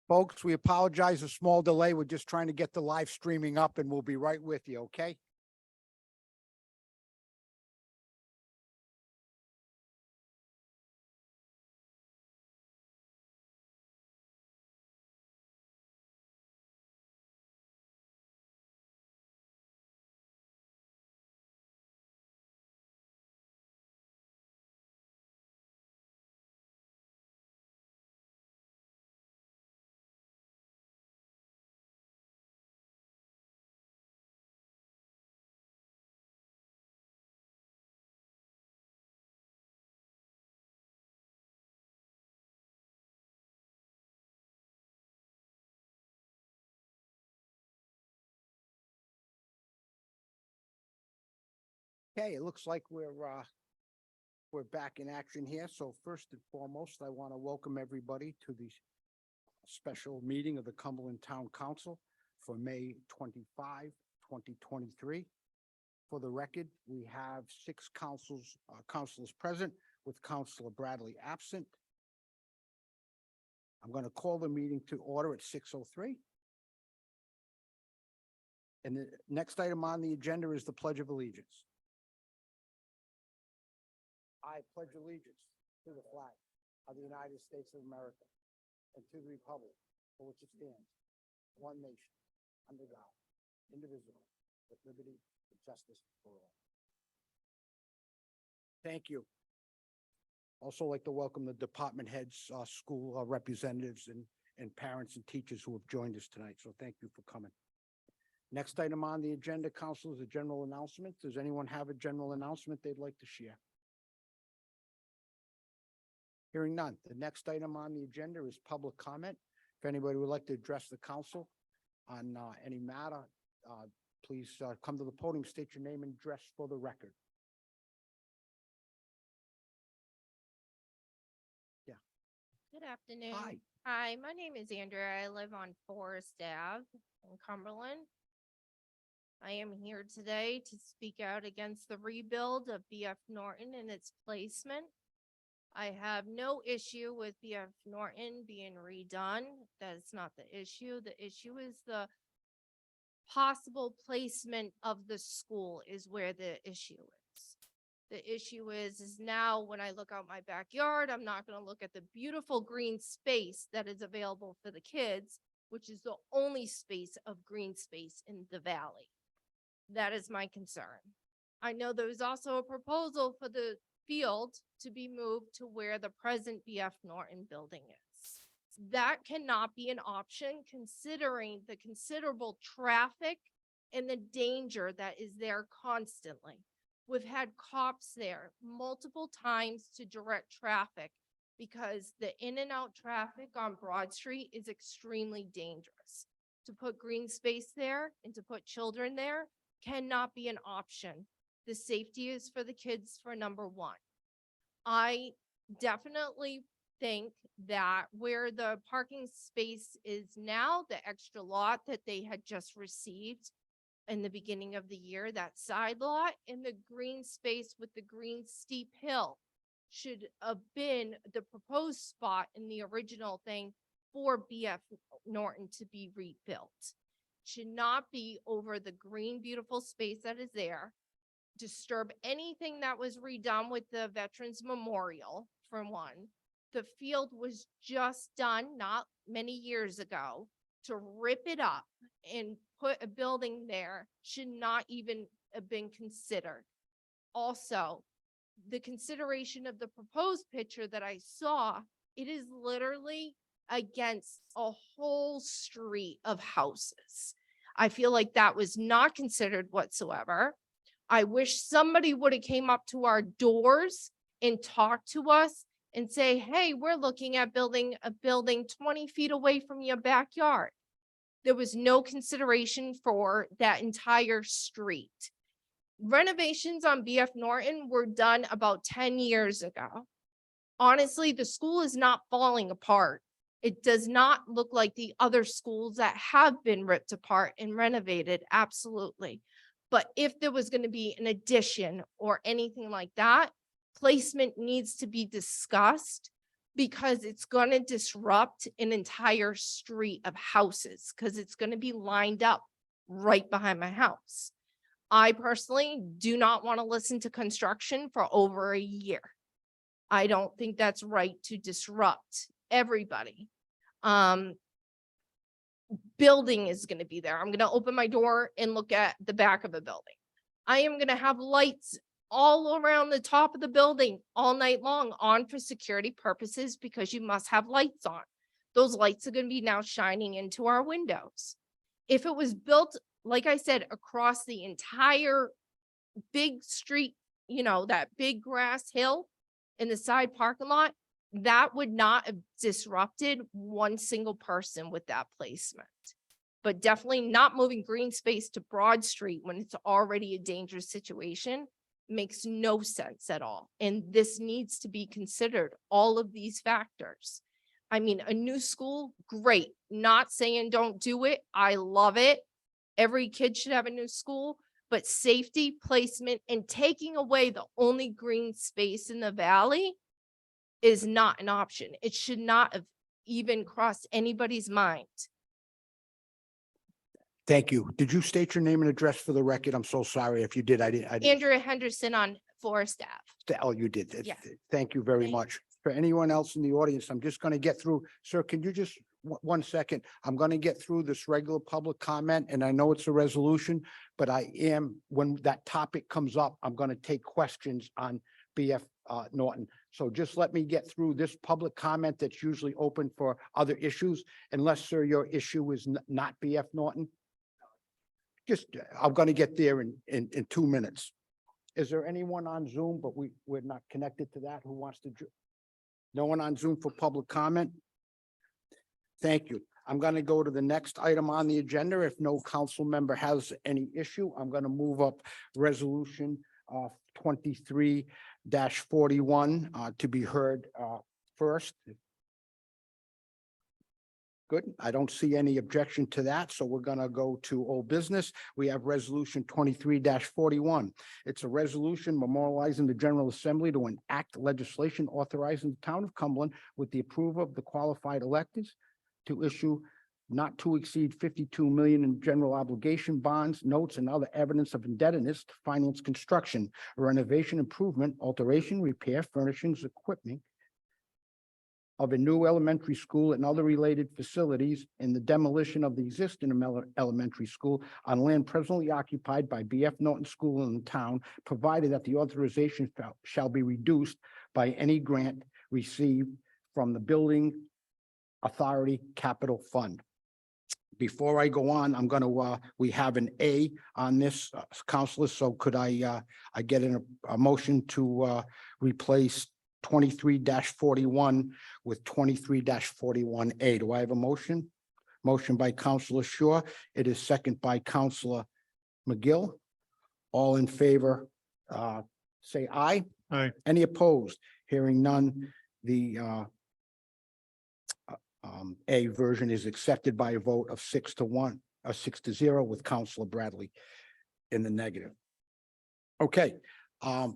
Folks, we apologize, a small delay. We're just trying to get the live streaming up and we'll be right with you, okay? Okay, it looks like we're back in action here. So first and foremost, I want to welcome everybody to the special meeting of the Cumberland Town Council for May 25, 2023. For the record, we have six councilors present, with Councilor Bradley absent. I'm going to call the meeting to order at 6:03. And the next item on the agenda is the Pledge of Allegiance. I pledge allegiance to the flag of the United States of America and to the republic for which it stands, one nation, under God, indivisible, with liberty and justice for all. Thank you. Also like to welcome the department heads, school representatives, and parents and teachers who have joined us tonight. So thank you for coming. Next item on the agenda, council, is a general announcement. Does anyone have a general announcement they'd like to share? Hearing none. The next item on the agenda is public comment. If anybody would like to address the council on any matter, please come to the podium, state your name and address for the record. Good afternoon. Hi. Hi, my name is Andrea. I live on Forest Ave in Cumberland. I am here today to speak out against the rebuild of BF Norton and its placement. I have no issue with BF Norton being redone. That is not the issue. The issue is the possible placement of the school is where the issue is. The issue is now when I look out my backyard, I'm not going to look at the beautiful green space that is available for the kids, which is the only space of green space in the valley. That is my concern. I know there was also a proposal for the field to be moved to where the present BF Norton building is. That cannot be an option considering the considerable traffic and the danger that is there constantly. We've had cops there multiple times to direct traffic because the in and out traffic on Broad Street is extremely dangerous. To put green space there and to put children there cannot be an option. The safety is for the kids for number one. I definitely think that where the parking space is now, the extra lot that they had just received in the beginning of the year, that side lot in the green space with the green steep hill should have been the proposed spot in the original thing for BF Norton to be rebuilt. Should not be over the green, beautiful space that is there. Disturb anything that was redone with the Veterans Memorial, for one. The field was just done not many years ago. To rip it up and put a building there should not even have been considered. Also, the consideration of the proposed picture that I saw, it is literally against a whole street of houses. I feel like that was not considered whatsoever. I wish somebody would have came up to our doors and talked to us and say, hey, we're looking at building a building 20 feet away from your backyard. There was no consideration for that entire street. Renovations on BF Norton were done about 10 years ago. Honestly, the school is not falling apart. It does not look like the other schools that have been ripped apart and renovated, absolutely. But if there was going to be an addition or anything like that, placement needs to be discussed because it's going to disrupt an entire street of houses because it's going to be lined up right behind my house. I personally do not want to listen to construction for over a year. I don't think that's right to disrupt everybody. Building is going to be there. I'm going to open my door and look at the back of a building. I am going to have lights all around the top of the building all night long on for security purposes because you must have lights on. Those lights are going to be now shining into our windows. If it was built, like I said, across the entire big street, you know, that big grass hill in the side parking lot, that would not have disrupted one single person with that placement. But definitely not moving green space to Broad Street when it's already a dangerous situation makes no sense at all. And this needs to be considered, all of these factors. I mean, a new school, great. Not saying don't do it. I love it. Every kid should have a new school, but safety, placement, and taking away the only green space in the valley is not an option. It should not have even crossed anybody's mind. Thank you. Did you state your name and address for the record? I'm so sorry if you did. I didn't. Andrea Henderson on Forest Ave. Oh, you did. Yeah. Thank you very Thank much. For anyone else in the audience, I'm just going to get through. Sir, can you just, 1 second? I'm going to get through this regular public comment, and I know it's a resolution, but when that topic comes up, I'm going to take questions on BF Norton. So just let me get through this public comment that's usually open for other issues, unless, sir, your issue is not BF Norton. Just, I'm going to get there in 2 minutes. Is there anyone on Zoom, but we're not connected to that, who wants to? No one on Zoom for public comment? Thank you. I'm going to go to the next item on the agenda. If no council member has any issue, I'm going to move up resolution 23-41 to be heard first. Good. I don't see any objection to that, so we're gonna go to old business. We have resolution 23-41. It's a resolution memorializing the General Assembly to enact legislation authorizing the town of Cumberland with the approval of the qualified electors to issue not to exceed 52 million in general obligation bonds, notes, and other evidence of indebtedness to finance construction, renovation, improvement, alteration, repair, furnishings, equipment of a new elementary school and other related facilities, and the demolition of the existing elementary school on land presently occupied by BF Norton School in the town, provided that the authorization shall be reduced by any grant received from the Building Authority Capital Fund. Before I go on, I'm going to, we have an A on this, Counselor, so could I get a motion to replace 23-41 with 23-41A. Do I have a motion? Motion by Counselor Shaw. It is second by Counselor McGill. All in favor, say aye. Aye. Any opposed? Hearing none, the A version is accepted by a vote of 6-1, 6-0 with Counselor Bradley in the negative. Okay.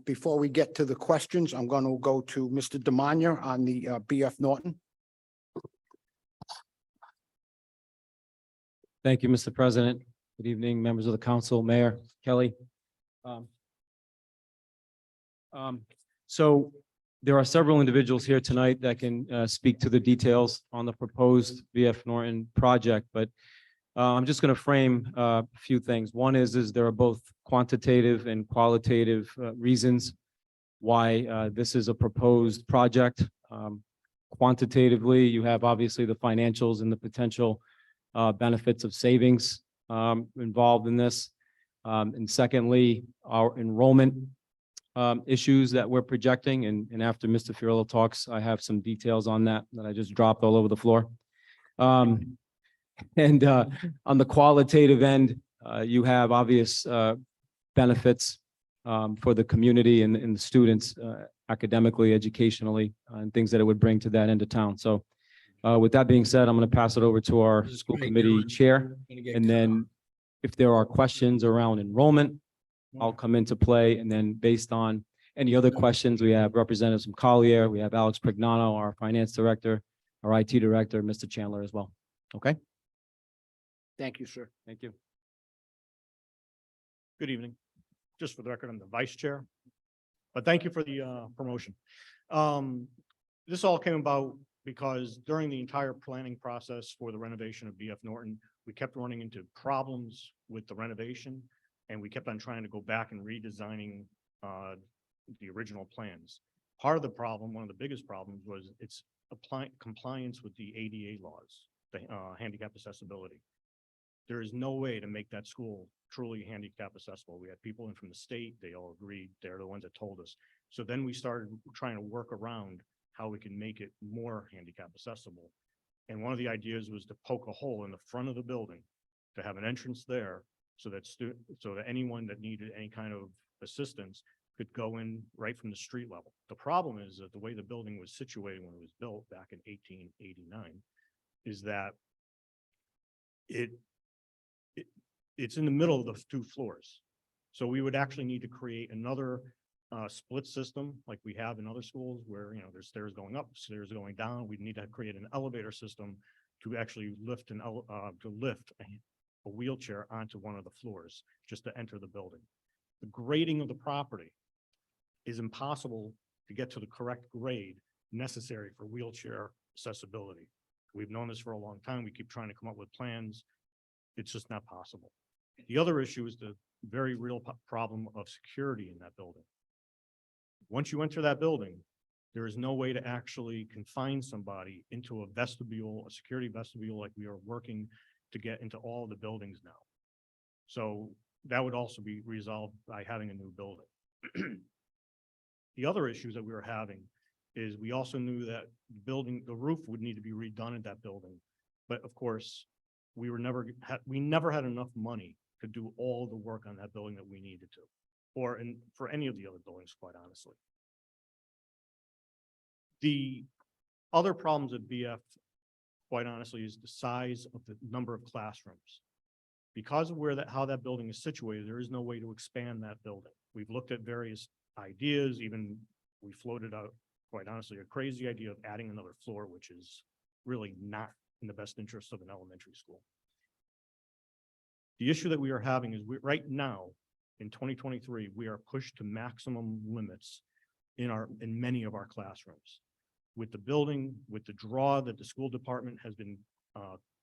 Before we get to the questions, I'm going to go to Mr. Demanya on the BF Norton. Thank you, Mr. President. Good evening, members of the council, Mayor Kelly. So there are several individuals here tonight that can speak to the details on the proposed BF Norton project, but I'm just going to frame a few things. One is there are both quantitative and qualitative reasons why this is a proposed project. Quantitatively, you have obviously the financials and the potential benefits of savings involved in this. And secondly, our enrollment issues that we're projecting. And after Mr. Fiorillo talks, I have some details on that I just dropped all over the floor. And on the qualitative end, you have obvious benefits for the community and the students academically, educationally, and things that it would bring to that end of town. So with that being said, I'm going to pass it over to our school committee chair. And then if there are questions around enrollment, I'll come into play. And then based on any other questions, we have representatives from Collier, we have Alex Prignano, our finance director, our IT director, Mr. Chandler as well. Okay. Thank you, sir. Thank you. Good evening. Just for the record, I'm the vice chair, but thank you for the promotion. This all came about because during the entire planning process for the renovation of BF Norton, we kept running into problems with the renovation, and we kept on trying to go back and redesigning the original plans. Part of the problem, one of the biggest problems, was its compliance with the ADA laws, the handicap accessibility. There is no way to make that school truly handicap accessible. We had people in from the state, they all agreed, they're the ones that told us. So then we started trying to work around how we can make it more handicap accessible. And one of the ideas was to poke a hole in the front of the building, to have an entrance there so that anyone that needed any kind of assistance could go in right from the street level. The problem is that the way the building was situated when it was built back in 1889 is that it, it's in the middle of the two floors. So we would actually need to create another split system like we have in other schools where, there's stairs going up, stairs going down. We need to create an elevator system to actually lift a wheelchair onto one of the floors just to enter the building. The grading of the property is impossible to get to the correct grade necessary for wheelchair accessibility. We've known this for a long time. We keep trying to come up with plans. It's just not possible. The other issue is the very real problem of security in that building. Once you enter that building, there is no way to actually confine somebody into a vestibule, a security vestibule, like we are working to get into all the buildings now. So that would also be resolved by having a new building. The other issues that we were having is we also knew that the roof would need to be redone at that building. But of course, we never had enough money to do all the work on that building that we needed to, or for any of the other buildings, quite honestly. The other problems at BF, quite honestly, is the size of the number of classrooms. Because of how that building is situated, there is no way to expand that building. We've looked at various ideas, even we floated out, quite honestly, a crazy idea of adding another floor, which is really not in the best interest of an elementary school. The issue that we are having is right now, in 2023, we are pushed to maximum limits in many of our classrooms. With the building, with the draw that the school department has been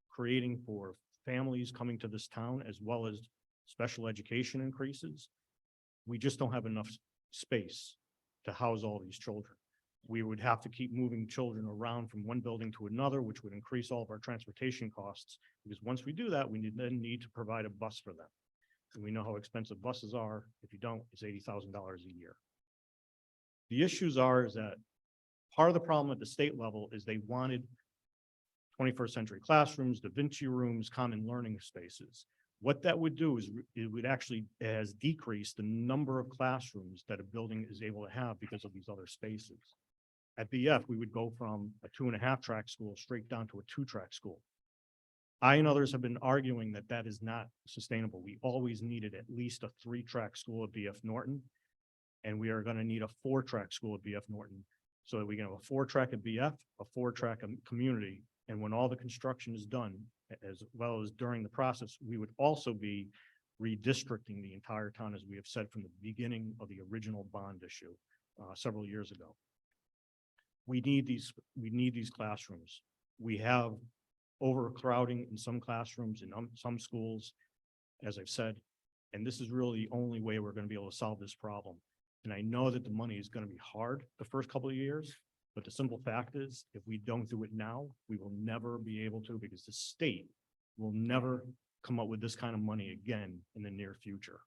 creating for families coming to this town, as well as special education increases, we just don't have enough space to house all these children. We would have to keep moving children around from one building to another, which would increase all of our transportation costs. Because once we do that, we then need to provide a bus for them. And we know how expensive buses are. If you don't, it's $80,000 a year. The issues is that part of the problem at the state level is they wanted 21st century classrooms, Da Vinci rooms, common learning spaces. What that would do is it has decreased the number of classrooms that a building is able to have because of these other spaces. At BF, we would go from a 2.5 track school straight down to a 2-track school. I and others have been arguing that that is not sustainable. We always needed at least a 3-track school at BF Norton, and we are going to need a 4-track school at BF Norton so that we can have a 4-track at BF, a 4-track community. And when all the construction is done, as well as during the process, we would also be redistricting the entire town, as we have said from the beginning of the original bond issue several years ago. We need these classrooms. We have overcrowding in some classrooms in some schools, as I've said, and this is really the only way we're going to be able to solve this problem. And I know that the money is going to be hard the first couple of years, but the simple fact is, if we don't do it now, we will never be able to, because the state will never come up with this kind of money again in the near future.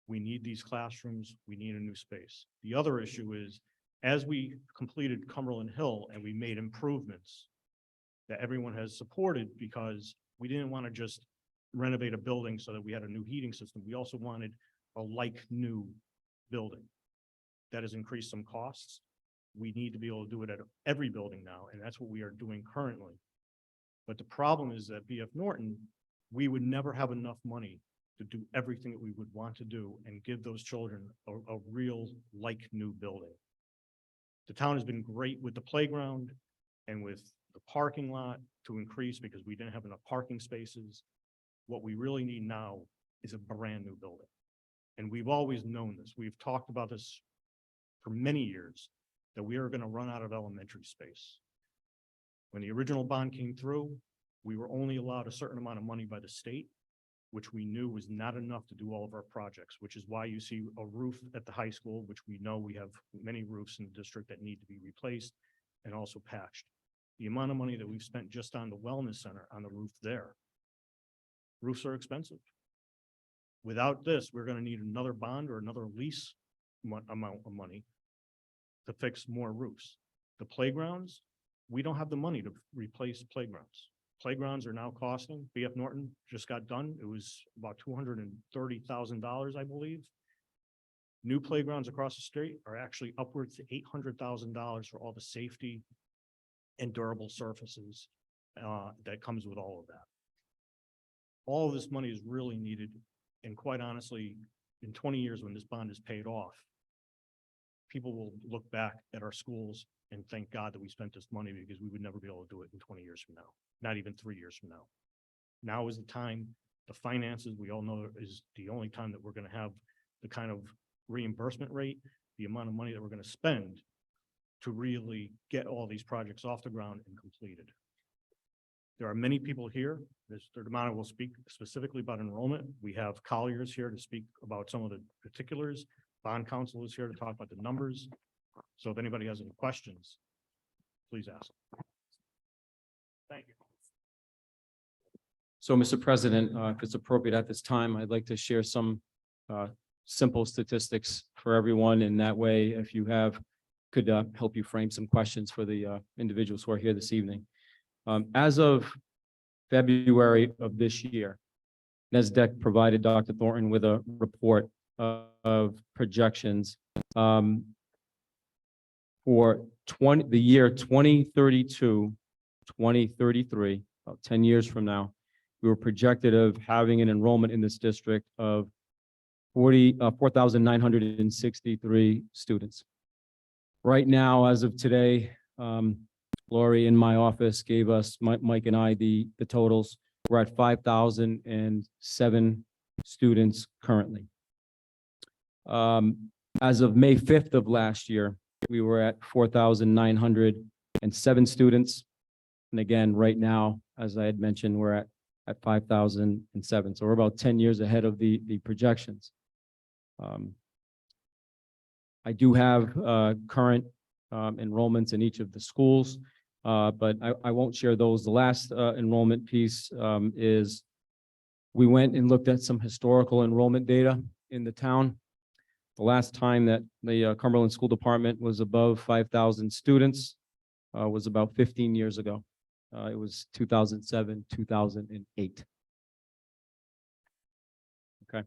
We need these classrooms. We need a new space. The other issue is, as we completed Cumberland Hill and we made improvements that everyone has supported, because we didn't want to just renovate a building so that we had a new heating system. We also wanted a new building. That has increased some costs. We need to be able to do it at every building now, and that's what we are doing currently. But the problem is that BF Norton, we would never have enough money to do everything that we would want to do and give those children a real new building. The town has been great with the playground and with the parking lot to increase because we didn't have enough parking spaces. What we really need now is a brand new building. And we've always known this. We've talked about this for many years, that we are going to run out of elementary space. When the original bond came through, we were only allowed a certain amount of money by the state, which we knew was not enough to do all of our projects, which is why you see a roof at the high school, which we know we have many roofs in the district that need to be replaced and also patched. The amount of money that we've spent just on the wellness center, on the roof there. Roofs are expensive. Without this, we're going to need another bond or another lease amount of money to fix more roofs. The playgrounds, we don't have the money to replace playgrounds. Playgrounds are now costing, BF Norton just got done. It was about $230,000, I believe. New playgrounds across the street are actually upwards to $800,000 for all the safety and durable surfaces that comes with all of that. All of this money is really needed, and quite honestly, in 20 years when this bond is paid off, people will look back at our schools and thank God that we spent this money, because we would never be able to do it in 20 years from now, not even 3 years from now. Now is the time. The finances, we all know, is the only time that we're going to have the kind of reimbursement rate, the amount of money that we're going to spend to really get all these projects off the ground and completed. There are many people here. Mr. D'Amato will speak specifically about enrollment. We have Colliers here to speak about some of the particulars. Bond counsel is here to talk about the numbers. So if anybody has any questions, please ask. Thank you. So, Mr. President, if it's appropriate at this time, I'd like to share some simple statistics for everyone. And that way, if you could help you frame some questions for the individuals who are here this evening. As of February of this year, NESDEC provided Dr. Thornton with a report of projections for the year 2032, 2033, about 10 years from now. We were projected of having an enrollment in this district of 4,963 students. Right now, as of today, Lori in my office gave us, Mike and I, the totals. We're at 5,007 students currently. As of May 5th of last year, we were at 4,907 students. And again, right now, as I had mentioned, we're at 5,007. So we're about 10 years ahead of the projections. I do have current enrollments in each of the schools, but I won't share those. The last enrollment piece is we went and looked at some historical enrollment data in the town. The last time that the Cumberland School Department was above 5,000 students was about 15 years ago. It was 2007, 2008. Okay.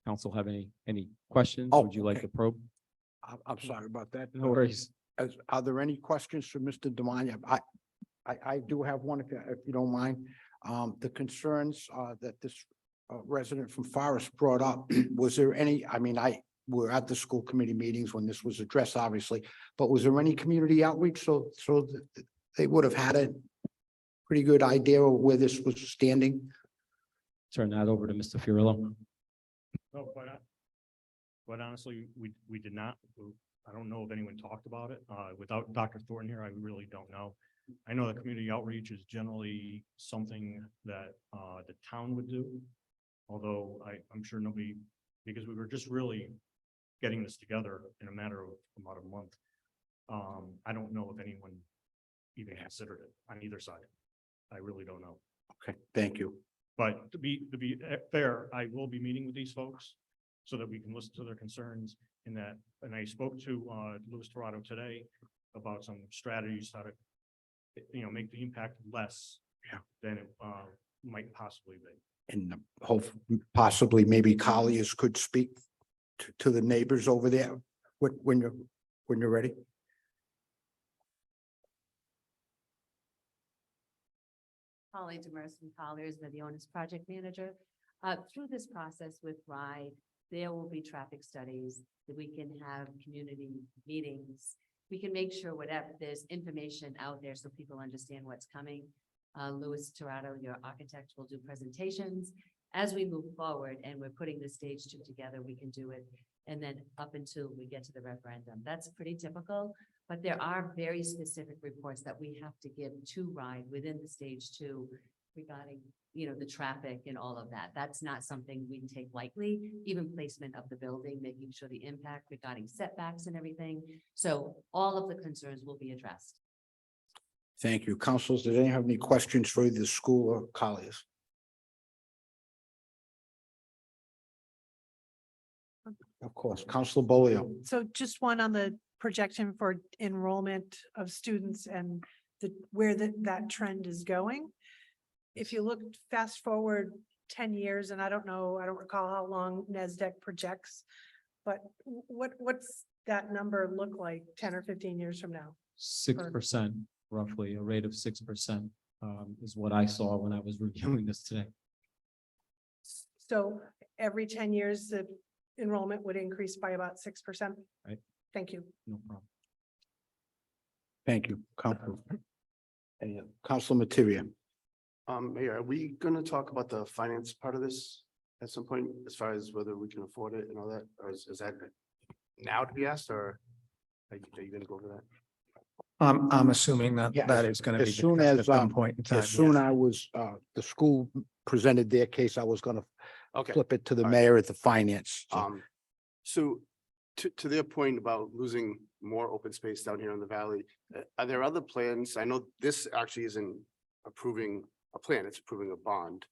Council have any questions? Oh, Would you like okay. to probe? I'm sorry about that. No worries. Are there any questions for Mr. Demania? I do have one, if you don't mind. The concerns that this resident from Forest brought up, was there any, we're at the school committee meetings when this was addressed, obviously, but was there any community outreach so that they would have had a pretty good idea of where this was standing? Turn that over to Mr. Fiorillo. No, quite honestly, we did not. I don't know if anyone talked about it. Without Dr. Thornton here, I really don't know. I know that community outreach is generally something that the town would do. Although I'm sure nobody, because we were just really getting this together in a matter of about a month. I don't know if anyone even considered it on either side. I really don't know. Okay, thank you. But to be fair, I will be meeting with these folks so that we can listen to their concerns and I spoke to Louis Torado today about some strategies how to, make the impact less than it might possibly be. And hope possibly maybe Colliers could speak to the neighbors over there when you're ready. Holly Demers from Colliers, they're the owner's project manager. Through this process with RIDE, there will be traffic studies that we can have community meetings. We can make sure whatever there's information out there so people understand what's coming. Louis Torado, your architect, will do presentations. As we move forward and we're putting the stage 2 together, we can do it. And then up until we get to the referendum, that's pretty typical. But there are very specific reports that we have to give to RIDE within the stage 2 regarding, the traffic and all of that. That's not something we take lightly, even placement of the building, making sure the impact regarding setbacks and everything. So all of the concerns will be addressed. Thank you. Councilors, did anyone have any questions for either the school or Colliers? Of course, Councilor Bolio. So just one on the projection for enrollment of students and where that trend is going. if you look fast forward 10 years, and I don't know, I don't recall how long NASDAQ projects, but what's that number look like 10 or 15 years from now? 6%, roughly, a rate of 6%, is what I saw when I was reviewing this today. So every 10 years, the enrollment would increase by about 6%? Right. Thank you. No problem. Thank you, Council. Council Materia. Mayor, are we gonna talk about the finance part of this at some point, as far as whether we can afford it and all that, or is that now to be asked, or are you gonna go over that? I'm assuming that Yes, that is gonna be as soon discussed as, at some point in time. As soon yes. I was, the school presented their case, I was gonna Okay, flip it to the All right. mayor at the finance. so to their point about losing more open space down here in the valley, are there other plans? I know this actually isn't approving a plan, it's approving a bond.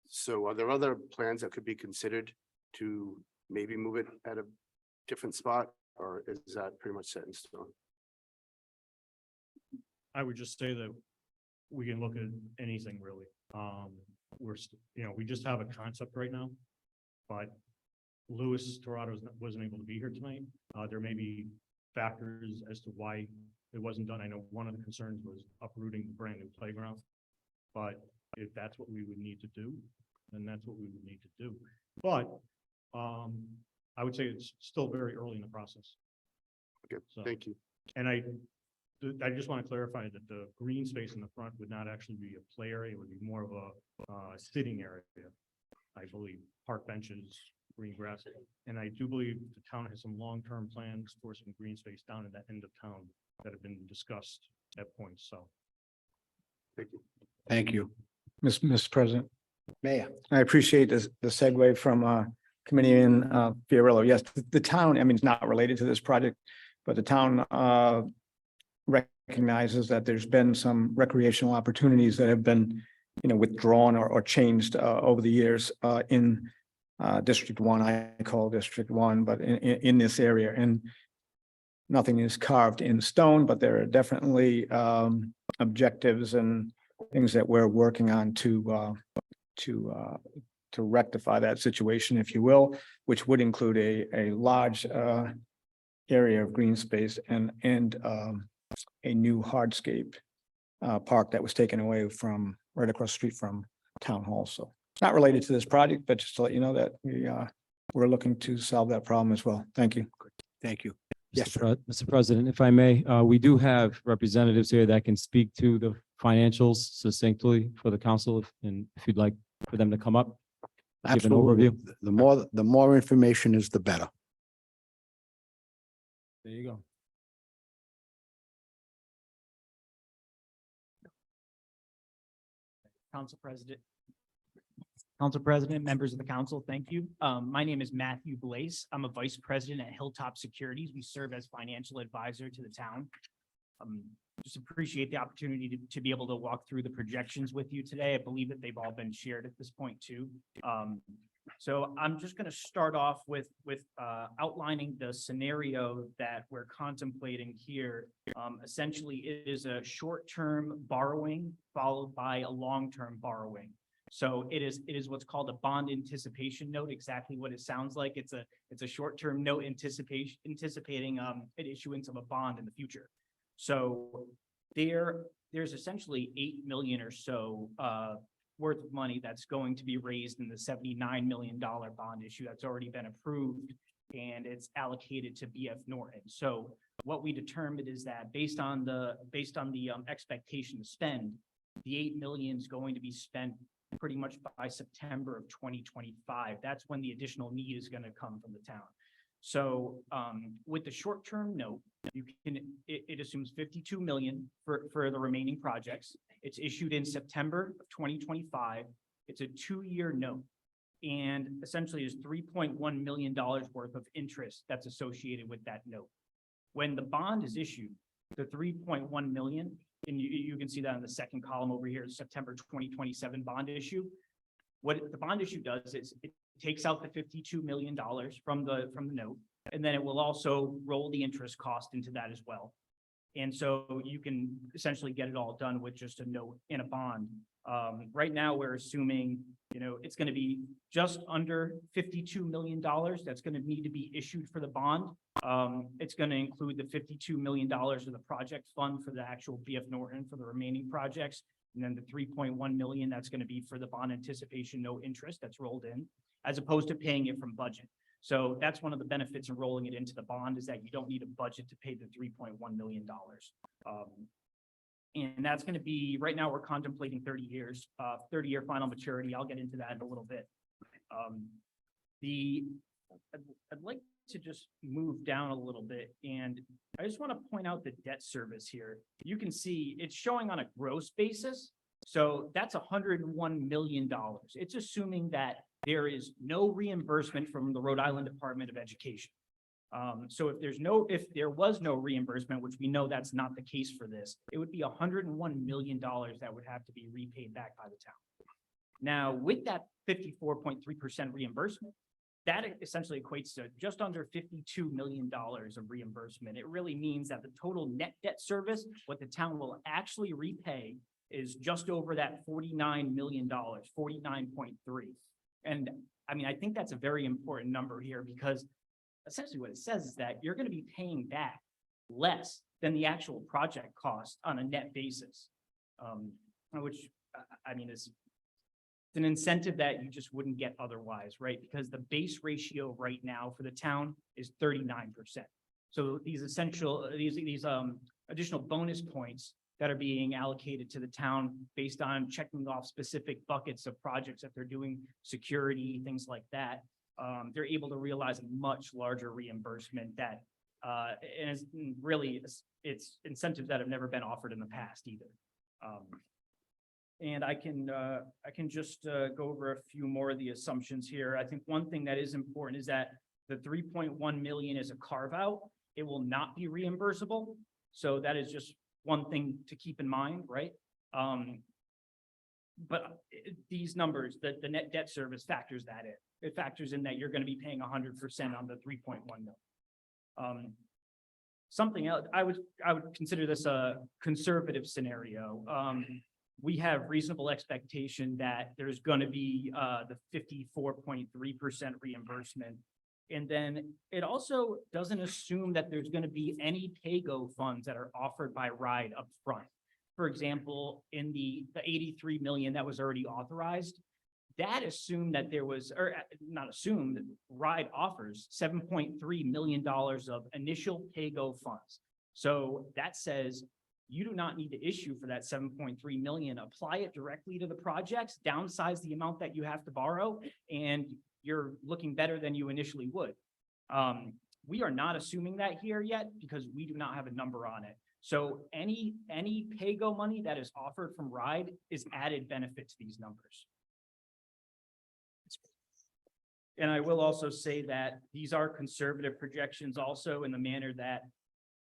So are there other plans that could be considered to maybe move it at a different spot, or is that pretty much set in stone? I would just say that we can look at anything really. We just have a concept right now. But Louis Torado wasn't able to be here tonight. There may be factors as to why it wasn't done. I know one of the concerns was uprooting the brand new playground. But if that's what we would need to do, then that's what we would need to do. But I would say it's still very early in the process. Okay, So- thank you. And I just want to clarify that the green space in the front would not actually be a play area. It would be more of a sitting area, I believe, park benches, green grass. And I do believe the town has some long-term plans for some green space down in that end of town that have been discussed at points, so. Thank you. Thank you. Mr. President, Mayor. I appreciate this, the segue from Committeeman Fiorillo. Yes, the town, I mean, it's not related to this project, but the town recognizes that there's been some recreational opportunities that have been, withdrawn or changed over the years in District 1. I call District 1, but in this area, and nothing is carved in stone, but there are definitely objectives and things that we're working on to rectify that situation, if you will, which would include a large area of green space and a new hardscape park that was taken away from right across the street from Town Hall. So it's not related to this project, but just to let you know that we're looking to solve that problem as well. Thank you. Thank you. Yes, Mr. sir. Mr. President, if I may, we do have representatives here that can speak to the financials succinctly for the council, if you'd like for them to come up. Give an Absolutely. overview. The more information is the better. There you go. Council President, members of the council, thank you. My name is Matthew Blaze. I'm a vice president at Hilltop Securities. We serve as financial advisor to the town. Just appreciate the opportunity to be able to walk through the projections with you today. I believe that they've all been shared at this point too. So I'm just going to start off with outlining the scenario that we're contemplating here. Essentially, it is a short-term borrowing followed by a long-term borrowing. So it is what's called a bond anticipation note, exactly what it sounds like. It's a short-term note anticipating an issuance of a bond in the future. So there's essentially 8 million or so worth of money that's going to be raised in the $79 million bond issue that's already been approved, and it's allocated to BF Norton. So what we determined is that based on the expectation to spend, the 8 million is going to be spent pretty much by September of 2025. That's when the additional need is going to come from the town. So with the short-term note, it assumes 52 million for the remaining projects. It's issued in September of 2025. It's a 2-year note. And essentially is $3.1 million worth of interest that's associated with that note. When the bond is issued, the 3.1 million, and you can see that in the second column over here, September 2027 bond issue. What the bond issue does is it takes out the $52 million from the note, and then it will also roll the interest cost into that as well. And so you can essentially get it all done with just a note in a bond. Right now, we're assuming, it's gonna be just under $52 million that's gonna need to be issued for the bond. It's gonna include the $52 million of the project fund for the actual BF Norton for the remaining projects. And then the 3.1 million that's gonna be for the bond anticipation, no interest that's rolled in, as opposed to paying it from budget. So that's one of the benefits of rolling it into the bond, is that you don't need a budget to pay the $3.1 million. And that's gonna be, right now, we're contemplating 30 years, 30-year final maturity. I'll get into that in a little bit. I'd like to just move down a little bit, and I just want to point out the debt service here. You can see it's showing on a gross basis. So that's $101 million. It's assuming that there is no reimbursement from the Rhode Island Department of Education. So if there was no reimbursement, which we know that's not the case for this, it would be $101 million that would have to be repaid back by the town. Now, with that 54.3% reimbursement, that essentially equates to just under $52 million of reimbursement. It really means that the total net debt service, what the town will actually repay, is just over that $49 million, 49.3. And I mean, I think that's a very important number here, because essentially what it says is that you're going to be paying back less than the actual project cost on a net basis, which I mean is an incentive that you just wouldn't get otherwise, right? Because the base ratio right now for the town is 39%. So these additional bonus points that are being allocated to the town based on checking off specific buckets of projects that they're doing, security, things like that, they're able to realize a much larger reimbursement that and it's really, it's incentives that have never been offered in the past either. And I can just go over a few more of the assumptions here. I think one thing that is important is that the 3.1 million is a carve out. It will not be reimbursable. So that is just one thing to keep in mind, right? But these numbers, the net debt service factors that in. It factors in that you're going to be paying 100% on the 3.1 million. Something else, I would consider this a conservative scenario. We have reasonable expectation that there's going to be the 54.3% reimbursement. And then it also doesn't assume that there's going to be any PAYGO funds that are offered by RIDE up front. For example, in the 83 million that was already authorized, that assumed that there was, or not assumed, RIDE offers $7.3 million of initial PAYGO funds. So that says you do not need to issue for that 7.3 million, apply it directly to the projects, downsize the amount that you have to borrow, and you're looking better than you initially would. We are not assuming that here yet because we do not have a number on it. So any PAYGO money that is offered from RIDE is added benefit to these numbers. And I will also say that these are conservative projections also in the manner that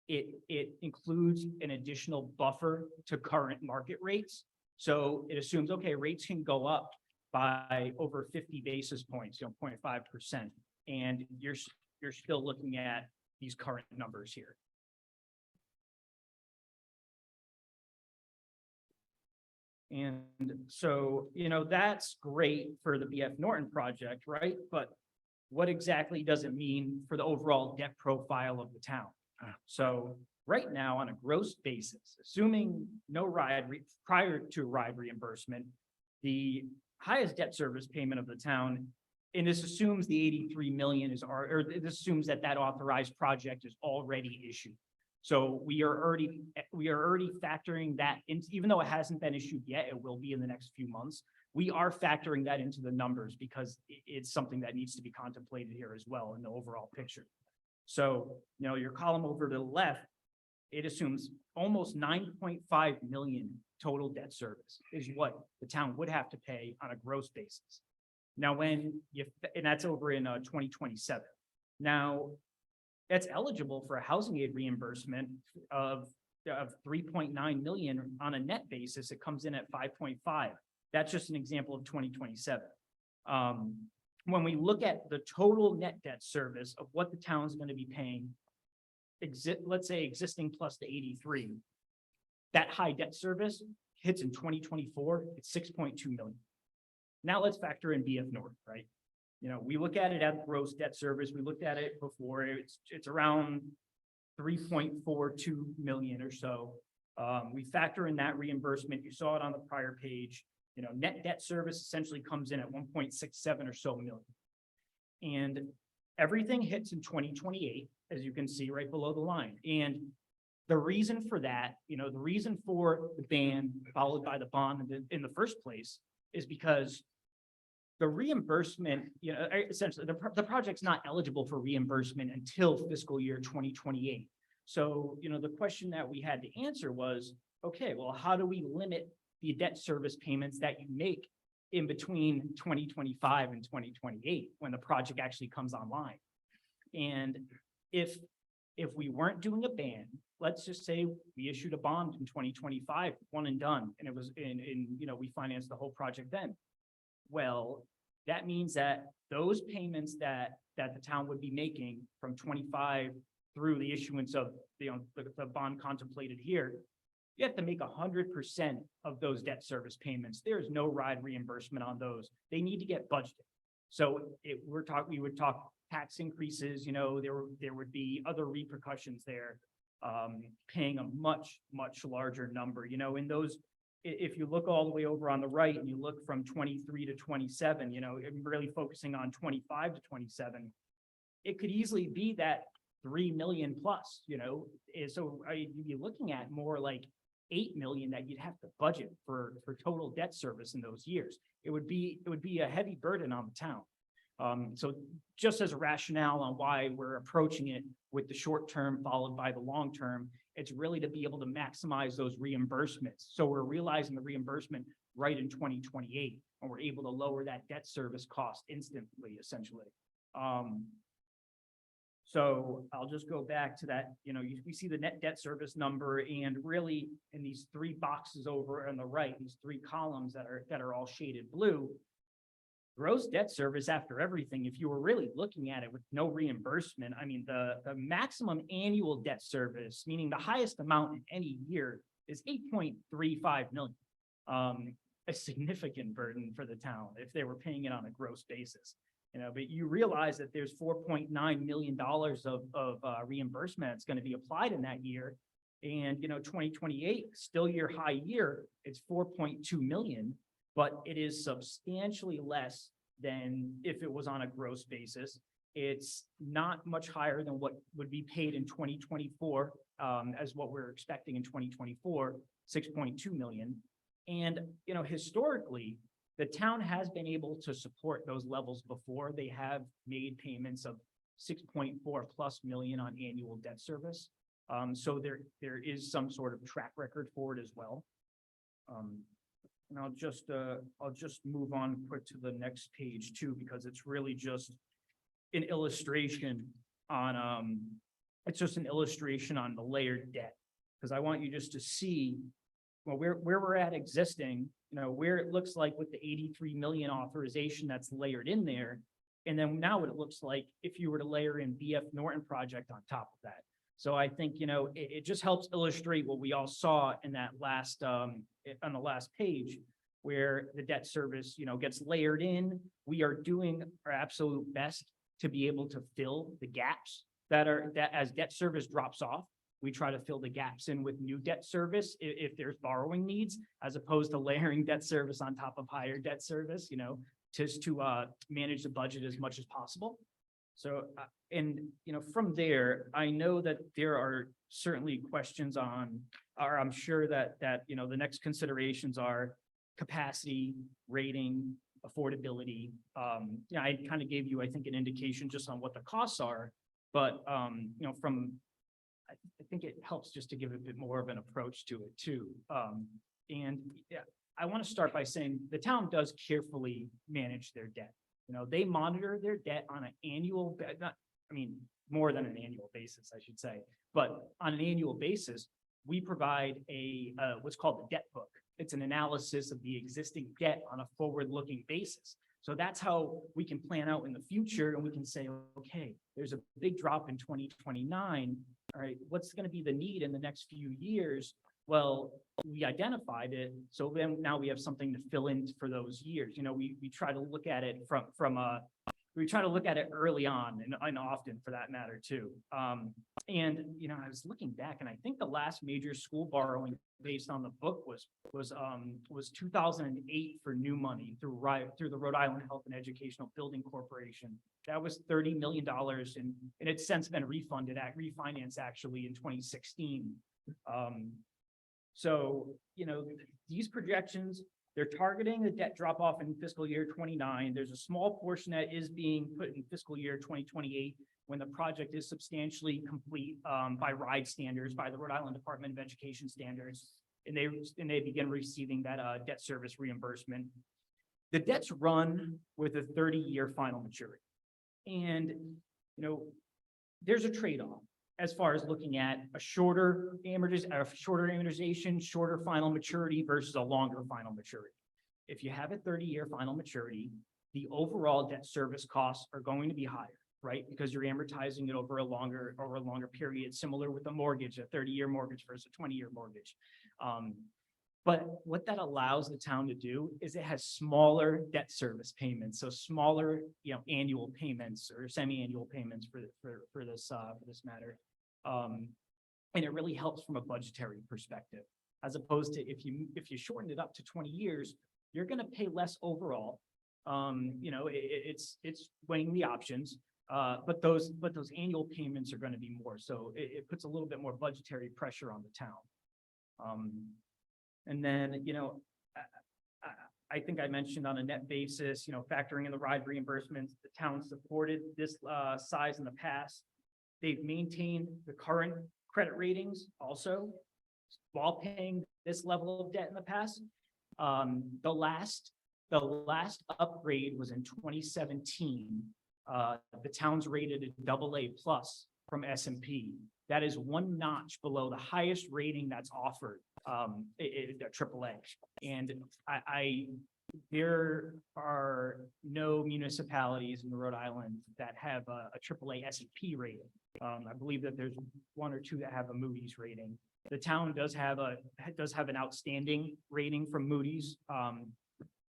it includes an additional buffer to current market rates. So it assumes, okay, rates can go up by over 50 basis points, 0.5%. And you're still looking at these current numbers here. And so, that's great for the BF Norton project, right? But what exactly does it mean for the overall debt profile of the town? So right now, on a gross basis, assuming no RIDE prior to RIDE reimbursement, the highest debt service payment of the town, and this assumes the 83 million is, or this assumes that authorized project is already issued. So we are already factoring that in, even though it hasn't been issued yet, it will be in the next few months. We are factoring that into the numbers because it's something that needs to be contemplated here as well in the overall picture. So, your column over to the left, it assumes almost 9.5 million total debt service is what the town would have to pay on a gross basis. Now, and that's over in 2027. Now, that's eligible for a housing aid reimbursement of 3.9 million on a net basis. It comes in at 5.5. That's just an example of 2027. When we look at the total net debt service of what the town's going to be paying, let's say existing plus the 83, that high debt service hits in 2024, it's 6.2 million. Now let's factor in BF North, right? You know, we look at it at gross debt service. We looked at it before. It's around 3.42 million or so. We factor in that reimbursement. You saw it on the prior page. You know, net debt service essentially comes in at 1.67 or so million. And everything hits in 2028, as you can see right below the line. And the reason for that, you know, the reason for the ban followed by the bond in the first place is because the reimbursement, you know, essentially the project's not eligible for reimbursement until fiscal year 2028. So, you know, the question that we had to answer was, okay, well, how do we limit the debt service payments that you make in between 2025 and 2028 when the project actually comes online? And if we weren't doing a ban, let's just say we issued a bond in 2025, one and done, and it was you know, we financed the whole project then. Well, that means that those payments that the town would be making from 25 through the issuance of the bond contemplated here, you have to make 100% of those debt service payments. There's no ride reimbursement on those. They need to get budgeted. So we would talk tax increases, you know, there would be other repercussions there, paying a much larger number, you know, in those. If you look all the way over on the right and you look from 23 to 27, you know, really focusing on 25 to 27, it could easily be that 3 million plus, you know, so you'd be looking at more like 8 million that you'd have to budget for total debt service in those years. It would be a heavy burden on the town. So just as a rationale on why we're approaching it with the short term followed by the long term, it's really to be able to maximize those reimbursements. So we're realizing the reimbursement right in 2028, and we're able to lower that debt service cost instantly, essentially. So I'll just go back to that, you know, we see the net debt service number, and really in these three boxes over on the right, these three columns that are all shaded blue, gross debt service after everything, if you were really looking at it with no reimbursement, I mean, the maximum annual debt service, meaning the highest amount in any year, is 8.35 million. A significant burden for the town if they were paying it on a gross basis. You know, but you realize that there's $4.9 million of reimbursement that's going to be applied in that year. And, you know, 2028, still your high year, it's 4.2 million. But it is substantially less than if it was on a gross basis. It's not much higher than what would be paid in 2024, as what we're expecting in 2024, 6.2 million. And, you know, historically, the town has been able to support those levels before. They have made payments of 6.4 plus million on annual debt service. So there is some sort of track record for it as well. And I'll just move on quick to the next page too, because it's really just an illustration on, it's just an illustration on the layered debt. Because I want you just to see, well, where we're at existing, you know, where it looks like with the 83 million authorization that's layered in there. And then now what it looks like if you were to layer in BF Norton project on top of that. So I think, you know, it just helps illustrate what we all saw in that last, on the last page, where the debt service, you know, gets layered in. We are doing our absolute best to be able to fill the gaps that as debt service drops off. We try to fill the gaps in with new debt service if there's borrowing needs, as opposed to layering debt service on top of higher debt service, you know, just to manage the budget as much as possible. So, and, you know, from there, I know that there are certainly questions on, or I'm sure that, you know, the next considerations are capacity, rating, affordability. Yeah, I kind of gave you, I think, an indication just on what the costs are, but, you know, I think it helps just to give a bit more of an approach to it too. And yeah, I want to start by saying the town does carefully manage their debt. You know, they monitor their debt on an annual, more than an annual basis, I should say. But on an annual basis, we provide what's called the debt book. It's an analysis of the existing debt on a forward-looking basis. So that's how we can plan out in the future, and we can say, okay, there's a big drop in 2029. all right, what's gonna be the need in the next few years? Well, we identified it, so then now we have something to fill in for those years. You know, we try to look at it we try to look at it early on and often for that matter too. And, you know, I was looking back and I think the last major school borrowing based on the book was 2008 for new money through the Rhode Island Health and Educational Building Corporation. That was $30 million and it's since been refinanced actually in 2016. So, you know, these projections, they're targeting a debt drop off in fiscal year 29. There's a small portion that is being put in fiscal year 2028 when the project is substantially complete by RIDE standards, by the Rhode Island Department of Education standards, and they begin receiving that debt service reimbursement. The debts run with a 30-year final maturity. And, you know, there's a trade-off as far as looking at a shorter amortization, shorter final maturity versus a longer final maturity. If you have a 30-year final maturity, the overall debt service costs are going to be higher, right? Because you're amortizing it over a longer period, similar with a mortgage, a 30-year mortgage versus a 20-year mortgage. But what that allows the town to do is it has smaller debt service payments, so smaller, you know, annual payments or semi-annual payments for this matter. And it really helps from a budgetary perspective, as opposed to if you shorten it up to 20 years, you're going to pay less overall. You know, it's weighing the options, but those annual payments are going to be more. So it puts a little bit more budgetary pressure on the town. And then, you know, I think I mentioned on a net basis, you know, factoring in the RIDE reimbursements, the town supported this size in the past. They've maintained the current credit ratings also while paying this level of debt in the past. The last upgrade was in 2017. The town's rated a AA+ from S&P. That is one notch below the highest rating that's offered, AAA. And there are no municipalities in Rhode Island that have a AAA S&P rating. I believe that there's one or two that have a Moody's rating. The town does have an outstanding rating from Moody's,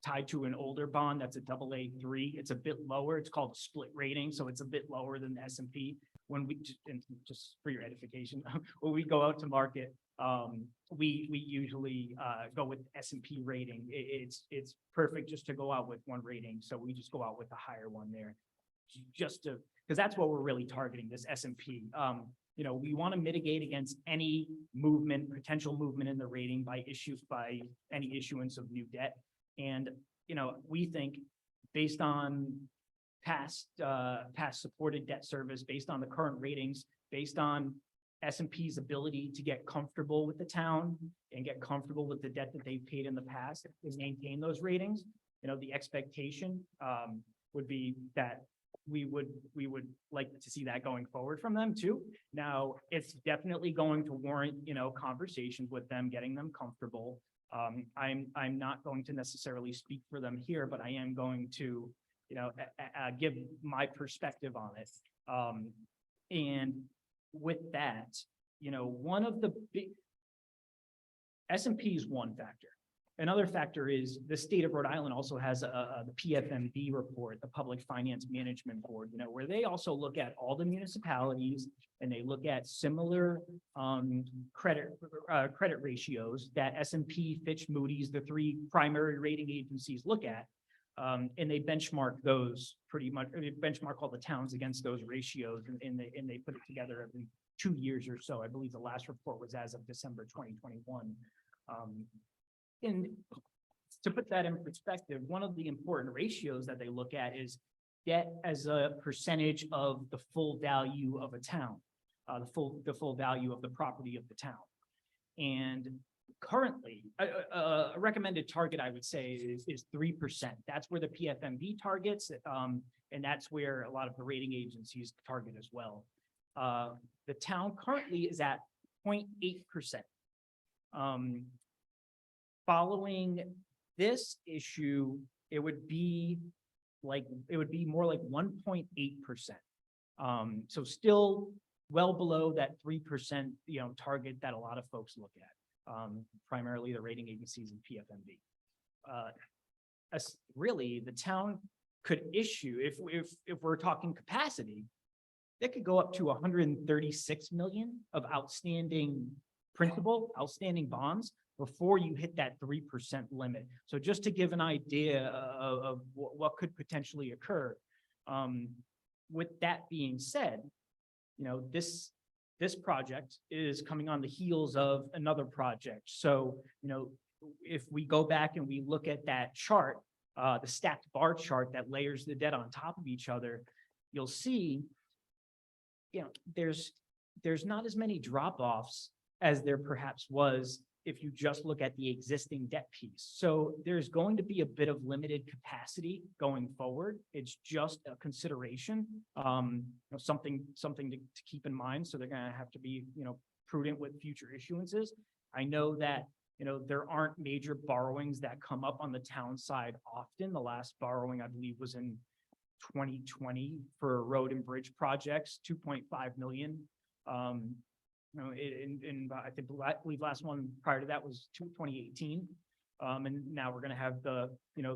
tied to an older bond that's a AA3. It's a bit lower. It's called a split rating, so it's a bit lower than the S&P. When we, and just for your edification, when we go out to market, we usually go with S&P rating. It's perfect just to go out with one rating, so we just go out with the higher one there, just to, because that's what we're really targeting, this S&P. You know, we want to mitigate against any potential movement in the rating by any issuance of new debt. And, you know, we think based on past supported debt service, based on the current ratings, based on S&P's ability to get comfortable with the town and get comfortable with the debt that they've paid in the past and maintain those ratings, you know, the expectation would be that we would like to see that going forward from them too. Now, it's definitely going to warrant, you know, conversations with them, getting them comfortable. I'm not going to necessarily speak for them here, but I am going to, you know, give my perspective on it. And with that, you know, one of the big S&P is one factor. Another factor is the state of Rhode Island also has the PFMB report, the Public Finance Management Board, you know, where they also look at all the municipalities and they look at similar credit ratios that S&P, Fitch, Moody's, the three primary rating agencies look at. And they benchmark those pretty much, they benchmark all the towns against those ratios and they put it together every 2 years or so. I believe the last report was as of December 2021. And to put that in perspective, one of the important ratios that they look at is debt as a percentage of the full value of a town, the full value of the property of the town. And currently, a recommended target, I would say, is 3%. That's where the PFMB targets, and that's where a lot of the rating agencies target as well. The town currently is at 0.8%. Following this issue, it would be more like 1.8%. So still well below that 3%, target that a lot of folks look at, primarily the rating agencies and PFMV. Really, the town could issue, if we're talking capacity, it could go up to 136 million of outstanding outstanding bonds before you hit that 3% limit. So just to give an idea of what could potentially occur. With that being said, this project is coming on the heels of another project. So, if we go back and we look at that chart, the stacked bar chart that layers the debt on top of each other, you'll see, there's not as many drop-offs as there perhaps was if you just look at the existing debt piece. So there's going to be a bit of limited capacity going forward. It's just a consideration, something to keep in mind. So they're gonna have to be, prudent with future issuances. I know that, there aren't major borrowings that come up on the town side often. The last borrowing, I believe, was in 2020 for road and bridge projects, 2.5 million. I believe last one prior to that was 2018. And now we're gonna have the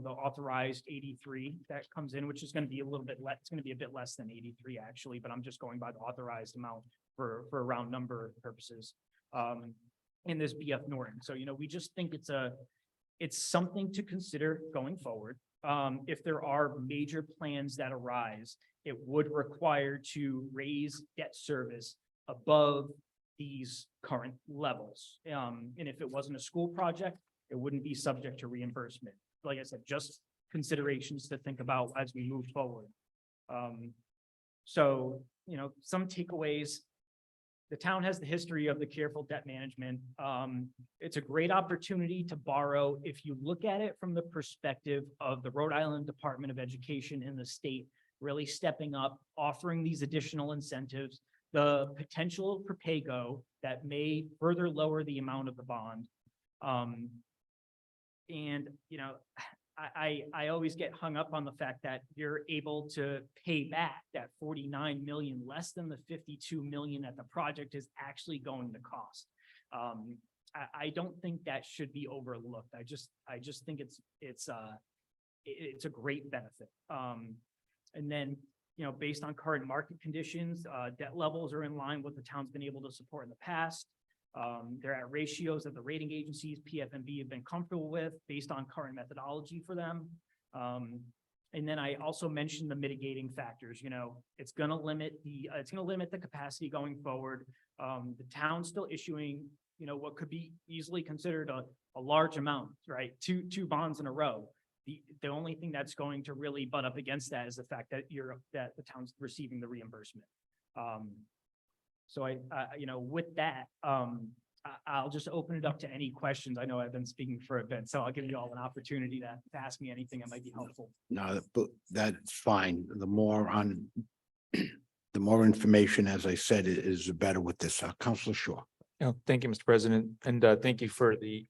authorized 83 that comes in, which is gonna be a little bit less, it's gonna be a bit less than 83 actually, but I'm just going by the authorized amount for round number purposes. In this BF Norton. So, we just think it's something to consider going forward. If there are major plans that arise, it would require to raise debt service above these current levels. And if it wasn't a school project, it wouldn't be subject to reimbursement. Like I said, just considerations to think about as we move forward. So, some takeaways. The town has the history of the careful debt management. It's a great opportunity to borrow if you look at it from the perspective of the Rhode Island Department of Education and the state really stepping up, offering these additional incentives, the potential for pay-go that may further lower the amount of the bond. I always get hung up on the fact that you're able to pay back that 49 million less than the 52 million that the project is actually going to cost. I don't think that should be overlooked. I just think it's a great benefit. And then, based on current market conditions, debt levels are in line with the town's been able to support in the past. They're at ratios that the rating agencies, PFMV, have been comfortable with based on current methodology for them. And then I also mentioned the mitigating factors, it's gonna limit the capacity going forward. The town's still issuing, what could be easily considered a large amount, right? Two bonds in a row. The only thing that's going to really butt up against that is the fact that the town's receiving the reimbursement. So with that, I'll just open it up to any questions. I know I've been speaking for a bit, so I'll give you all an opportunity to ask me anything that might be helpful. No, that's fine. The more information, as I said, is better with this. Counselor Shaw. Thank you, Mr. President, and thank you for the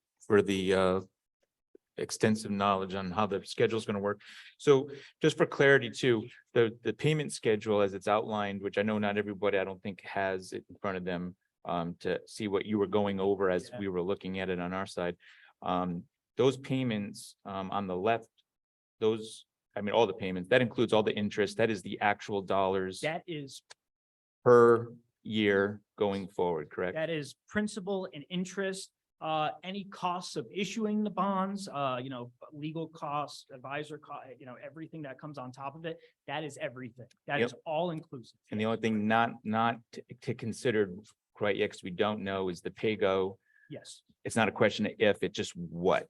extensive knowledge on how the schedule is going to work. So just for clarity too, the payment schedule as it's outlined, which I know not everybody, I don't think has it in front of them to see what you were going over as we were looking at it on our side. Those payments on the left, all the payments, that includes all the interest, that is the actual dollars That is per year going forward, correct? That is principal and interest, any costs of issuing the bonds, legal costs, advisor cost, everything that comes on top of it. That is everything. That Yep. is all inclusive. And the only thing not to consider quite yet, because we don't know, is the pay-go. Yes. It's not a question of if, it's just what.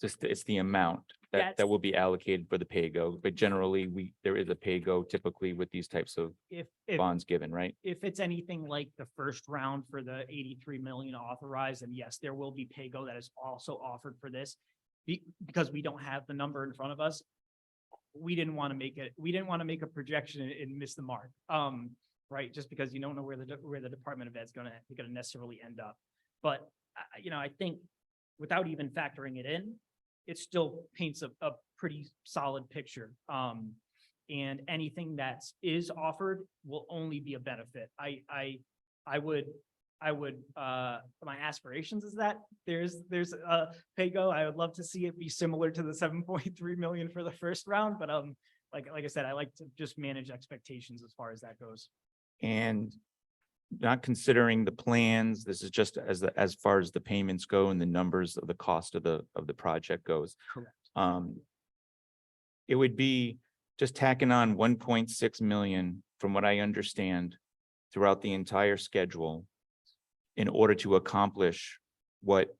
It's the amount that That's- will be allocated for the pay-go, but generally there is a pay-go typically with these types of If bonds given, right? if it's anything like the first round for the 83 million authorized, and yes, there will be pay-go that is also offered for this. Because we don't have the number in front of us, we didn't want to make a projection and miss the mark. Right, just because you don't know where the Department of Ed's gonna necessarily end up. But I think without even factoring it in, it still paints a pretty solid picture. and anything that is offered will only be a benefit. I would, my aspirations is that there's a pay-go. I would love to see it be similar to the 7.3 million for the first round, but like I said, I like to just manage expectations as far as that goes. And not considering the plans, this is just as far as the payments go and the numbers of the cost of the project goes. Correct. It would be just tacking on 1.6 million, from what I understand, throughout the entire schedule in order to accomplish what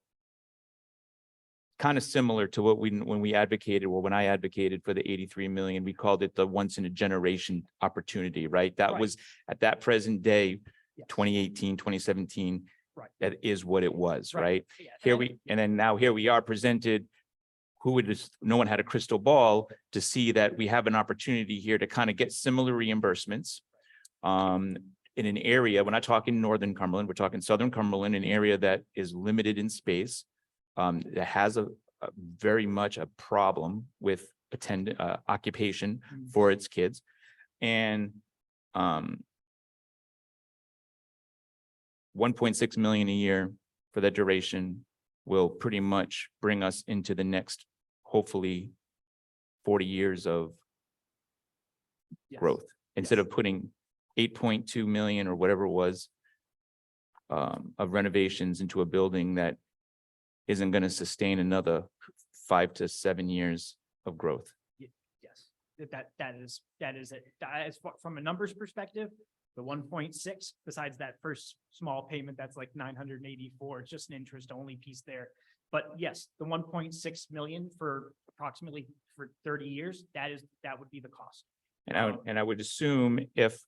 kind of similar to what when we advocated, or when I advocated for the 83 million, we called it the once in a generation opportunity, right? That Right. was at that present day, Yes. 2018, 2017. Right. That is what it was, Right. right? Yeah, Here and- and then now here we are presented. Who would just, no one had a crystal ball to see that we have an opportunity here to kind of get similar reimbursements. In an area, we're not talking northern Cumberland, we're talking southern Cumberland, an area that is limited in space. That has a very much a problem with occupation Mhm. for its kids. And 1.6 million a year for that duration will pretty much bring us into the next, hopefully, 40 years of Yes. growth, instead Yes. of putting 8.2 million or whatever it was of renovations into a building that isn't going to sustain another 5 to 7 years of growth. Yes, that is it. As far from a numbers perspective, the 1.6, besides that first small payment, that's like 984, it's just an interest only piece there. But yes, the 1.6 million for approximately for 30 years, that would be the cost. And I would assume if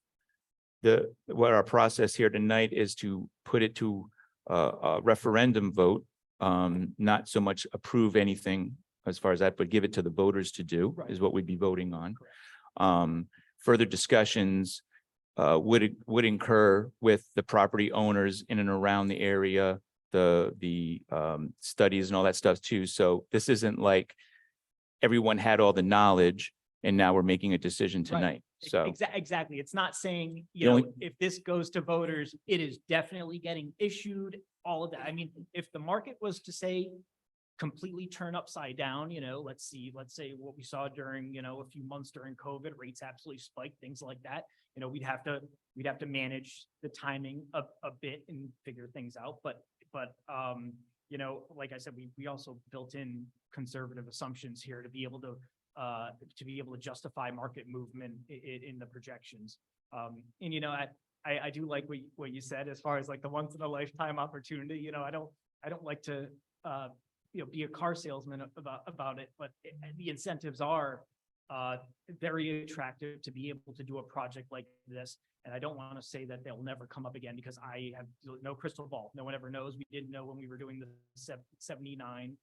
what our process here tonight is to put it to a referendum vote, not so much approve anything as far as that, but give it to the voters to do Right. is what we'd be voting on. Correct. Further discussions would incur with the property owners in and around the area, the studies and all that stuff too. So this isn't like everyone had all the knowledge and now we're making a decision Right. tonight. So Exactly. It's not saying, The only- if this goes to voters, it is definitely getting issued, all of that. I mean, if the market was to say completely turn upside down, let's say what we saw during, a few months during COVID, rates absolutely spiked, things like that. We'd have to manage the timing a bit and figure things out. But like I said, we also built in conservative assumptions here to be able to justify market movement in the projections. And I do like what you said as far as like the once in a lifetime opportunity. I don't like to be a car salesman about it, but the incentives are very attractive to be able to do a project like this. And I don't want to say that they'll never come up again because I have no crystal ball. No one ever knows. We didn't know when we were doing the 79,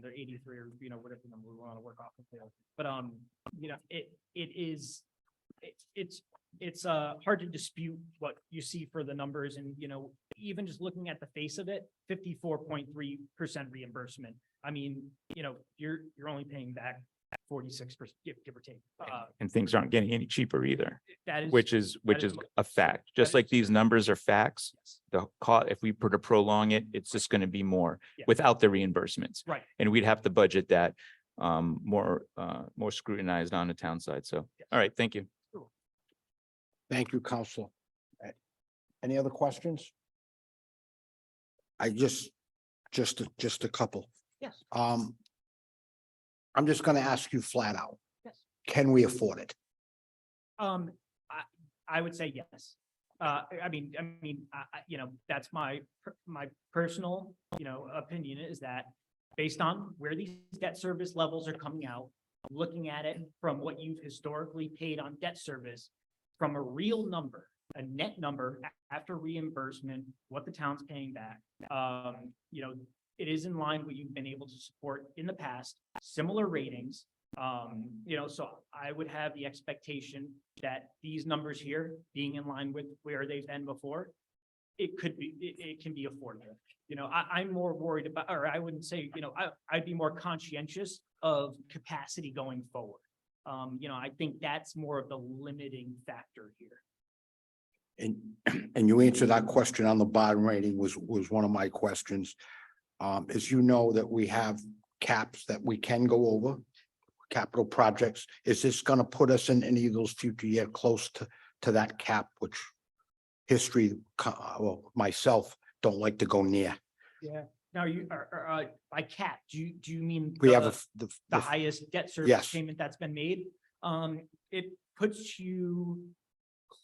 they're 83 or, whatever number we want to work off of there. But, it's hard to dispute what you see for the numbers and, even just looking at the face of it, 54.3% reimbursement. I mean, you're only paying back 46%, give or take. and things aren't getting any cheaper either, That is. which is is a fact. Just is like these numbers are facts, Yes. the cost, if we were to prolong it, it's just going to be more Yeah. without the reimbursements. Right. And we'd have to budget that more scrutinized on the town side. So, all right, thank you. Thank you, Counselor. Any other questions? I just a couple. Yes. I'm just gonna ask you flat out. Yes. Can we afford it? I would say yes. That's my personal, opinion is that based on where these debt service levels are coming out, looking at it from what you've historically paid on debt service, from a real number, a net number after reimbursement, what the town's paying back. It is in line what you've been able to support in the past, similar ratings. So I would have the expectation that these numbers here being in line with where they've been before, it can be affordable. I'm more worried about, or I wouldn't say, I'd be more conscientious of capacity going forward. I think that's more of the limiting factor here. And you answered that question on the bond rating was one of my questions. As you know that we have caps that we can go over, capital projects. Is this gonna put us in any of those future year close to that cap, which history, well, myself don't like to go near? Yeah. Now you are, by cap, do you mean? We have The highest debt service Yes. payment that's been made? It puts you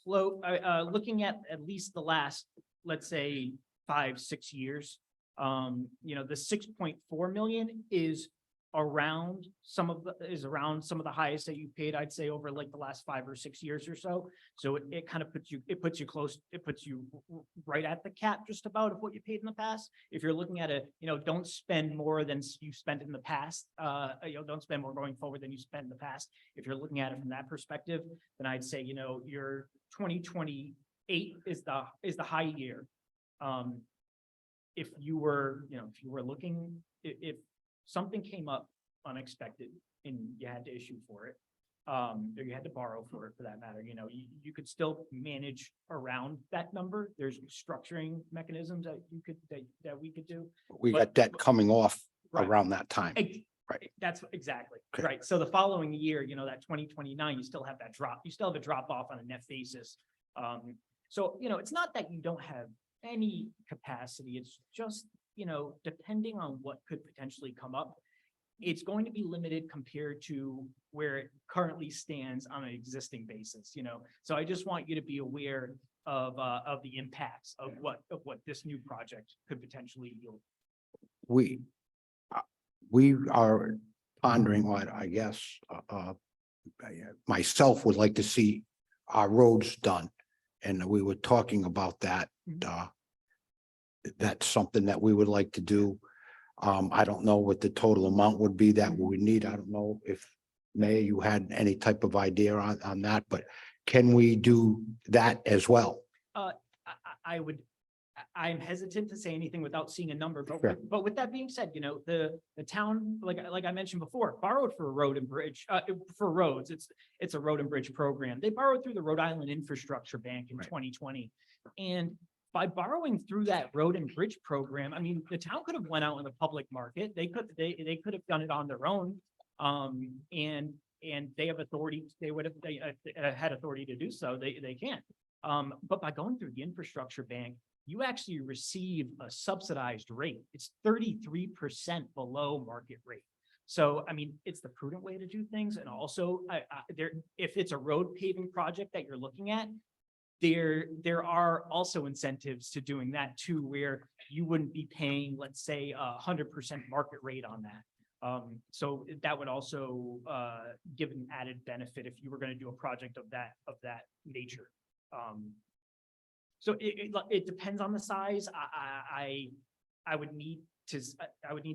looking at least the last, let's say, 5-6 years. The 6.4 million is around some of the highest that you paid, I'd say, over like the last 5 or 6 years or so. So it kind of puts you close, it puts you right at the cap just about of what you paid in the past. If you're looking at don't spend more than you spent in the past, don't spend more going forward than you spent in the past. If you're looking at it from that perspective, then I'd say, your 2028 is the high year. If you were looking, if something came up unexpected and you had to issue for it, or you had to borrow for it for that matter, you could still manage around that number. There's structuring mechanisms that that we could do. We But- got debt coming off Right. around that time. Right. That's exactly, Okay. right. So the following year, that 2029, you still have that drop, you still have a drop off on a net basis. So, it's not that you don't have any capacity, it's just, depending on what could potentially come up, it's going to be limited compared to where it currently stands on an existing basis, So I just want you to be aware of the impacts of what this new project could potentially yield. We are pondering what I guess, myself would like to see our roads done. And we were talking about that, that's something that we would like to do. I don't know what the total amount would be that we would need. I don't know if Mayor, you had any type of idea on that, but can we do that as well? I'm hesitant to say anything without seeing a number, Sure. but with that being said, the town, like I mentioned before, borrowed for a road and bridge, for roads. It's a road and bridge program. They borrowed through the Rhode Island Infrastructure Bank in Right. 2020. And by borrowing through that road and bridge program, I mean, the town could have went out in the public market. They could have done it on their own. And they have authority, they had authority to do so. They can. But by going through the infrastructure bank, you actually receive a subsidized rate. It's 33% below market rate. So, I mean, it's the prudent way to do things. And also if it's a road paving project that you're looking at, there are also incentives to doing that too, where you wouldn't be paying, let's say, 100% market rate on that. So that would also give an added benefit if you were going to do a project of that nature. So it depends on the size. I would need to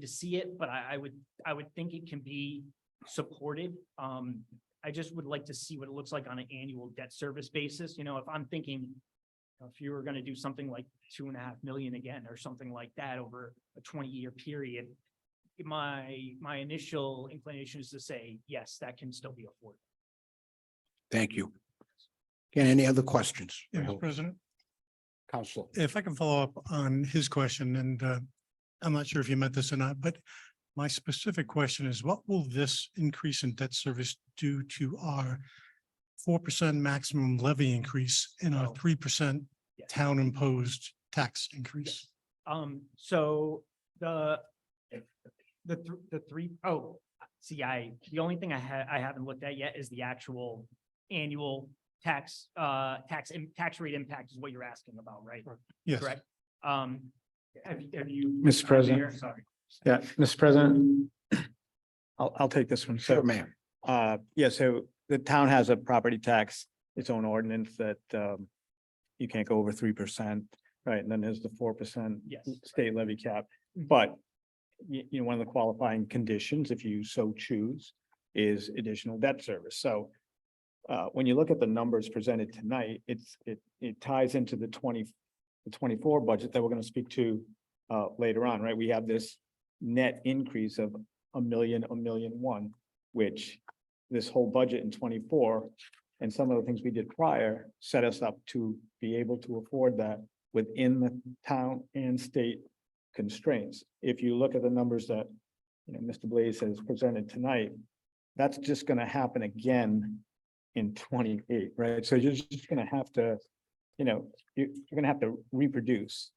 see it, but I would think it can be supported. I just would like to see what it looks like on an annual debt service basis. If I'm thinking, if you were going to do something like 2.5 million again, or something like that over a 20-year period, my initial inclination is to say, yes, that can still be afforded. Thank you. Again, any other questions? Yeah, Mr. President, Council. if I can follow up on his question, and I'm not sure if you meant this or not, but my specific question is, what will this increase in debt service do to our 4% maximum levy increase and our 3% Yes. town imposed tax increase? So the three, the only thing I haven't looked at yet is the actual annual tax rate impact is what you're asking about, right? Yes. Correct? Have you? Mr. President. Mayor, sorry. Yeah, Mr. President. I'll take this one. Sure, So, Mayor. so the town has a property tax, its own ordinance that you can't go over 3%, right? And then there's the 4% Yes. state levy cap. Mhm. But one of the qualifying conditions, if you so choose, is additional debt service. So when you look at the numbers presented tonight, it ties into the 24 budget that we're going to speak to later on, right? We have this net increase of $1 million, $1.1 million, which this whole budget in 24 and some of the things we did prior set us up to be able to afford that within the town and state constraints. If you look at the numbers that, Mr. Blaze has presented tonight, that's just gonna happen again in 28, right? So you're just gonna have to, you're gonna have to reproduce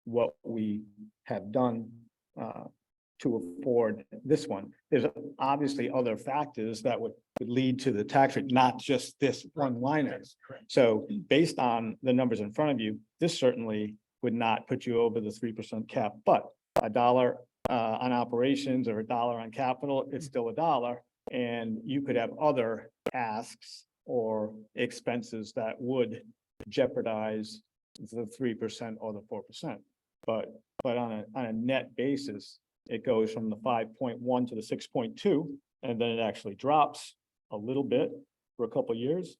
what we have done to afford this one. There's obviously other factors that would lead to the tax rate, not just this one line item. So based on the numbers in front of you, this certainly would not put you over the 3% cap, but $1 on operations or $1 on capital, it's still $1. And you could have other asks or expenses that would jeopardize the 3% or the 4%. But on a net basis, it goes from the 5.1 to the 6.2, and then it actually drops a little bit for a couple of years,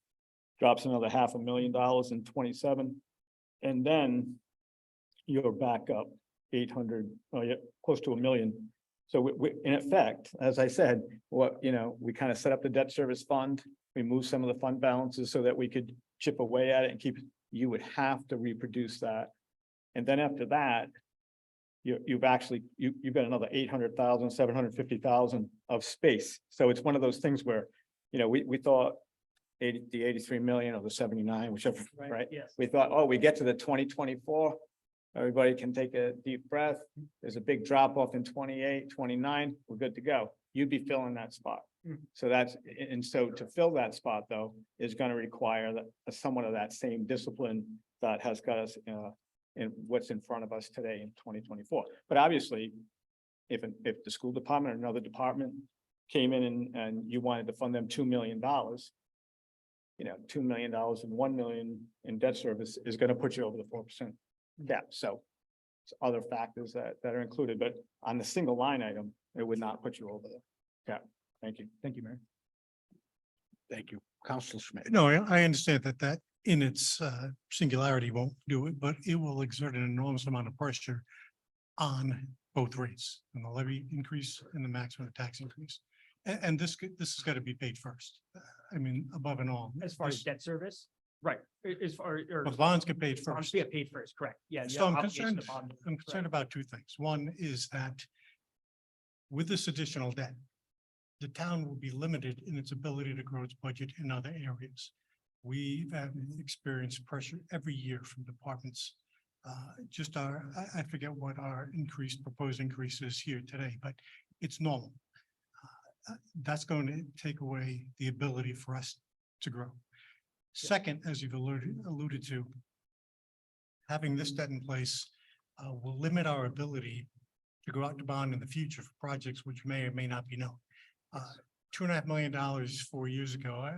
drops another $500,000 in 27, and then you're back up 800, close to $1 million. So we, in effect, as I said, we kind of set up the debt service fund. We moved some of the fund balances so that we could chip away at it and keep, you would have to reproduce that. And then after that, you've got another 800,000, 750,000 of space. So it's one of those things where, we thought the 83 million or the 79, whichever, right? Yes. We thought, oh, we get to the 2024, everybody can take a deep breath. There's a big drop off in 28, 29, we're good to go. You'd be filling that spot. So so to fill that spot though, is going to require somewhat of that same discipline that has got us, in what's in front of us today in 2024. But obviously, if the school department or another department came in and you wanted to fund them $2 million, $2 million and 1 million in debt service is going to put you over the 4% cap. So it's other factors that are included, but on the single line item, it would not put you over the cap. Thank you. Thank you, Mayor. Thank you. Counselor Schmidt. No, I understand that in its singularity won't do it, but it will exert an enormous amount of pressure on both rates, and the levy increase and the maximum tax increase. And this has got to be paid first. I mean, above and all. As far as debt service, right, as far, or. But bonds get paid bonds first. get paid first, correct, yeah. you So have I'm obligation concerned, to bond, I'm concerned correct. about two things. One is that with this additional debt, the town will be limited in its ability to grow its budget in other areas. We've experienced pressure every year from departments. I forget what our proposed increase is here today, but it's normal. That's going to take away the ability for us to grow. Second, as you've alluded to, having this debt in place will limit our ability to go out to bond in the future for projects which may or may not be known. $2.5 million 4 years ago,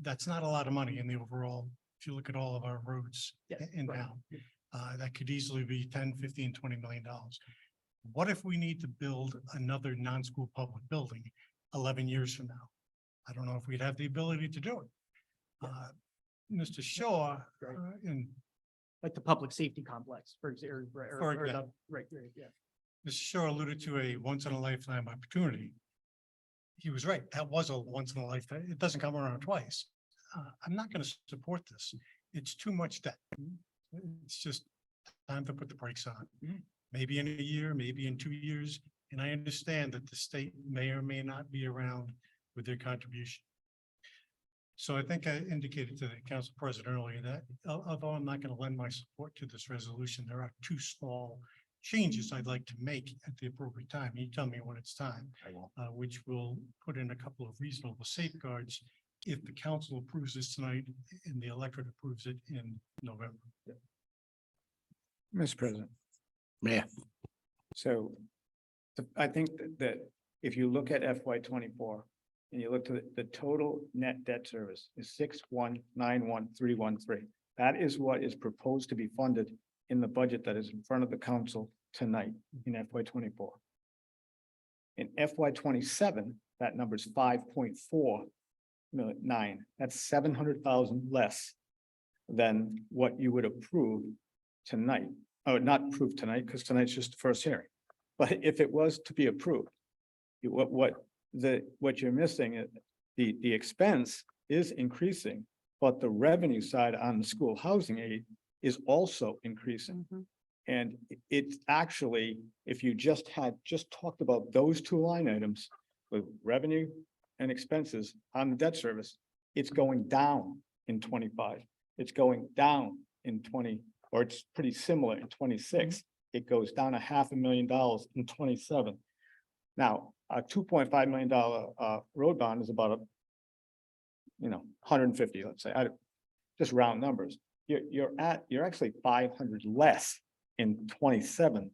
that's not a lot of money in the overall, if you look at all of our roads in right. town. That could easily be 10, 15, $20 million. What if we need to build another non-school public building 11 years from now? I don't know if we'd have the ability to do it. Mr. Shaw, in Like the public safety complex, for example, For example. right, yeah. Mr. Shaw alluded to a once in a lifetime opportunity. He was right. That was a once in a lifetime. It doesn't come around twice. I'm not going to support this. It's too much debt. It's just time to put the brakes on. Maybe in a year, maybe in 2 years. And I understand that the state may or may not be around with their contribution. So I think I indicated to the council president earlier that although I'm not going to lend my support to this resolution, there are two small changes I'd like to make at the appropriate time. You tell me when it's time, which will put in a couple of reasonable safeguards if the council approves this tonight and the electorate approves it in November. Mr. President. Mayor. So I think that if you look at FY 24 and you look to the total net debt service is 6,191,313. That is what is proposed to be funded in the budget that is in front of the council tonight in FY 24. In FY 27, that number is 5.49. That's 700,000 less than what you would approve tonight. Oh, not approved tonight, because tonight's just the first hearing. But if it was to be approved, what what you're missing, the expense is increasing, but the revenue side on the school housing aid is also increasing. And it's actually, if you just talked about those two line items with revenue and expenses on the debt service, it's going down in 25. It's going down in 20, or it's pretty similar in 26. It goes down $500,000 in 27. Now, a $2.5 million road bond is about 150, let's say, just round numbers. You're actually 500 less in 27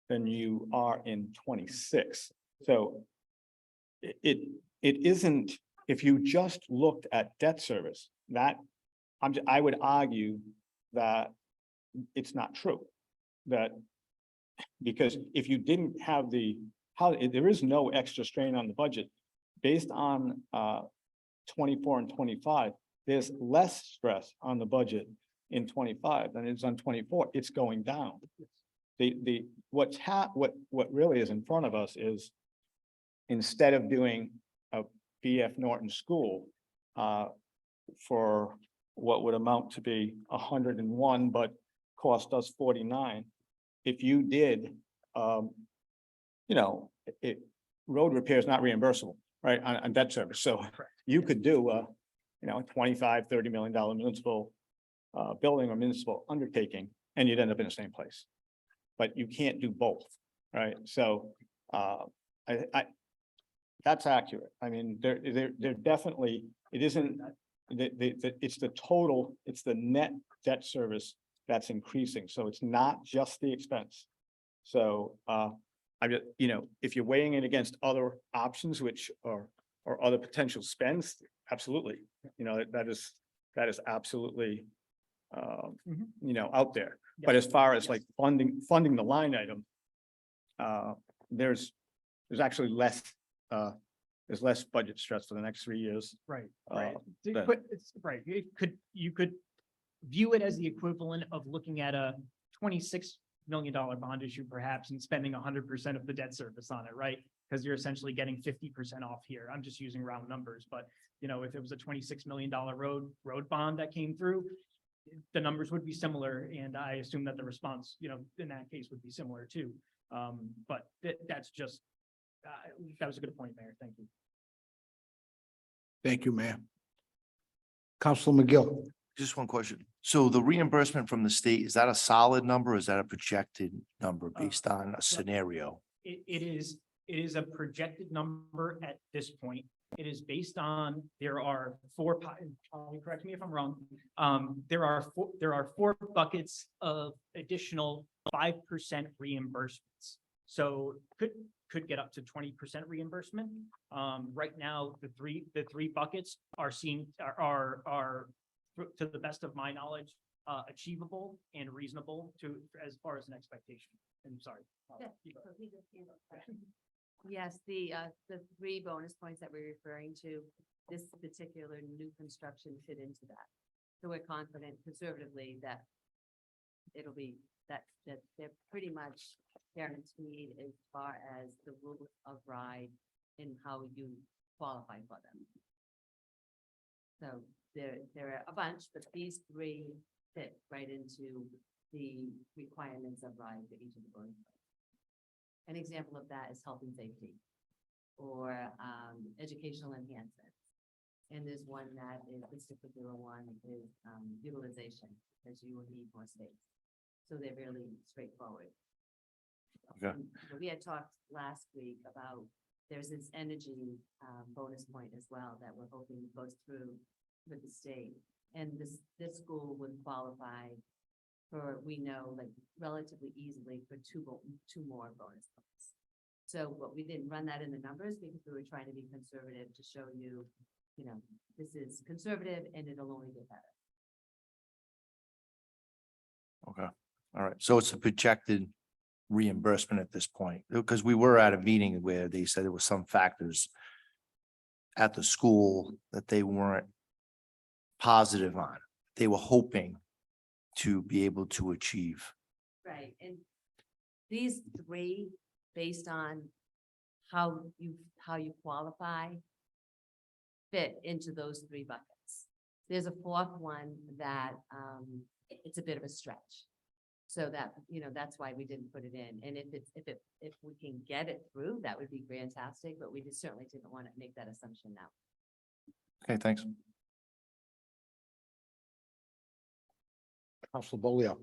than you are in 26. So it isn't, if you just looked at debt service, that I would argue that it's not true. That because if you didn't have there is no extra strain on the budget based on 24 and 25, there's less stress on the budget in 25 than it's on 24. It's going down. What really is in front of us is, instead of doing a BF Norton school for what would amount to be 101, but cost us 49, if you did, road repair is not reimbursable, right, on debt service. So you could do a $25, $30 million municipal building or municipal undertaking, and you'd end up in the same place. But you can't do both, right? So that's accurate. I mean, they're definitely, it isn't, it's the total, it's the net debt service that's increasing. So it's not just the expense. So I just, if you're weighing it against other options, which are, or other potential spends, absolutely, that is absolutely out there. But as far as like funding the line item, there's actually less, there's less budget stress for the next 3 years. Right, Uh, right. that- But it's right. You could view it as the equivalent of looking at a $26 million bond issue perhaps and spending 100% of the debt service on it, right? Because you're essentially getting 50% off here. I'm just using round numbers, but if it was a $26 million road bond that came through, the numbers would be similar, and I assume that the response, in that case would be similar too. But that's just, that was a good point, Mayor. Thank you. Thank you, Mayor. Council McGill. Just one question. So the reimbursement from the state, is that a solid number or is that a projected number based on a scenario? It is a projected number at this point. It is based on, there are four, correct me if I'm wrong. There are four buckets of additional 5% reimbursements. So could get up to 20% reimbursement. Right now, the three buckets are to the best of my knowledge, achievable and reasonable as far as an expectation. I'm sorry. Yes, the 3 bonus points that we're referring to, this particular new construction fit into that. So we're confident conservatively that it'll be, that they're pretty much guaranteed as far as the rules of ride and how you qualify for them. So there are a bunch, but these 3 fit right into the requirements of ride for each of the bonus points. An example of that is health and safety or educational enhancements. And there's one that is, this particular one is utilization, because you will need more space. So they're really straightforward. Okay. We had talked last week about, there's this energy bonus point as well that we're hoping goes through with the state. And this school would qualify for, we know, like relatively easily for two more bonus points. So, but we didn't run that in the numbers because we were trying to be conservative to show you, this is conservative and it'll only get better. Okay, all right. So it's a projected reimbursement at this point, because we were at a meeting where they said there were some factors at the school that they weren't positive on. They were hoping to be able to achieve. Right, and these 3, based on how you qualify fit into those three buckets. There's a fourth one that, it's a bit of a stretch. So that, that's why we didn't put it in. And if we can get it through, that would be fantastic, but we just certainly didn't want to make that assumption now. Okay, thanks. Counselor Bolio.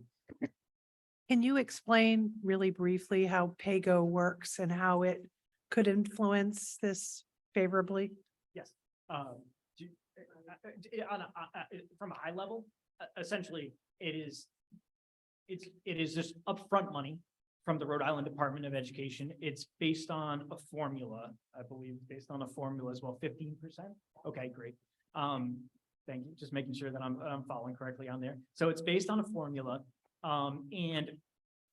Can you explain really briefly how PAYGO works and how it could influence this favorably? Yes. From a high level, essentially, it is just upfront money from the Rhode Island Department of Education. It's based on a formula, I believe, based on a formula as well, 15%. Okay, great. Thank you. Just making sure that I'm following correctly on there. So it's based on a formula, and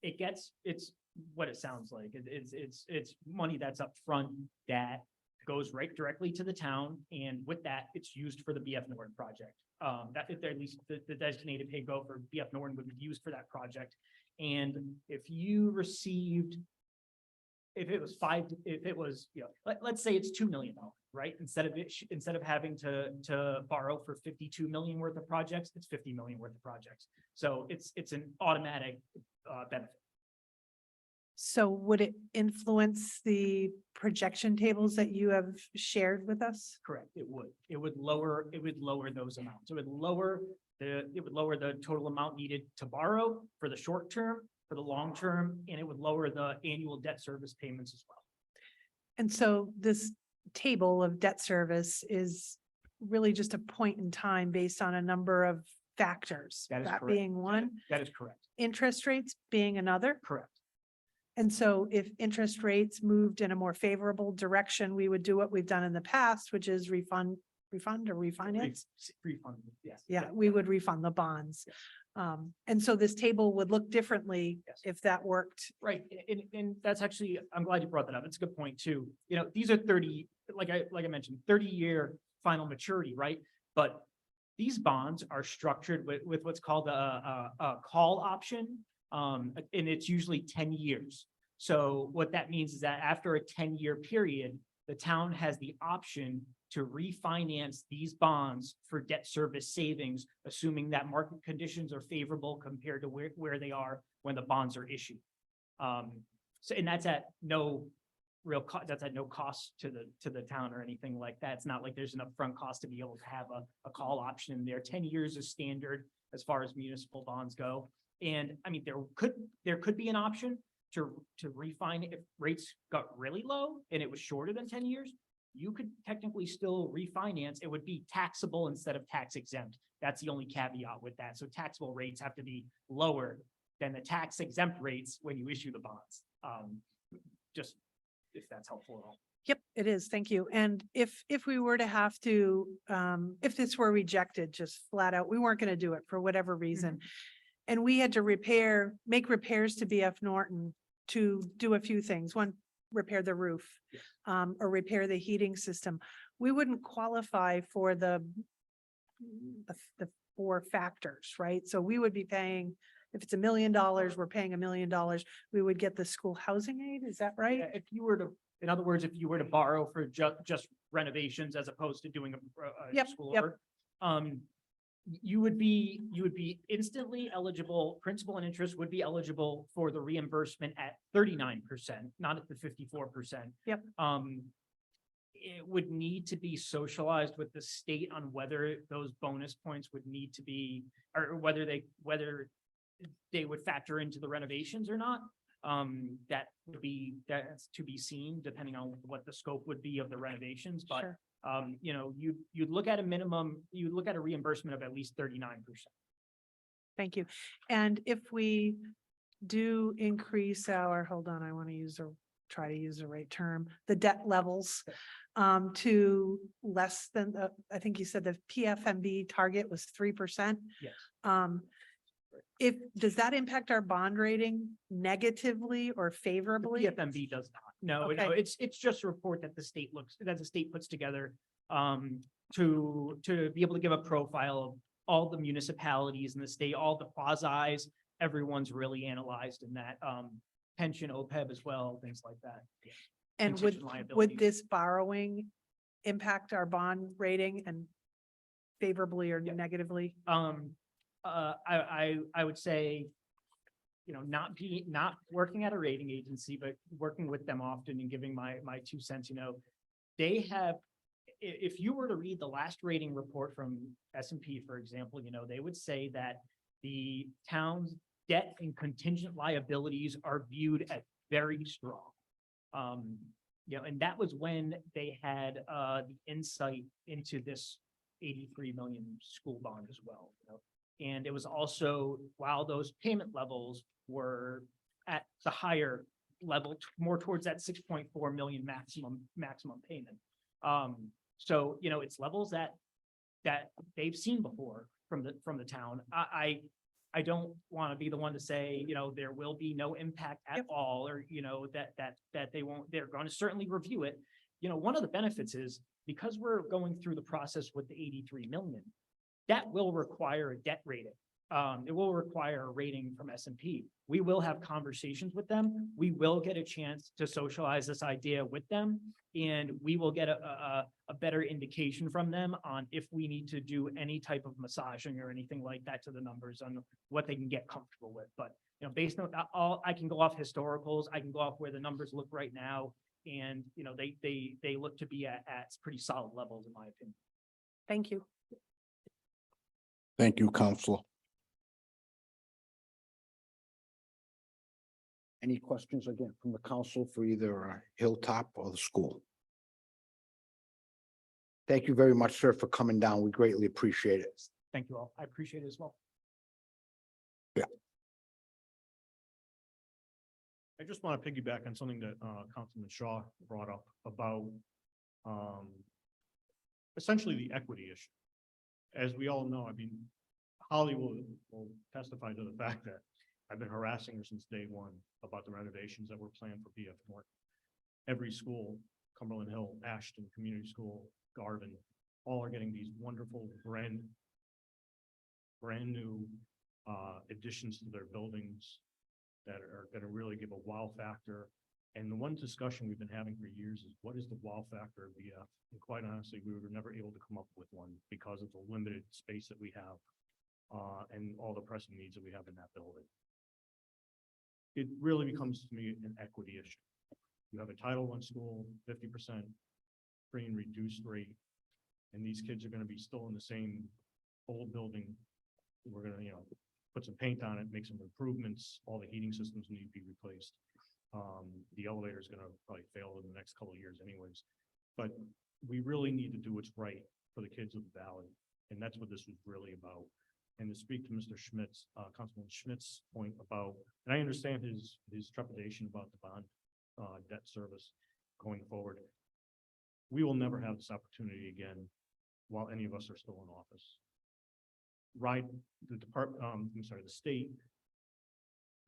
it's what it sounds like. It's money that's upfront that goes right directly to the town, and with that, it's used for the BF Norton project. That at least the designated pay-go for BF Norton would be used for that project. And if you received, if it was, let's say it's $2 million, right? Instead of having to borrow for 52 million worth of projects, it's 50 million worth of projects. So it's an automatic benefit. So would it influence the projection tables that you have shared with us? Correct, it would. It would lower those amounts. It would lower the total amount needed to borrow for the short term, for the long term, and it would lower the annual debt service payments as well. And so this table of debt service is really just a point in time based on a number of factors. That is That correct. being one, That is correct. interest rates being another. Correct. And so if interest rates moved in a more favorable direction, we would do what we've done in the past, which is refund or refinance. Refund, yes. Yeah, we would refund the bonds. And so this table would look differently Yes. if that worked. Right, and that's actually, I'm glad you brought that up. It's a good point too. These are 30, like I mentioned, 30-year final maturity, right? But these bonds are structured with what's called a call option. And it's usually 10 years. So what that means is that after a 10-year period, the town has the option to refinance these bonds for debt service savings, assuming that market conditions are favorable compared to where they are when the bonds are issued. So, and that's at no real cost, that's at no cost to the town or anything like that. It's not like there's an upfront cost to be able to have a call option in there. 10 years is standard as far as municipal bonds go. And I mean, there could be an option to refine if rates got really low and it was shorter than 10 years. You could technically still refinance. It would be taxable instead of tax exempt. That's the only caveat with that. So taxable rates have to be lower than the tax exempt rates when you issue the bonds. Just if that's helpful at all. Yep, it is. Thank you. And if we were to have to, if this were rejected, just flat out, we weren't going to do it for whatever reason. And we had to make repairs to BF Norton to do a few things. One, repair the roof, or repair the heating system. We wouldn't qualify for the 4 factors, right? So we would be paying, if it's $1 million, we're paying $1 million. We would get the school housing aid. Is that right? If you were to, in other words, if you were to borrow for just renovations as opposed to doing a Yep, school yep. over, you would be instantly eligible, principal and interest would be eligible for the reimbursement at 39%, not at the 54%. Yep. It would need to be socialized with the state on whether those bonus points would need to be, or whether they would factor into the renovations or not. That's to be seen depending on what the scope would be of the renovations, but Sure. you'd look at a reimbursement of at least 39%. Thank you. And if we do increase our, hold on, I want to try to use the right term, the debt levels to less than, I think you said the PFMB target was 3%. Yes. Does that impact our bond rating negatively or The favorably? PFMB does not. No, Okay. it's just a report that the state puts together to be able to give a profile of all the municipalities in the state, all the quasis, everyone's really analyzed in that, pension, OPEB as well, things like that. And would, contingent liability. would this borrowing impact our bond rating and favorably or Yeah. negatively? I would say, not working at a rating agency, but working with them often and giving my 2 cents, they have, if you were to read the last rating report from S&P, for example, they would say that the town's debt and contingent liabilities are viewed as very strong. And that was when they had the insight into this 83 million school bond as well. And it was also, while those payment levels were at the higher level, more towards that 6.4 million maximum payment. So, it's levels that they've seen before from the town. I don't want to be the one to say, there will be no impact at all, or, that they won't, they're going to certainly review it. One of the benefits is, because we're going through the process with the 83 million, that will require a debt rating. It will require a rating from S&P. We will have conversations with them. We will get a chance to socialize this idea with them, and we will get a better indication from them on if we need to do any type of massaging or anything like that to the numbers on what they can get comfortable with. But, based on all, I can go off historicals, I can go off where the numbers look right now, and, they look to be at pretty solid levels, in my opinion. Thank you. Thank you, Counselor. Any questions again from the council for either Hilltop or the school? Thank you very much, sir, for coming down. We greatly appreciate it. Thank you all. I appreciate it as well. I just want to piggyback on something that Councilman Shaw brought up about essentially the equity issue. As we all know, Holly will testify to the fact that I've been harassing her since day one about the renovations that were planned for BF North. Every school, Cumberland Hill, Ashton Community School, Garvin, all are getting these wonderful brand new additions to their buildings that are going to really give a wow factor. And the one discussion we've been having for years is, what is the wow factor of BF? And quite honestly, we were never able to come up with one because of the limited space that we have and all the pressing needs that we have in that building. It really becomes to me an equity issue. You have a Title I school, 50% free and reduced rate, and these kids are going to be still in the same old building. We're going to, put some paint on it, make some improvements. All the heating systems need to be replaced. The elevator is going to probably fail in the next couple of years anyways, but we really need to do what's right for the kids of the valley. And that's what this was really about. And to speak to Mr. Schmitz, Councilman Schmidt's point about, and I understand his trepidation about the bond debt service going forward. We will never have this opportunity again while any of us are still in office. The state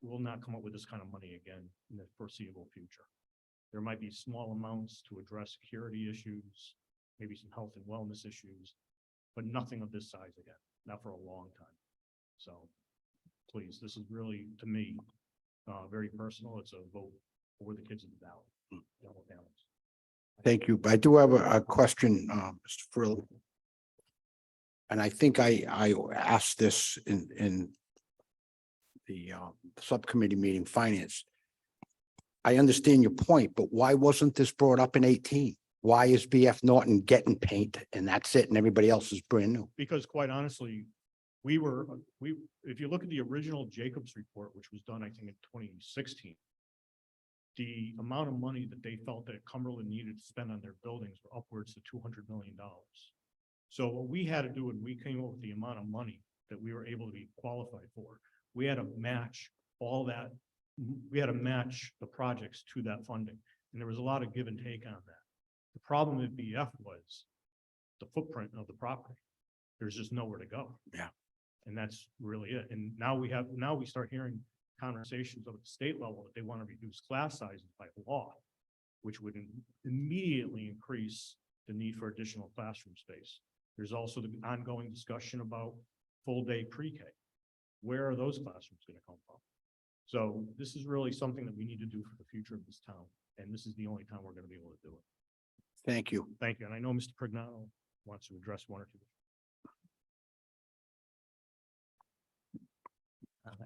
will not come up with this kind of money again in the foreseeable future. There might be small amounts to address security issues, maybe some health and wellness issues, but nothing of this size again, not for a long time. So please, this is really, to me, very personal. It's a vote for the kids of the valley. Double families. Thank you. I do have a question, Mr. Frill. And I think I asked this in the subcommittee meeting, finance. I understand your point, but why wasn't this brought up in 18? Why is BF Norton getting paint and that's it and everybody else is brand new? Because quite honestly, if you look at the original Jacobs report, which was done, I think in 2016, the amount of money that they felt that Cumberland needed to spend on their buildings were upwards to $200 million. So what we had to do when we came up with the amount of money that we were able to be qualified for, we had to match all that. We had to match the projects to that funding. And there was a lot of give and take on that. The problem with BF was the footprint of the property. There's just nowhere to go. Yeah. And that's really it. And now we start hearing conversations at the state level that they want to reduce class sizes by law, which would immediately increase the need for additional classroom space. There's also the ongoing discussion about full day pre-K. Where are those classrooms going to come from? So this is really something that we need to do for the future of this town, and this is the only time we're gonna be able to do it. Thank you. Thank you, and I know Mr. Prignano wants to address one or two.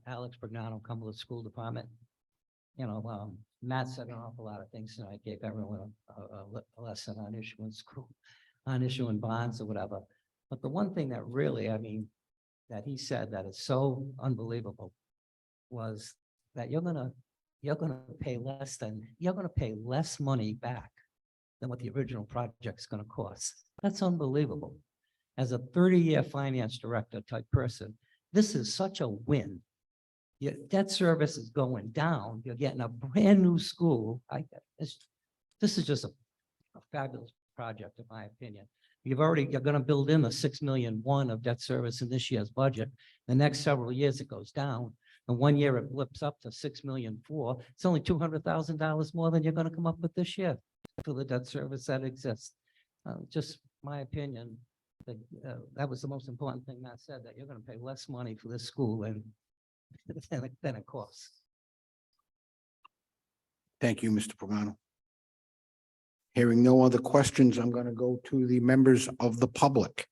Alex Brignano, Cumberland School Department. You know, Matt said an awful lot of things tonight, gave everyone a lesson on issuing school, on issuing bonds or whatever. But the one thing that really, I mean, that he said that is so unbelievable was that you're gonna pay less money back than what the original project's gonna cost. That's unbelievable. As a 30-year finance director type person, this is such a win. Your debt service is going down. You're getting a brand new school. This is just a fabulous project, in my opinion. You're gonna build in the 6 million of debt service in this year's budget. The next several years, it goes down. And 1 year it blips up to 6 million. It's only $200,000 more than you're gonna come up with this year for the debt service that exists. Just my opinion, that was the most important thing Matt said, that you're gonna pay less money for this school and than it costs. Thank you, Mr. Pagano. Hearing no other questions, I'm going to go to the members of the public.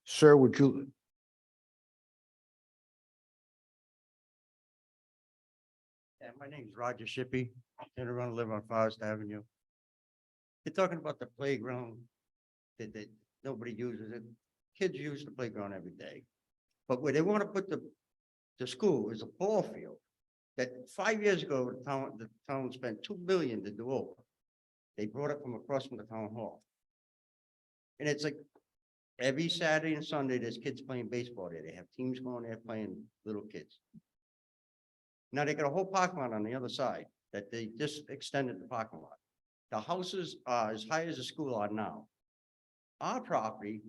Sir, would you? Yeah, my name is Roger Shippey, and I live on Forest Avenue. You're talking about the playground that nobody uses it. Kids use the playground every day. But where they want to put the school is a ball field that 5 years ago, the town spent $2 billion to do over. They brought it from across from the town hall. And it's like every Saturday and Sunday, there's kids playing baseball there. They have teams going there playing little kids. Now they got a whole parking lot on the other side that they just extended the parking lot. The houses are as high as the school are now. Our property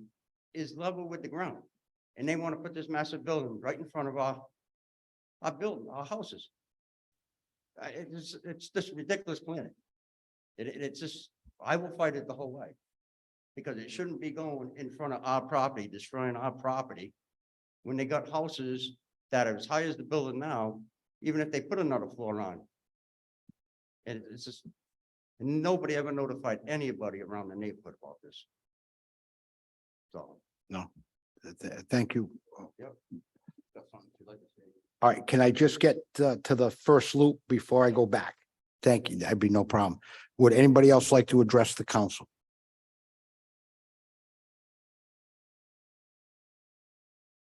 is level with the ground. And they want to put this massive building right in front of our building, our houses. It's this ridiculous plan. It's just, I will fight it the whole way. Because it shouldn't be going in front of our property, destroying our property. When they got houses that are as high as the building now, even if they put another floor on. And it's just, nobody ever notified anybody around the neighborhood about this. So. No. Thank you. Yep. That's fine. If you'd like to say. All right, can I just get to the first loop before I go back? Thank you. That'd be no problem. Would anybody else like to address the council?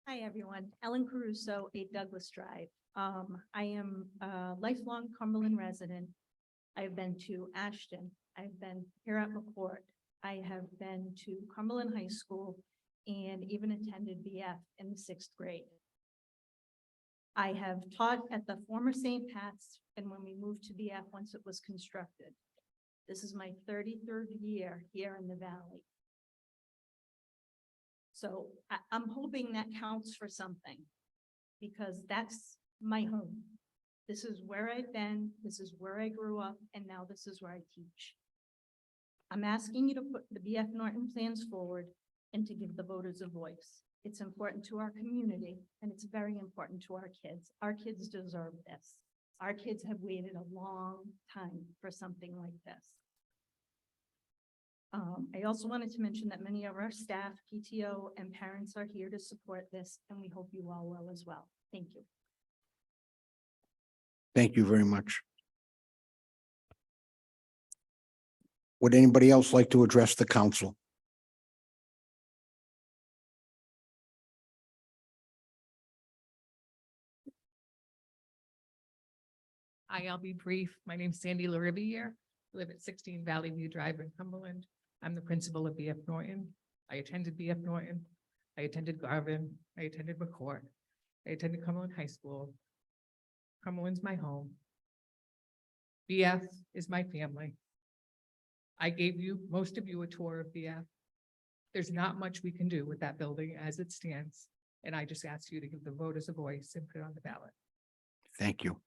Hi, everyone. Ellen Caruso, 8 Douglas Drive. I am a lifelong Cumberland resident. I've been to Ashton. I've been here at McCourt. I have been to Cumberland High School and even attended BF in the 6th grade. I have taught at the former St. Pat's, and when we moved to BF once it was constructed. This is my 33rd year here in the Valley. So I'm hoping that counts for something, because that's my home. This is where I've been, this is where I grew up, and now this is where I teach. I'm asking you to put the BF Norton plans forward and to give the voters a voice. It's important to our community, and it's very important to our kids. Our kids deserve this. Our kids have waited a long time for something like this. I also wanted to mention that many of our staff, PTO, and parents are here to support this, and we hope you all will as well. Thank you. Thank you very much. Would anybody else like to address the council? Hi, I'll be brief. My name's Sandy LaRiviere. I live at 16 Valley View Drive in Cumberland. I'm the principal of BF Norton. I attended BF Norton. I attended Garvin. I attended McCourt. I attended Cumberland High School. Cumberland's my home. BF is my family. I gave you, most of you, a tour of BF. There's not much we can do with that building as it stands. And I just ask you to give the voters a voice and put it on the ballot. Thank you.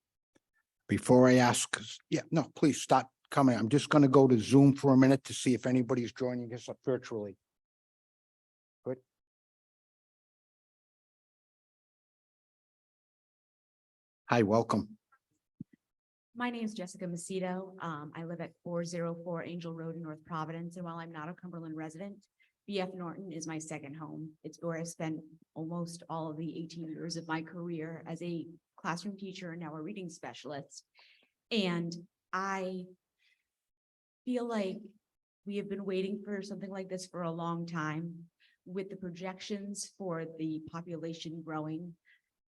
Before I ask, please stop coming. I'm just going to go to Zoom for a minute to see if anybody's joining us virtually. Good. Hi, welcome. My name is Jessica Macedo. I live at 404 Angel Road in North Providence, and while I'm not a Cumberland resident, BF Norton is my second home. It's where I spent almost all of the 18 years of my career as a classroom teacher and now a reading specialist. And I feel like we have been waiting for something like this for a long time. With the projections for the population growing,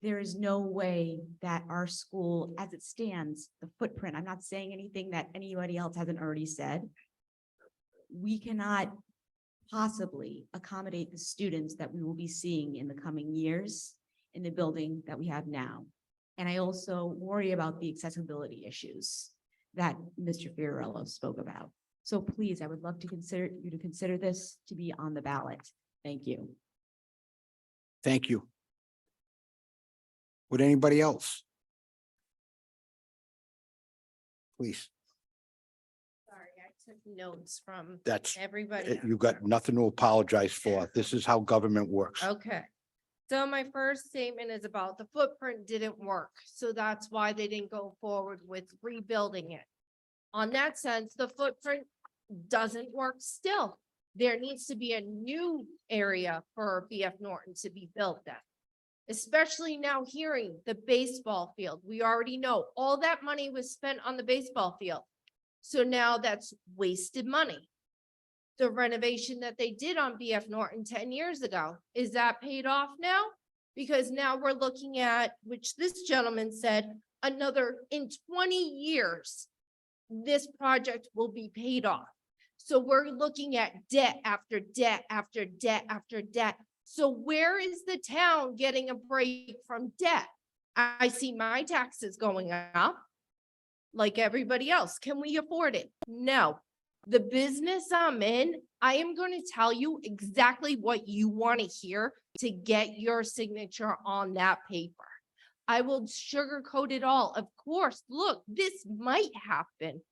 there is no way that our school, as it stands, the footprint, I'm not saying anything that anybody else hasn't already said. We cannot possibly accommodate the students that we will be seeing in the coming years in the building that we have now. And I also worry about the accessibility issues that Mr. Fiorello spoke about. So please, I would love to consider this to be on the ballot. Thank you. Thank you. Would anybody else? Please, Sorry, I took notes from that's, everybody. you got nothing to apologize for. This is how government works. Okay. So my first statement is about the footprint didn't work, so that's why they didn't go forward with rebuilding it. On that sense, the footprint doesn't work still. There needs to be a new area for BF Norton to be built at. Especially now hearing the baseball field. We already know all that money was spent on the baseball field. So now that's wasted money. The renovation that they did on BF Norton 10 years ago, is that paid off now? Because now we're looking at, which this gentleman said, another in 20 years, this project will be paid off. So we're looking at debt after debt after debt after debt. So where is the town getting a break from debt? I see my taxes going up like everybody else. Can we afford it? No. The business I'm in, I am going to tell you exactly what you want to hear to get your signature on that paper. I will sugarcoat it all. Of course, look, this might happen,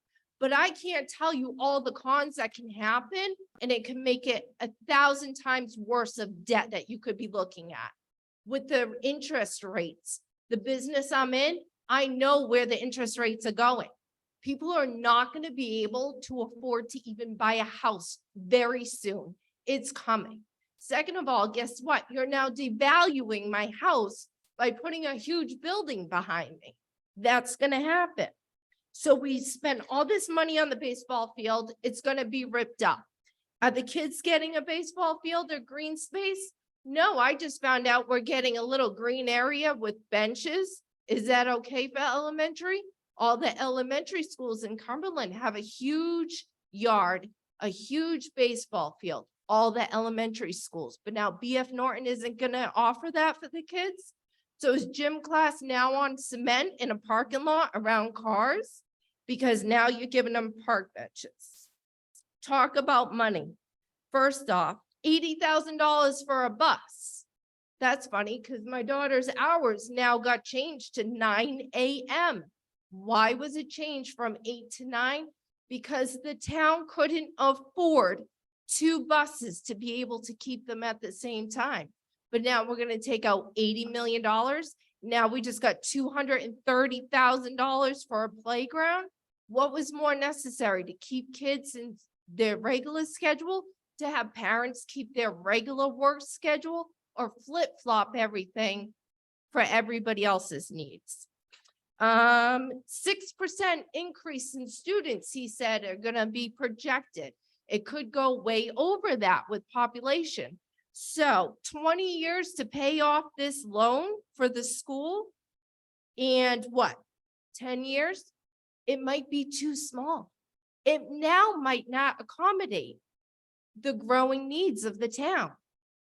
but I can't tell you all the cons that can happen, and it can make it 1,000 times worse of debt that you could be looking at. With the interest rates, the business I'm in, I know where the interest rates are going. People are not going to be able to afford to even buy a house very soon. It's coming. Second of all, guess what? You're now devaluing my house by putting a huge building behind me. That's going to happen. So we spent all this money on the baseball field. It's going to be ripped up. Are the kids getting a baseball field or green space? No, I just found out we're getting a little green area with benches. Is that okay for elementary? All the elementary schools in Cumberland have a huge yard, a huge baseball field, all the elementary schools. But now BF Norton isn't going to offer that for the kids. So is gym class now on cement in a parking lot around cars? Because now you're giving them park benches. Talk about money. First off, $80,000 for a bus. That's funny because my daughter's hours now got changed to 9 a.m. Why was it changed from 8 to 9? Because the town couldn't afford 2 buses to be able to keep them at the same time. But now we're going to take out $80 million. Now we just got $230,000 for a playground. What was more necessary, to keep kids in their regular schedule, to have parents keep their regular work schedule, or flip-flop everything for everybody else's needs? 6% increase in students, he said, are going to be projected. It could go way over that with population. So 20 years to pay off this loan for the school, and what, 10 years? It might be too small. It now might not accommodate the growing needs of the town.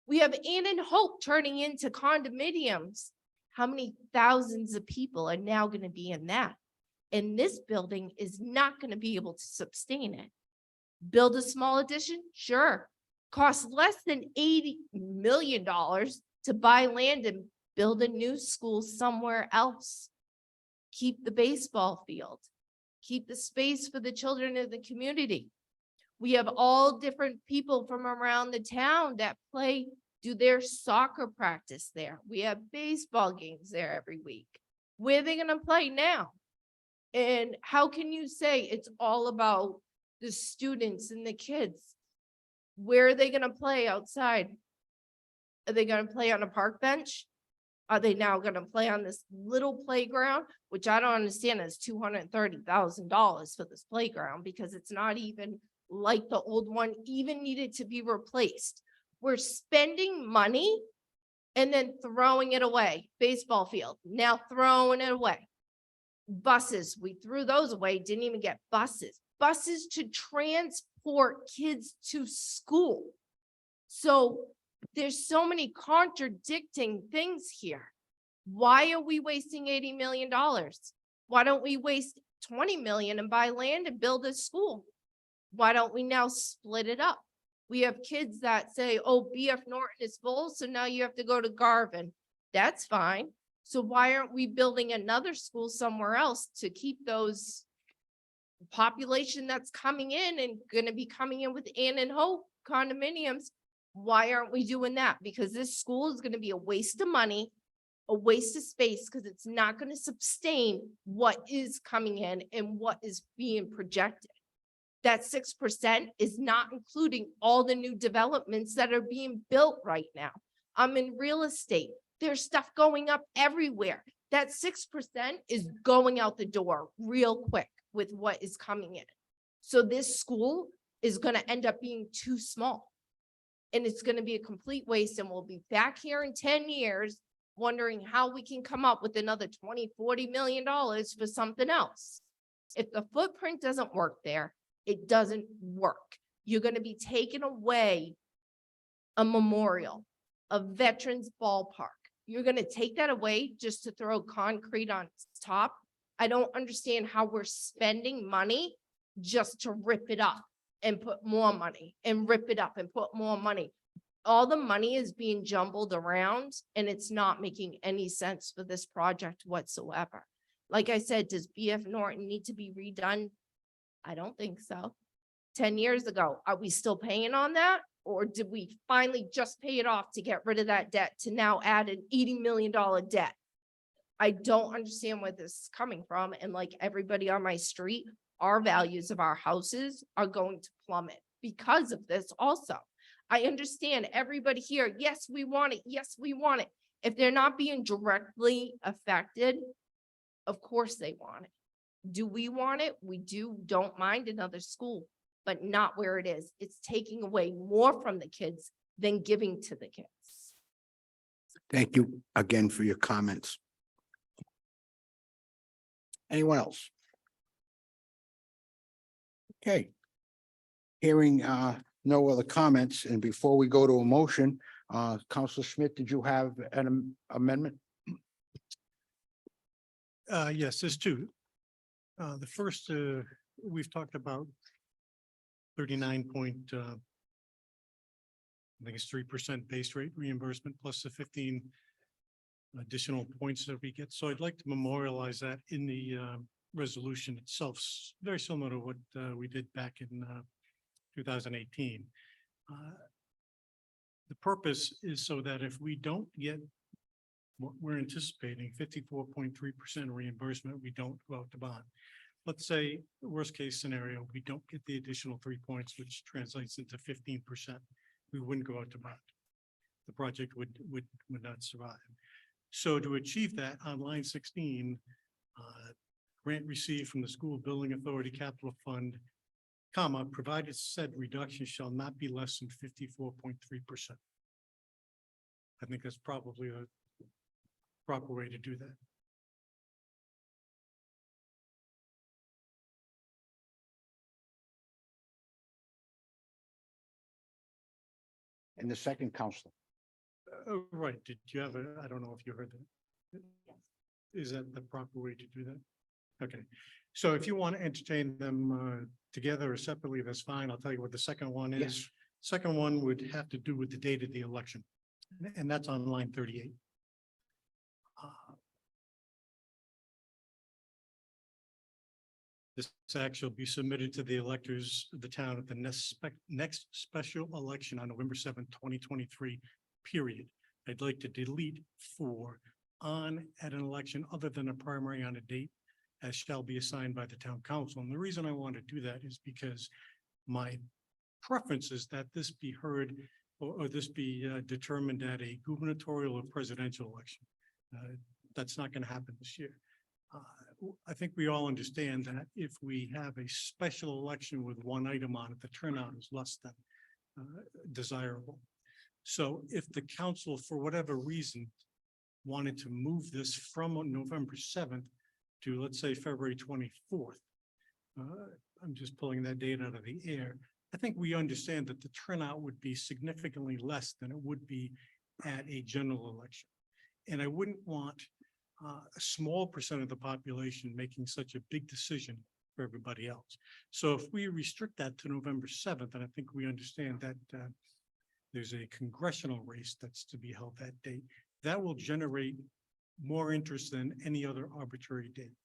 We have Ann and Hope turning into condominiums. How many thousands of people are now going to be in that? And this building is not going to be able to sustain it. Build a small addition? Sure. Costs less than $80 million to buy land and build a new school somewhere else. Keep the baseball field. Keep the space for the children of the community. We have all different people from around the town that do their soccer practice there. We have baseball games there every week. Where are they gonna play now? And how can you say it's all about the students and the kids? Where are they gonna play outside? Are they gonna play on a park bench? Are they now gonna play on this little playground, which I don't understand is $230,000 for this playground because it's not even like the old one even needed to be replaced. We're spending money and then throwing it away. Baseball field, now throwing it away. Buses, we threw those away, didn't even get buses. Buses to transport kids to school. So there's so many contradicting things here. Why are we wasting $80 million? Why don't we waste 20 million and buy land and build a school? Why don't we now split it up? We have kids that say, oh, BF Norton is full, so now you have to go to Garvin. That's fine. So why aren't we building another school somewhere else to keep those population that's coming in and gonna be coming in with Ann and Hope condominiums? Why aren't we doing that? Because this school is gonna be a waste of money, a waste of space, because it's not gonna sustain what is coming in and what is being projected. That 6% is not including all the new developments that are being built right now. I'm in real estate. There's stuff going up everywhere. That 6% is going out the door real quick with what is coming in. So this school is gonna end up being too small. And it's gonna be a complete waste, and we'll be back here in 10 years wondering how we can come up with another 20, $40 million for something else. If the footprint doesn't work there, it doesn't work. You're gonna be taking away a memorial, a veterans ballpark. You're gonna take that away just to throw concrete on top. I don't understand how we're spending money just to rip it up and put more money and rip it up and put more money. All the money is being jumbled around and it's not making any sense for this project whatsoever. Like I said, does BF Norton need to be redone? I don't think so. 10 years ago, are we still paying on that? Or did we finally just pay it off to get rid of that debt to now add an $80 million debt? I don't understand where this is coming from. And like everybody on my street, our values of our houses are going to plummet because of this also. I understand everybody here, yes, we want it. Yes, we want it. If they're not being directly affected, of course they want it. Do we want it? We don't mind another school, but not where it is. It's taking away more from the kids than giving to the kids. Thank you again for your comments. Anyone else? Okay. Hearing no other comments, and before we go to a motion, Counselor Schmidt, did you have an amendment? Yes, there's two. The first, we've talked about 39 point, I think it's 3% base rate reimbursement plus the 15 additional points that we get. So I'd like to memorialize that in the resolution itself, very similar to what we did back in 2018. The purpose is so that if we don't get what we're anticipating, 54.3% reimbursement, we don't go out to bond. Let's say worst case scenario, we don't get the additional 3 points, which translates into 15%. We wouldn't go out to bond. The project would not survive. So to achieve that, on line 16, grant received from the School Building Authority Capital Fund, comma, provided said reduction shall not be less than 54.3%. I think that's probably a proper way to do that. And the second, Counselor. Right, did you have I don't know if you heard that. Is that the proper way to do that? Okay, so if you want to entertain them together or separately, that's fine. I'll tell you what the second one is. Yes. Second one would have to do with the date of the election, and that's on line 38. This act shall be submitted to the electors of the town at the next special election on November 7th, 2023, period. I'd like to delete 4 on at an election other than a primary on a date as shall be assigned by the town council. And the reason I want to do that is because my preference is that this be heard or this be determined at a gubernatorial or presidential election. That's not going to happen this year. I think we all understand that if we have a special election with one item on it, the turnout is less than desirable. So if the council, for whatever reason, wanted to move this from November 7th to, let's say, February 24th, I'm just pulling that date out of the air. I think we understand that the turnout would be significantly less than it would be at a general election. And I wouldn't want a small percent of the population making such a big decision for everybody else. So if we restrict that to November 7th, and I think we understand that there's a congressional race that's to be held that date, that will generate more interest than any other arbitrary date.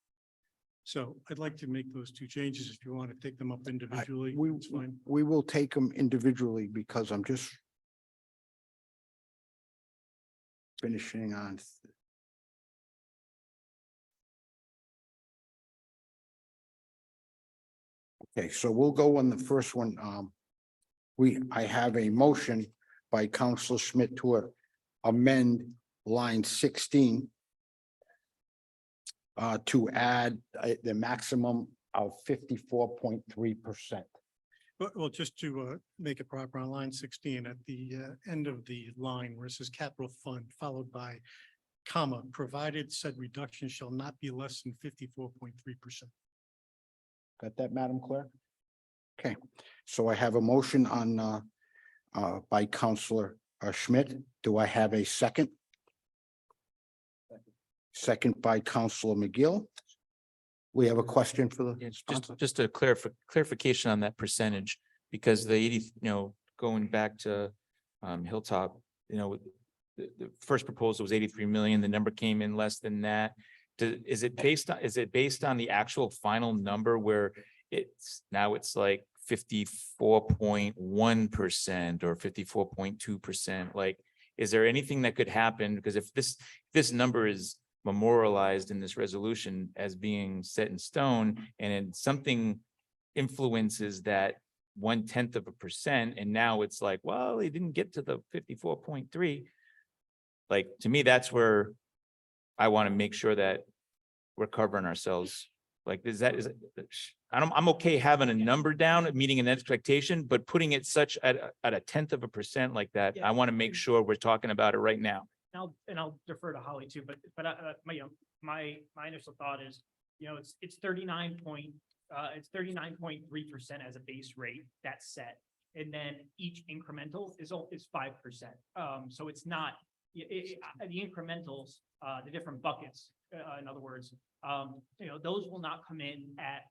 So I'd like to make those two changes. If you want to take them up individually, it's fine. We will take them individually because I'm just finishing on. Okay, so we'll go on the first one. I have a motion by Council Schmidt to amend line 16 to add the maximum of 54.3%. Well, just to make it proper on line 16 at the end of the line where it says capital fund followed by comma, provided said reduction shall not be less than 54.3%. Got that, Madam Clerk? Okay, so I have a motion on by Counselor Schmidt. Do I have a second? Second by Counselor McGill. We have a question for the sponsor. Just a clarification on that percentage, because the 80, going back to Hilltop, the first proposal was 83 million. The number came in less than that. Is it based on the actual final number where it's like 54.1% or 54.2%? Like, is there anything that could happen? Because if this number is memorialized in this resolution as being set in stone, and then something influences that 0.1%, and now it's like, well, it didn't get to the 54.3. Like, to me, that's where I want to make sure that we're covering ourselves. Like, I'm okay having a number down, meeting an expectation, but putting it such at a 0.1% like that, Yeah. I want to make sure we're talking about it right now. And I'll defer to Holly too, but my initial thought is, it's 39.3% as a base rate that's set. And then each incremental is 5%. So it's not, the incrementals, the different buckets, in other words, those will not come in at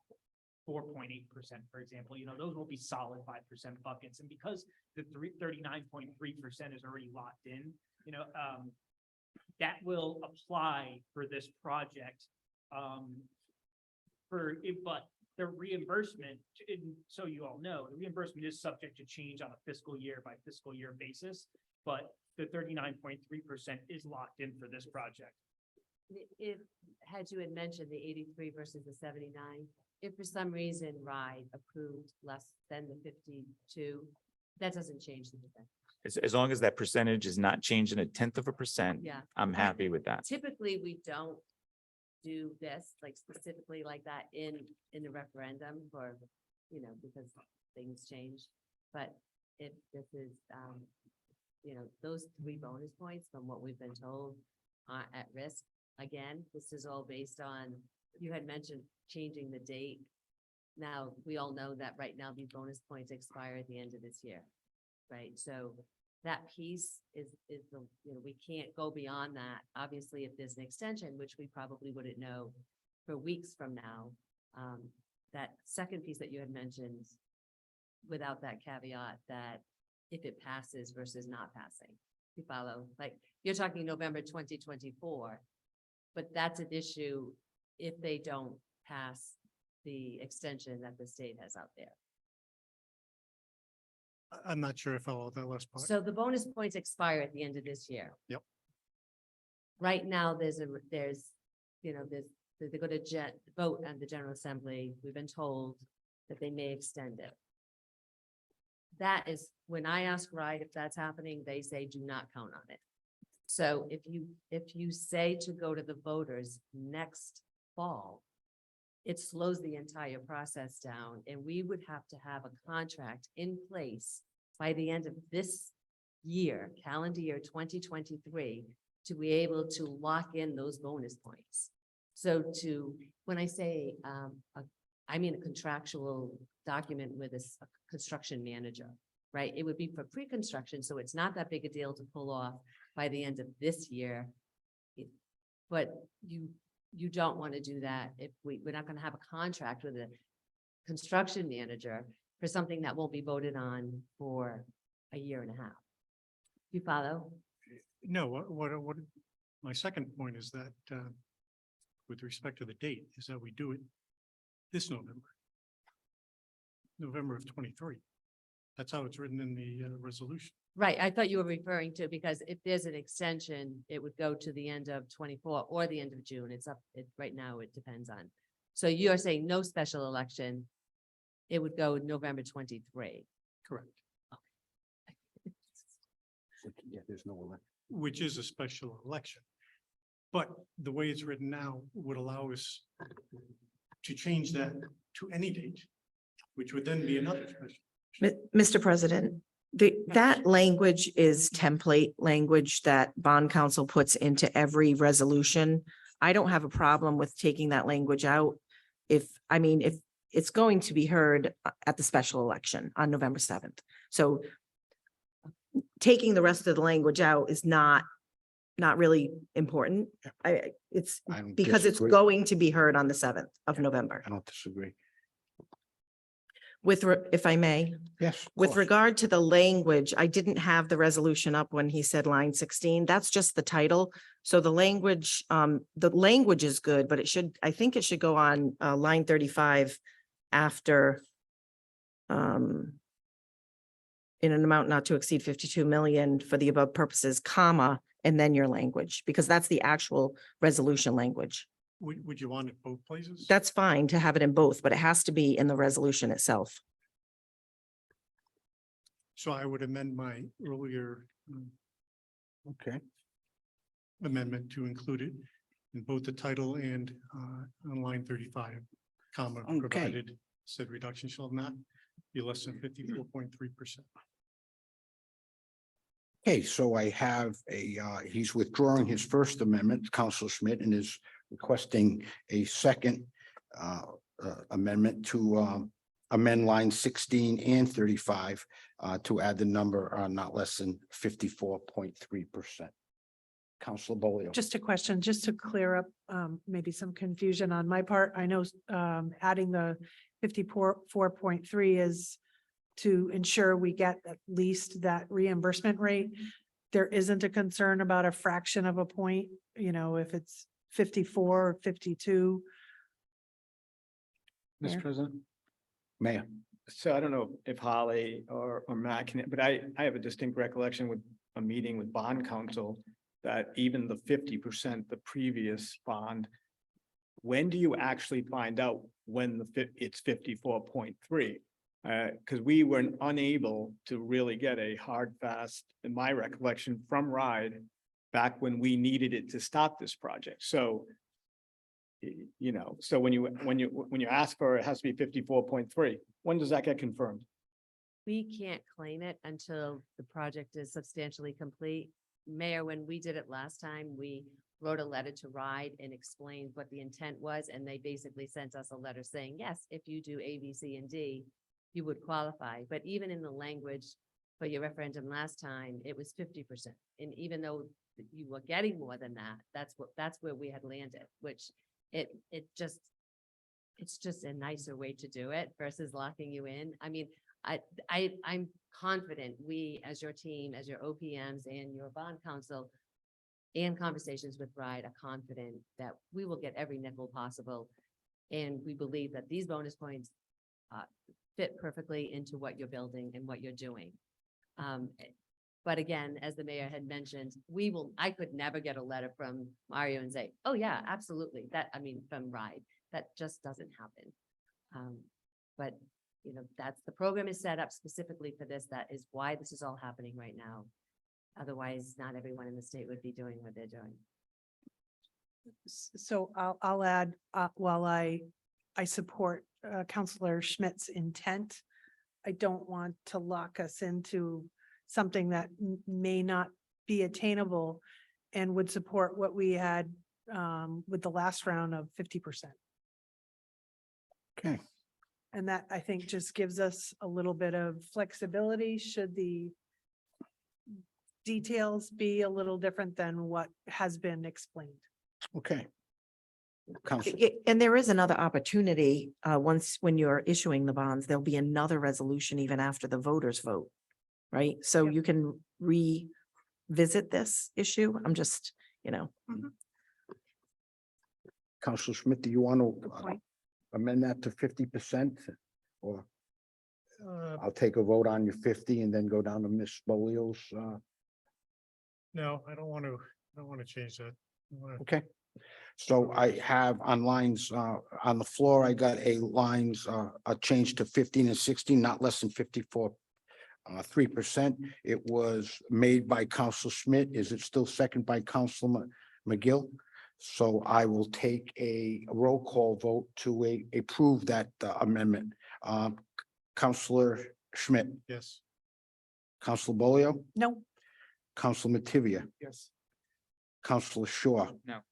4.8%, for example. Those will be solid 5% buckets. And because the 39.3% is already locked in, that will apply for this project. But the reimbursement, so you all know, the reimbursement is subject to change on a fiscal year by fiscal year basis, but the 39.3% is locked in for this project. If, had you had mentioned the 83 versus the 79, if for some reason RIDE approved less than the 52, that doesn't change the percent. As long as that percentage is not changing 1/10%, Yeah. I'm happy with that. Typically, we don't do this, like specifically like that in the referendum for, because things change. But if this is, those 3 bonus points from what we've been told are at risk. Again, this is all based on, you had mentioned changing the date. Now, we all know that right now these bonus points expire at the end of this year. Right, so that piece is the, we can't go beyond that. Obviously, if there's an extension, which we probably wouldn't know for weeks from now, that second piece that you had mentioned, without that caveat, that if it passes versus not passing, you follow, like, you're talking November 2024, but that's an issue if they don't pass the extension that the state has out there. I'm not sure if I followed that last part. So the bonus points expire at the end of this year. Yep. right now, there's, they're gonna vote at the General Assembly. We've been told that they may extend it. That is, when I ask RIDE if that's happening, they say do not count on it. So if you say to go to the voters next fall, it slows the entire process down, and we would have to have a contract in place by the end of this year, calendar year 2023, to be able to lock in those bonus points. So when I say, I mean a contractual document with a construction manager, right? It would be for pre-construction, so it's not that big a deal to pull off by the end of this year. But you don't want to do that if we're not going to have a contract with a construction manager for something that won't be voted on for a year and a half. You follow? No, what, my second point is that, with respect to the date, is that we do it this November of 23. That's how it's written in the resolution. Right, I thought you were referring to, because if there's an extension, it would go to the end of 24 or the end of June. It's up, right now it depends on. So you're saying no special election, it would go November 23. Correct. Yeah, there's no election. Which is a special election. But the way it's written now would allow us to change that to any date, which would then be another special. Mr. President, that language is template language that bond council puts into every resolution. I don't have a problem with taking that language out. If it's going to be heard at the special election on November 7th. So taking the rest of the language out is not really important. It's I don't because it's disagree. going to be heard on the 7th of November. I don't disagree. If I may. Yes. of With course. regard to the language, I didn't have the resolution up when he said line 16. That's just the title. So the language is good, but I think it should go on line 35 after in an amount not to exceed 52 million for the above purposes, comma, and then your language, because that's the actual resolution language. Would you want it both places? That's fine to have it in both, but it has to be in the resolution itself. So I would amend my earlier Okay. amendment to include it in both the title and on line 35, comma, Okay. provided said reduction shall not be less than 54.3%. Okay, so I have he's withdrawing his first amendment, Council Schmidt, and is requesting a second amendment to amend line 16 and 35 to add the number not less than 54.3%. Council Bolio. Just a question, just to clear up maybe some confusion on my part. I know adding the 54.3 is to ensure we get at least that reimbursement rate. There isn't a concern about a fraction of a point, if it's 54 or 52. Mr. President. Mayor. So I don't know if Holly or Matt can, but I have a distinct recollection with a meeting with bond counsel that even the 50%, the previous bond, when do you actually find out when it's 54.3? Because we were unable to really get a hard, fast, in my recollection, from RIDE back when we needed it to start this project. So, so when you ask for it has to be 54.3, when does that get confirmed? We can't claim it until the project is substantially complete. Mayor, when we did it last time, we wrote a letter to RIDE and explained what the intent was, and they basically sent us a letter saying, yes, if you do A, B, C, and D, you would qualify. But even in the language for your referendum last time, it was 50%. And even though you were getting more than that, that's where we had landed, which it's just a nicer way to do it versus locking you in. I mean, I'm confident we, as your team, as your OPMs and your bond counsel and conversations with RIDE, are confident that we will get every nickel possible. And we believe that these bonus points fit perfectly into what you're building and what you're doing. But again, as the mayor had mentioned, I could never get a letter from Mario and say, oh yeah, absolutely. From RIDE, that just doesn't happen. But, the program is set up specifically for this. That is why this is all happening right now. Otherwise, not everyone in the state would be doing what they're doing. So I'll add, while I support Counselor Schmidt's intent, I don't want to lock us into something that may not be attainable and would support what we had with the last round of 50%. Okay. And that, I think, just gives us a little bit of flexibility should the details be a little different than what has been explained. Okay. Council, And there is another opportunity, when you're issuing the bonds, there'll be another resolution even after the voters vote. Right? So Yep. you can revisit this issue. I'm just, Council Schmidt, do you want Good to point. amend that to 50%? Or Uh, I'll take a vote on your 50 and then go down to Ms. Bolio's. no, I don't want to change that. I wanna- Okay. So I have on lines, on the floor, I got a change to 15 and 16, not less than 54. 3%. It was made by Council Schmidt. Is it still second by Council McGill? So I will take a roll call vote to approve that amendment. Councilor Schmidt, Yes. Council Bolio, No, Council Mativia, Yes. Councilor Shaw. No.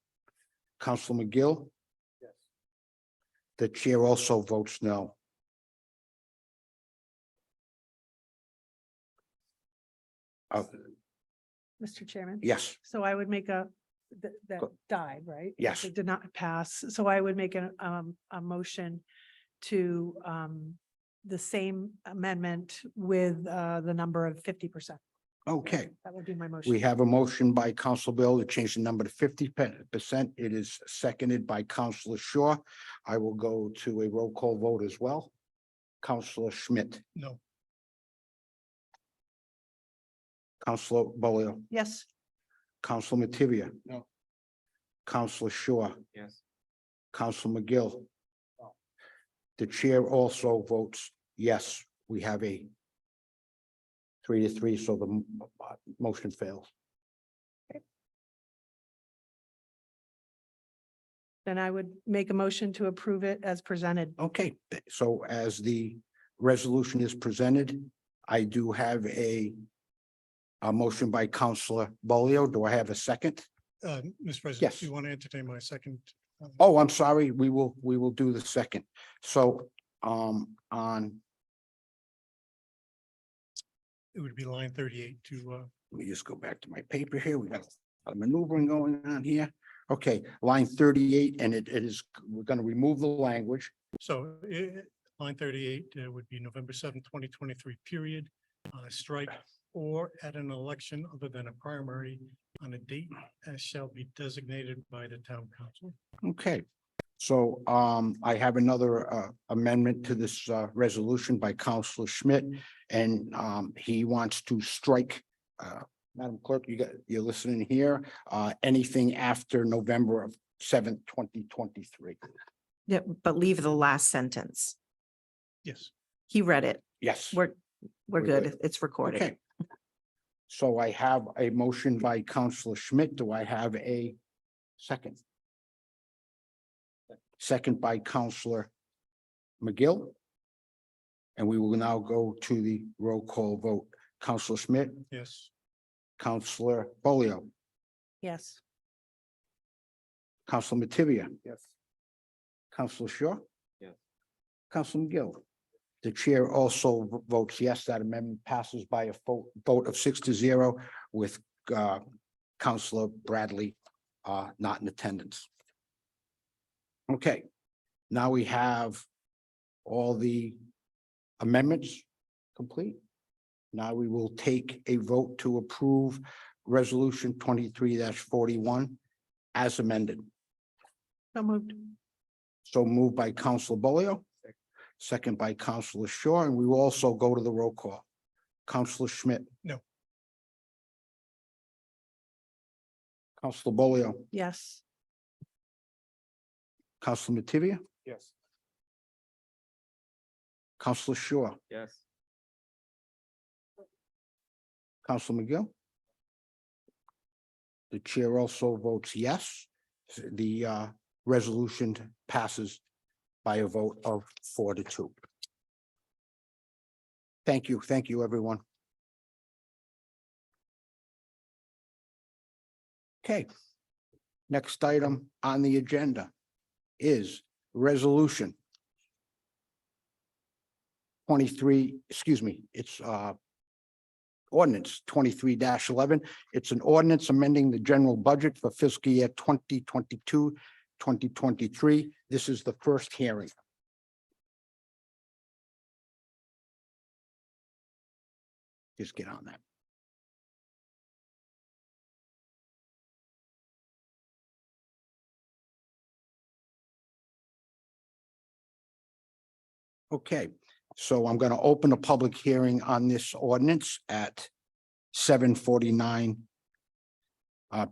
Council McGill. Yes. The chair also votes no. Mr. Chairman. Yes, So I would make that Go- died, right? Yes. It did not pass. So I would make a motion to, the same amendment with, the number of 50%. okay. That would be my motion. We have a motion by Council Bill to change the number to 50%. It is seconded by Councilor Shaw. I will go to a roll call vote as well. Councilor Schmidt, No. Councilor Bolio, Yes, Councilor Mativia. No. Councilor Shaw, Yes. Councilor McGill. The chair also votes yes. We have a 3-3, so the motion fails. then I would make a motion to approve it as presented. Okay, so as the resolution is presented, I do have a motion by Councilor Bolio. Do I have a second? Mr. President, Yes. do you want to entertain my second? Oh, I'm sorry. We will do the second. So, It would be line 38 to, let me just go back to my paper here. We got a maneuvering going on here. Okay, line 38, and we're gonna remove the language. so line 38 would be November 7th, 2023, period. Strike or at an election other than a primary on a date as shall be designated by the town council. Okay, so I have another amendment to this resolution by Councilor Schmidt, and he wants to strike. Madam Clerk, you're listening here, anything after November 7th, 2023. yeah, but leave the last sentence. Yes. He read it. Yes. We're We're good. good. It's recorded. Okay. So I have a motion by Councilor Schmidt. Do I have a second? Second by Councilor McGill. And we will now go to the roll call vote. Councilor Schmidt, Yes. Councilor Bolio, Yes, Councilor Mativia, Yes. Councilor Shaw. Yes. Councilor McGill. The chair also votes yes. That amendment passes by a vote of 6-0 with Councilor Bradley not in attendance. Okay, now we have all the amendments complete. Now we will take a vote to approve Resolution 23-41 as amended. so moved. So moved by Councilor Bolio, second by Councilor Shaw, and we will also go to the roll call. Councilor Schmidt. No. Counselor Bolio, Yes. Counselor Mativia, Yes. Counselor Shaw, Yes. Counselor McGill. The chair also votes yes. The resolution passes by a vote of 4-2. Thank you, everyone. Okay. Next item on the agenda is resolution 23, excuse me, it's ordinance 23-11. It's an ordinance amending the general budget for fiscal year 2022, 2023. This is the first hearing. Just get on that. Okay, so I'm going to open a public hearing on this ordinance at 7:49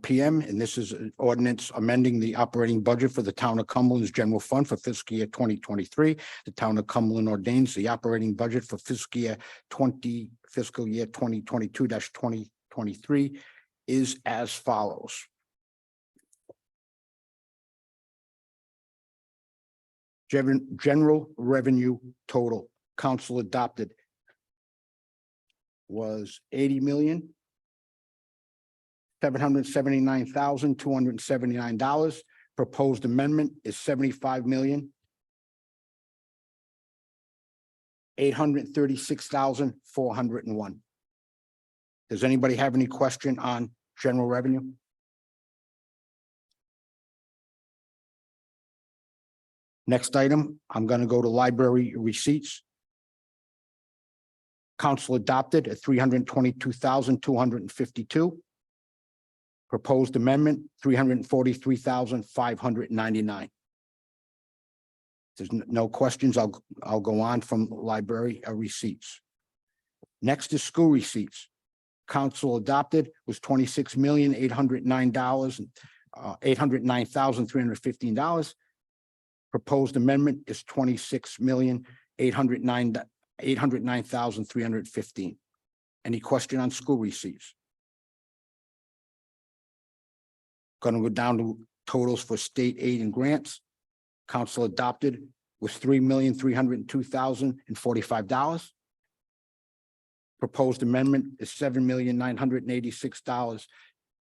PM, and this is an ordinance amending the operating budget for the town of Cumberland's general fund for fiscal year 2023. The town of Cumberland ordains the operating budget for fiscal year 2022-2023 is as follows. General revenue total council adopted was $80,779,279. Proposed amendment is $75,836,401. Does anybody have any question on general revenue? Next item, I'm going to go to library receipts. Council adopted at $322,252. Proposed amendment, $343,599. There's no questions. I'll go on from library receipts. Next is school receipts. Council adopted was $26,809,315. Proposed amendment is $26,809,315. Any question on school receipts? Going to go down to totals for state aid and grants. Council adopted was $3,302,045. Proposed amendment is $7,986,000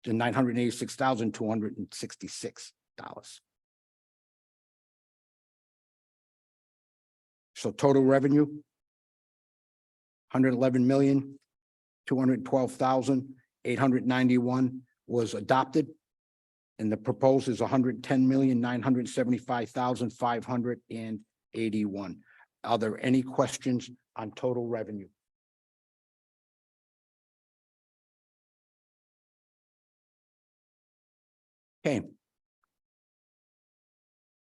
to $986,266. So total revenue, $111,212,891 was adopted. And the proposed is $110,975,581. Are there any questions on total revenue? Okay.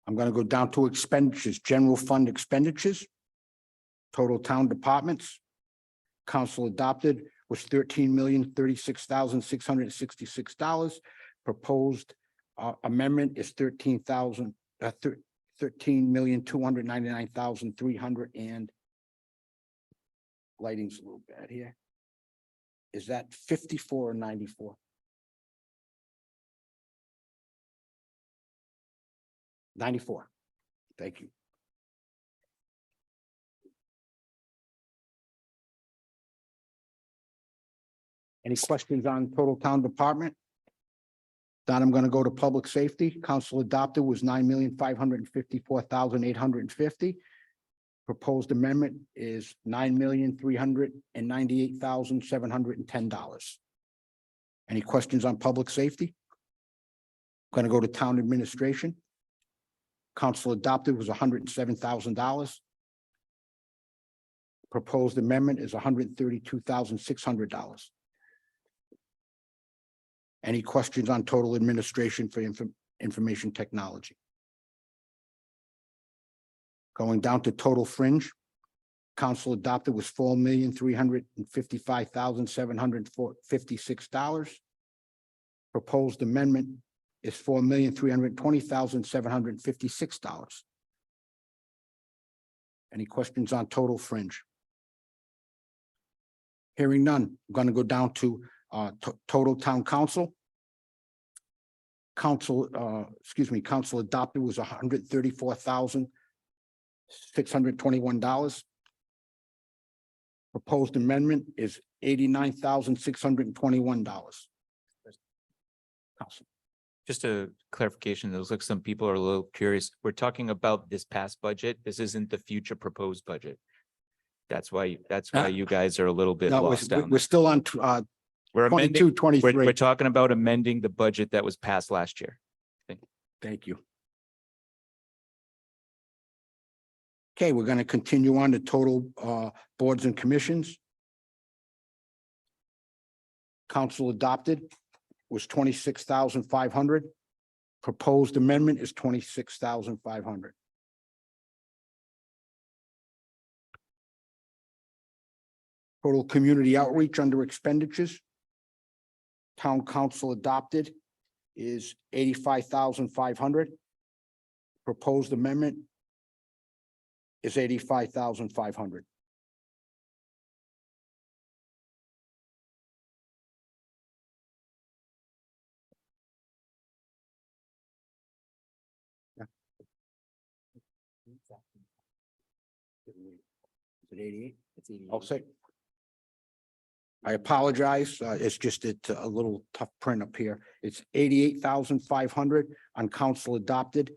I'm going to go down to expenditures, general fund expenditures. Total town departments. Council adopted was $13,036,666. Proposed amendment is $13,299,300 and lighting's a little bad here. Is that 54 or 94? 94. Thank you. Any questions on total town department? Then I'm going to go to public safety. Council adopted was $9,554,850. Proposed amendment is $9,398,710. Any questions on public safety? Going to go to town administration. Council adopted was $107,000. Proposed amendment is $132,600. Any questions on total administration for information technology? Going down to total fringe. Council adopted was $4,355,756. Proposed amendment is $4,320,756. Any questions on total fringe? Hearing none, I'm going to go down to total town council. Council adopted was $134,621. Proposed amendment is $89,621. Council. Just a clarification, it looks like some people are a little curious. We're talking about this past budget. This isn't the future proposed budget. That's why you guys are a little bit No, lost down we're there. still on We're amending, 22, we're 23. talking about amending the budget that was passed last year. Thank you. Okay, we're going to continue on to total boards and commissions. Council adopted was 26,500. Proposed amendment is 26,500. Total community outreach under expenditures. Town council adopted is 85,500. Proposed amendment is 85,500. Is it 88? It's 88. I'll say. I apologize. It's just a little tough print up here. It's 88,500 on council adopted.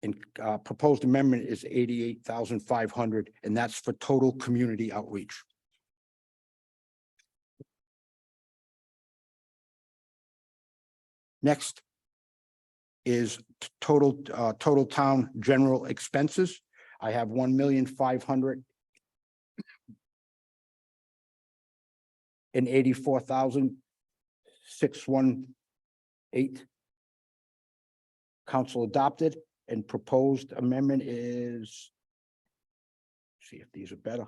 And proposed amendment is 88,500, and that's for total community outreach. Next is total town general expenses. I have 1,584,618. Council adopted. And proposed amendment is, see if these are better.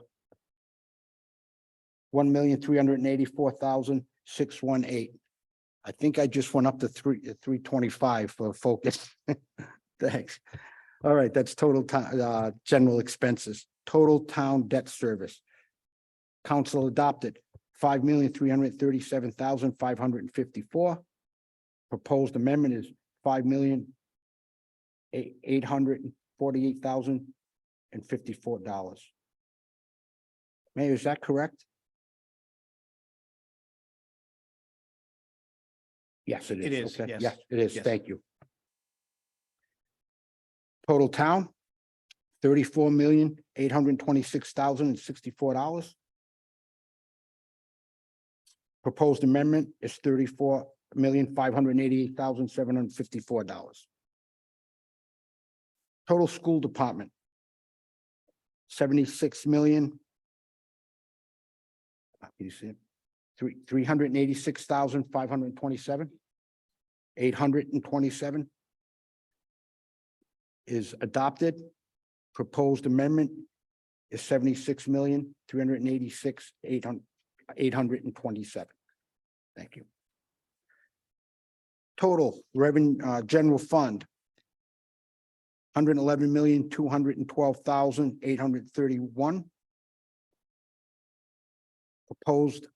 1,384,618. I think I just went up to 325 for focus. Thanks. All right, that's total town general expenses, total town debt service. Council adopted 5,337,554. Proposed amendment is 5,848,054. Mayor, is that correct? Yes, it is. It is, Okay. yes. Yes, it is. Yes. Thank you. Total town, $34,826,064. Proposed amendment is $34,588,754. Total school department, 76 million. You see it? 386,527. 827 is adopted. Proposed amendment is 76,386,827. Thank you. Total revenue, general fund, 111,212,831. Proposed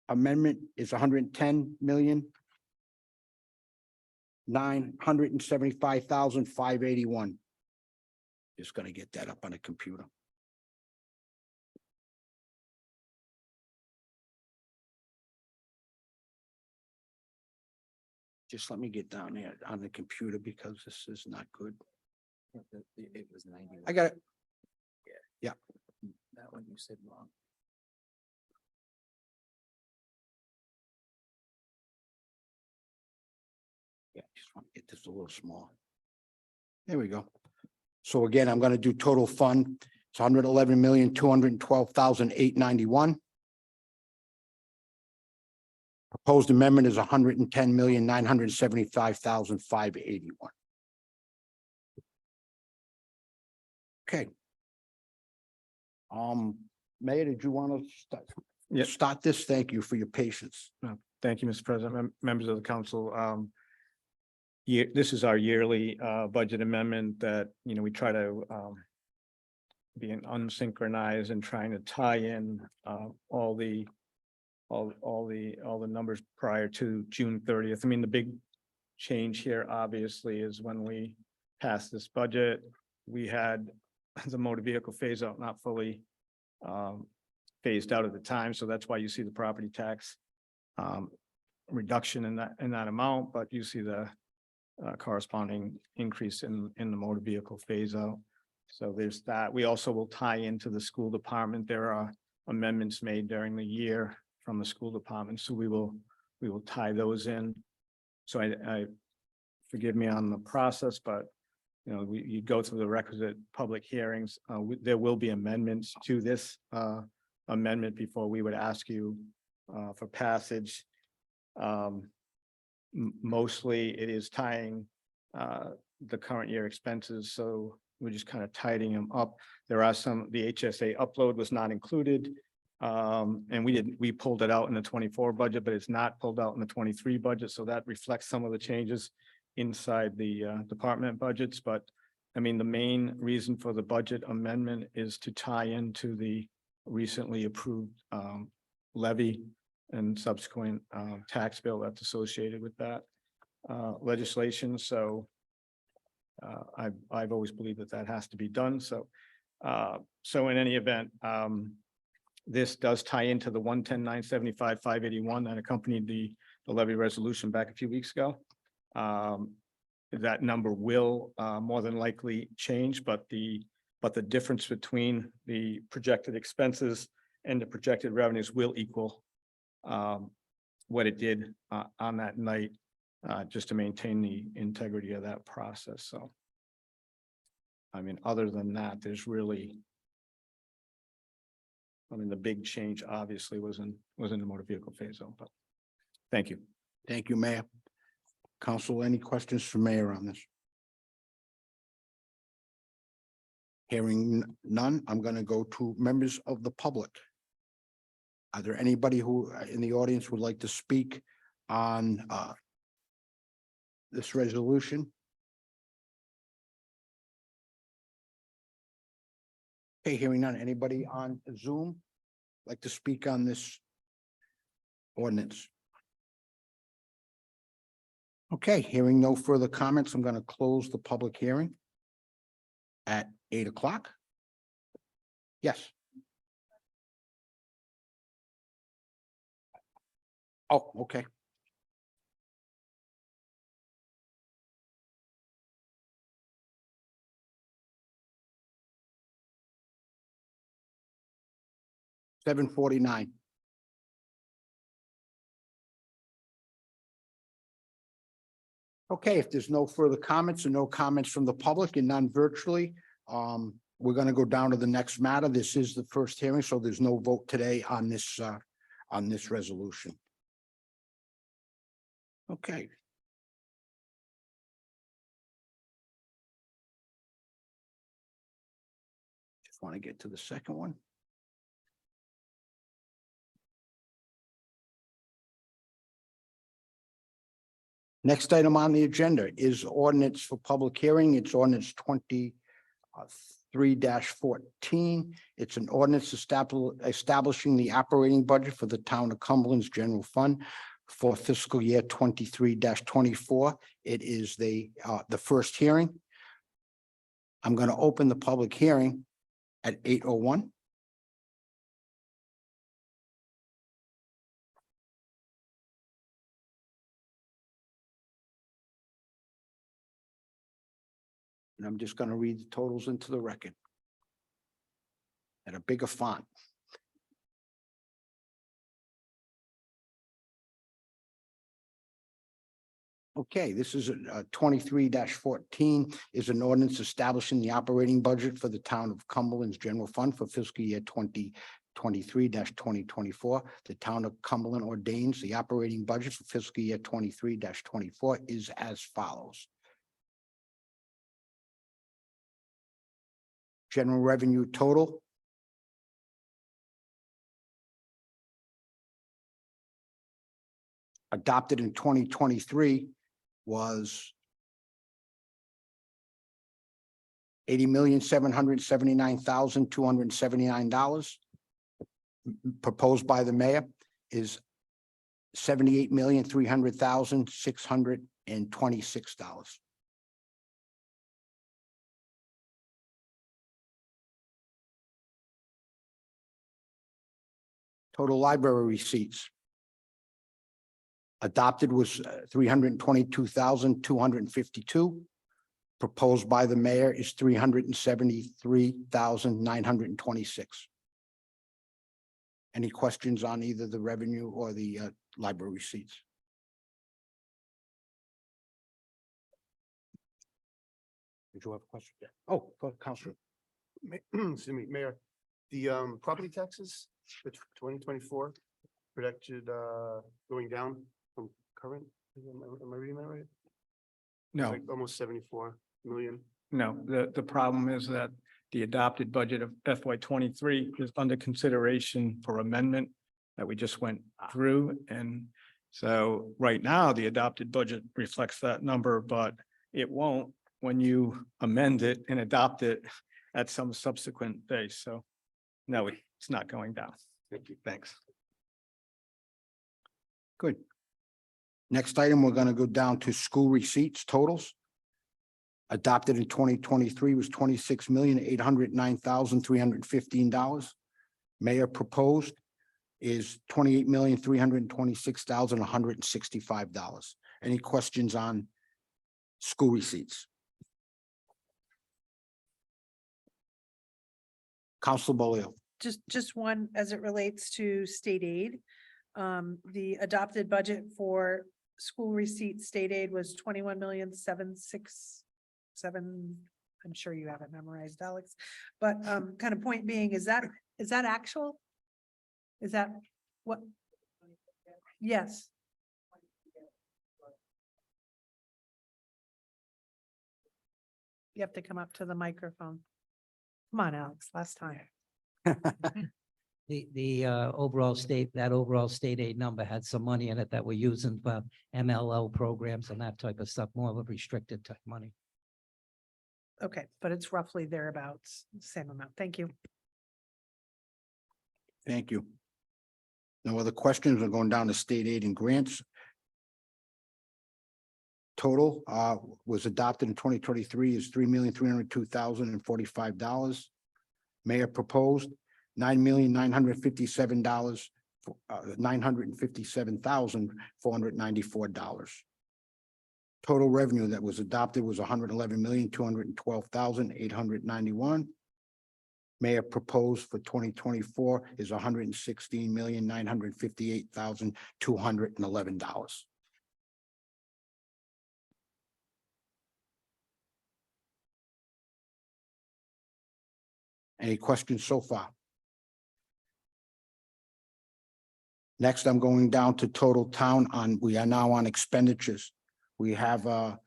amendment is 110,975,581. Just gonna get that up on a computer. Just let me get down there on the computer because this is not good. It was 90. I got it. Yeah. That one you said wrong. Yeah, just want to get this a little small. There we go. So again, I'm gonna do total fund. It's 111,212,891. Proposed amendment is 110,975,581. Okay. Mayor, did you want to start this? Thank you for your patience. No, Thank you, Mr. President, members of the council. This is our yearly budget amendment that, we try to be an unsynchronized and trying to tie in all the numbers prior to June 30th. I mean, the big change here obviously is when we passed this budget, we had the motor vehicle phase out not fully phased out at the time. So that's why you see the property tax reduction in that amount, but you see the corresponding increase in the motor vehicle phase out. So there's that. We also will tie into the school department. There are amendments made during the year from the school department, so we will tie those in. So I forgive me on the process, but you go through the requisite public hearings. There will be amendments to this amendment before we would ask you for passage. Mostly it is tying the current year expenses, so we're just kind of tidying them up. There are the HSA upload was not included. And we pulled it out in the 24 budget, but it's not pulled out in the 23 budget. So that reflects some of the changes inside the department budgets. But I mean, the main reason for the budget amendment is to tie into the recently approved levy and subsequent tax bill that's associated with that legislation. So I've always believed that has to be done. So in any event, this does tie into the 110,975,581 that accompanied the levy resolution back a few weeks ago. That number will more than likely change, but the difference between the projected expenses and the projected revenues will equal what it did on that night, just to maintain the integrity of that process. So, I mean, other than that, there's really, the big change obviously was in the motor vehicle phase out, but thank you. Thank you, Mayor. Council, any questions for Mayor on this? Hearing none, I'm going to go to members of the public. Are there anybody who in the audience would like to speak on this resolution? Okay, hearing none. Anybody on Zoom like to speak on this ordinance? Okay, hearing no further comments, I'm going to close the public hearing at 8 o'clock. Yes. Oh, okay. $7:49. Okay, if there's no further comments and no comments from the public and none virtually, we're going to go down to the next matter. This is the first hearing, so there's no vote today on this resolution. Okay. Just want to get to the second one. Next item on the agenda is ordinance for public hearing. It's ordinance 23-14. It's an ordinance establishing the operating budget for the town of Cumberland's general fund for fiscal year 23-24. It is the first hearing. I'm going to open the public hearing at 8:01. And I'm just going to read the totals into the record at a bigger font. Okay, this is 23-14 is an ordinance establishing the operating budget for the town of Cumberland's general fund for fiscal year 2023-2024. The town of Cumberland ordains the operating budget for fiscal year 23-24 is as follows. General revenue total. adopted in 2023 was $80,779,279. Proposed by the mayor is $78,300,626. Total library receipts. Adopted was 322,252. Proposed by the mayor is 373,926. Any questions on either the revenue or the library receipts? Did you have a question? Oh, go ahead, Counselor. Excuse me, Mayor, the property taxes for 2024 projected going down from current, am I reading that right? No, Like almost 74 million. no, the problem is that the adopted budget of FY 23 is under consideration for amendment that we just went through. And so right now, the adopted budget reflects that number, but it won't when you amend it and adopt it at some subsequent day. So no, it's not going down. Thank you. Thanks. Good. Next item, we're going to go down to school receipts totals. Adopted in 2023 was $26,809,315. Mayor proposed is $28,326,165. Any questions on school receipts? Council Bolio. Just one as it relates to state aid. The adopted budget for school receipts state aid was 21,767. I'm sure you have it memorized, Alex, but kind of point being, is that actual? Is that what? Yes. You have to come up to the microphone. Come on, Alex, last time. The overall state, that overall state aid number had some money in it that we're using for MLO programs and that type of stuff, more of a restricted type money. Okay, but it's roughly thereabouts, same amount. Thank you. Thank you. No other questions? We're going down to state aid and grants. Total was adopted in 2023 is $3,302,045. Mayor proposed $9,957,494. Total revenue that was adopted was $111,212,891. Mayor proposed for 2024 is $116,958,211. Any questions so far? Next, I'm going down to total town we are now on expenditures. We have the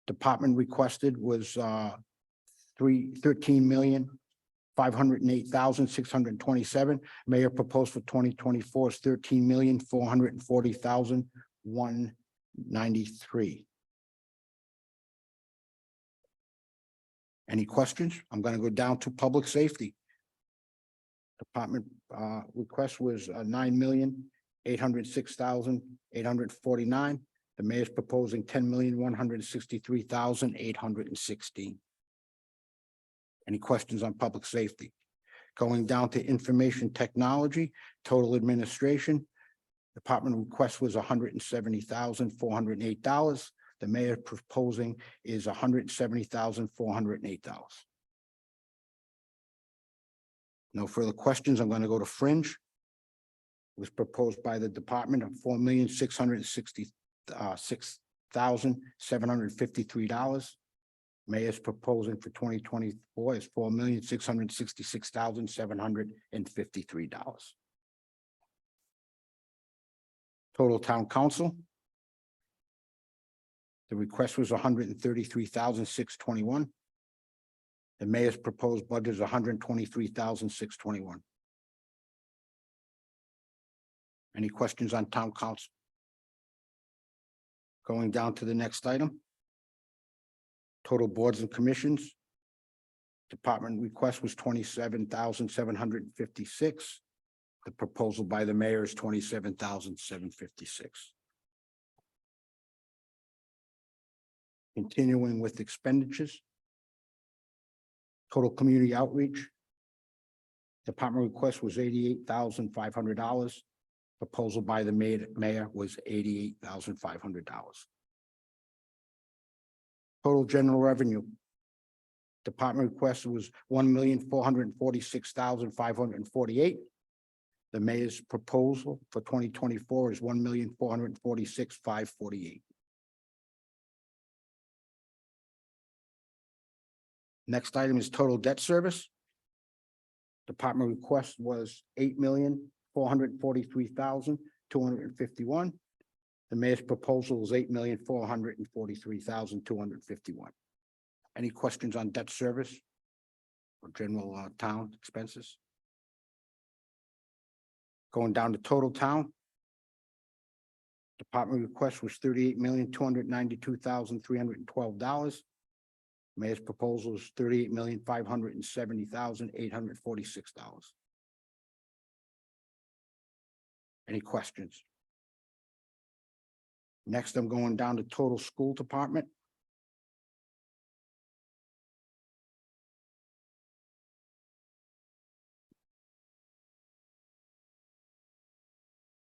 department requested was $13,508,627. Mayor proposed for 2024 is $13,440,193. Any questions? I'm going to go down to public safety. Department request was $9,806,849. The mayor's proposing $10,163,816. Any questions on public safety? Going down to information technology, total administration. Department request was $170,408. The mayor proposing is $170,408. No further questions. I'm going to go to fringe. It was proposed by the department of $4,666,753. Mayor's proposing for 2024 is $4,666,753. Total town council. The request was $133,621. The mayor's proposed budget is $123,621. Any questions on town council? Going down to the next item. Total boards and commissions. Department request was 27,756. The proposal by the mayor is 27,756. Continuing with expenditures. Total community outreach. Department request was $88,500. Proposal by the mayor was $88,500. Total general revenue. Department request was $1,446,548. The mayor's proposal for 2024 is $1,446,548. Next item is total debt service. Department request was $8,443,251. The mayor's proposal is $8,443,251. Any questions on debt service or general town expenses? Going down to total town. Department request was $38,292,312. Mayor's proposal is $38,570,846. Any questions? Next, I'm going down to total school department.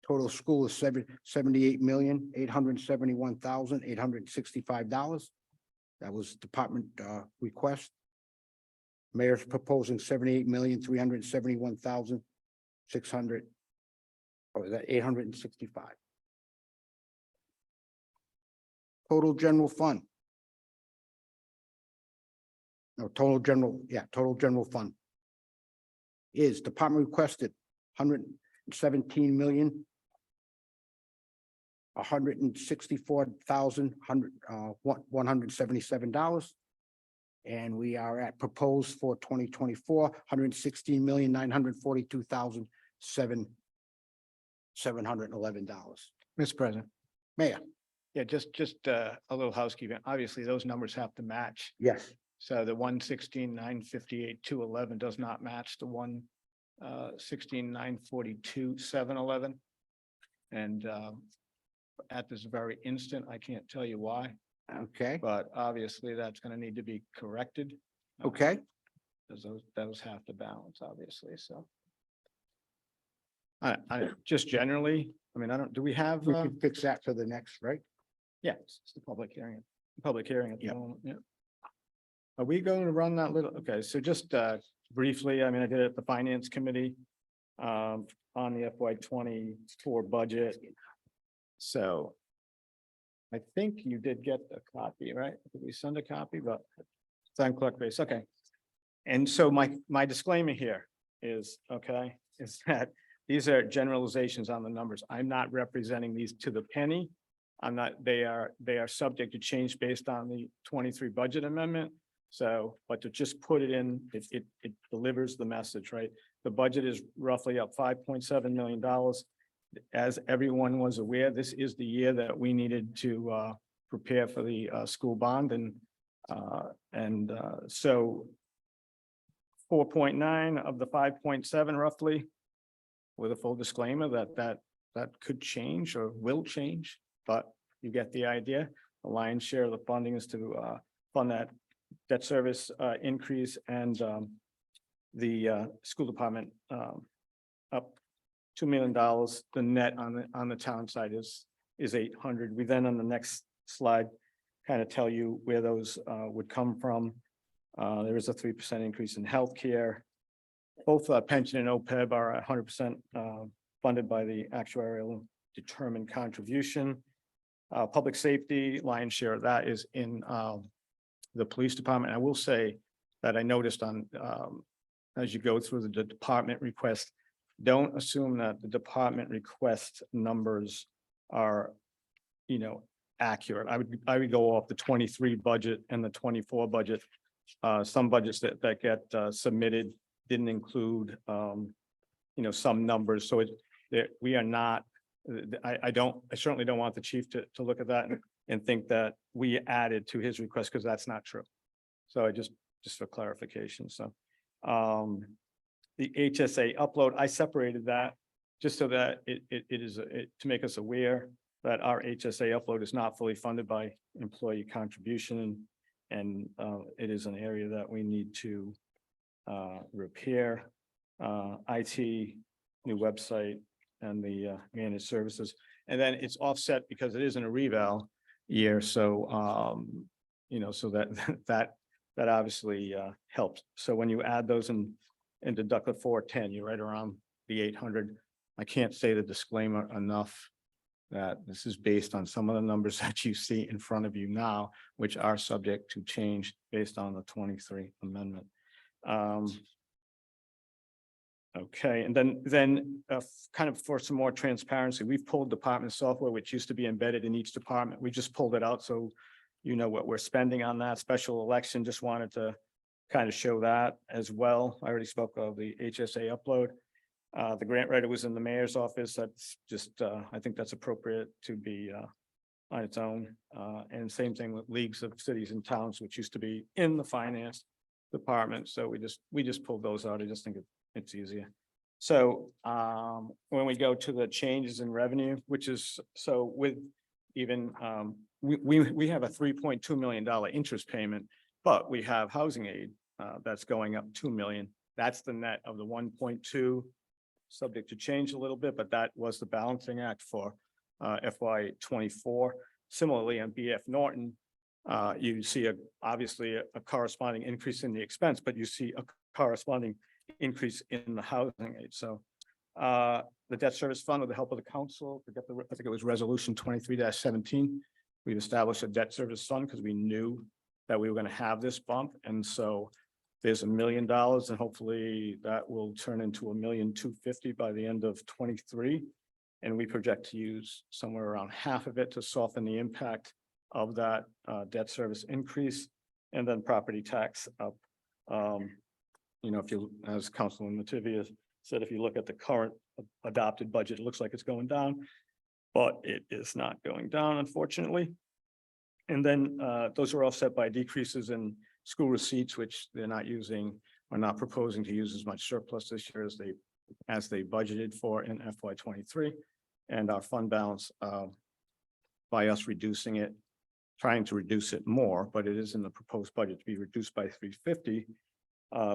Total school is $78,871,865. That was department request. Mayor's proposing $78,371,600. Or is that 865? Total general fund. No, total general fund. Is department requested $117,164,177. And we are at proposed for 2024, $116,942,711. Mr. President. Mayor, Yeah, just a little housekeeping. Obviously, those numbers have to match. yes, So the 116,958,211 does not match the 116,942,711. And at this very instant, I can't tell you why, okay, but obviously that's going to need to be corrected. okay. Because those have to balance, obviously, so. I just generally, I mean, do we have? We can fix that for the next, right? Yeah, it's the public hearing at the Yep. moment, yeah. Are we going to run that little, okay, so just briefly, I mean, I did it at the finance committee on the FY 24 budget. So I think you did get a copy, right? Did we send a copy? But time clerk base, okay. And so my disclaimer here is, okay, is that these are generalizations on the numbers. I'm not representing these to the penny. I'm not, they are subject to change based on the 23 budget amendment. So, but to just put it in, it delivers the message, right? The budget is roughly up $5.7 million. As everyone was aware, this is the year that we needed to prepare for the school bond, and so 4.9 of the 5.7 roughly, with a full disclaimer that could change or will change, but you get the idea. The lion's share of the funding is to fund that debt service increase, and the school department up $2 million. The net on the town side is 800. We then on the next slide kind of tell you where those would come from. There is a 3% increase in healthcare. Both pension and OPEB are 100% funded by the actuarial determined contribution. Public safety, lion's share of that is in the police department. I will say that I noticed on as you go through the department request, don't assume that the department request numbers are, accurate. I would go off the 23 budget and the 24 budget. Some budgets that get submitted didn't include, some numbers. So we are not, I certainly don't want the chief to look at that and think that we added to his request, because that's not true. So I just for clarification, so. The HSA upload, I separated that just so that it is, to make us aware that our HSA upload is not fully funded by employee contribution. And it is an area that we need to repair, IT, new website, and the managed services. And then it's offset because it isn't a reval year, so you know, so that that obviously helps. So when you add those in deduct the 410, you're right around the 800. I can't say the disclaimer enough that this is based on some of the numbers that you see in front of you now, which are subject to change based on the 23 amendment. Okay, and then kind of for some more transparency, we've pulled department software, which used to be embedded in each department. We just pulled it out, so you know what we're spending on that. Special election, just wanted to kind of show that as well. I already spoke of the HSA upload. The grant writer was in the mayor's office. That's just, I think that's appropriate to be on its own. And same thing with leagues of cities and towns, which used to be in the finance department. So we just pulled those out. I just think it's easier. So when we go to the changes in revenue, which is, so with even, we have a $3.2 million interest payment, but we have housing aid that's going up 2 million. That's the net of the 1.2, subject to change a little bit, but that was the balancing act for FY 24. Similarly, on BF Norton, you see obviously a corresponding increase in the expense, but you see a corresponding increase in the housing aid. So the debt service fund, with the help of the council, I think it was resolution 23-17. We've established a debt service fund because we knew that we were going to have this bump. And so there's $1 million, and hopefully that will turn into $1,250,000 by the end of 23. And we project to use somewhere around half of it to soften the impact of that debt service increase, and then property tax up. You know, if you, as Councilman Mativia said, if you look at the current adopted budget, it looks like it's going down, but it is not going down, unfortunately. And then those are offset by decreases in school receipts, which they're not using or not proposing to use as much surplus this year as they budgeted for in FY 23. And our fund balance, by us reducing it, trying to reduce it more, but it is in the proposed budget to be reduced by 350,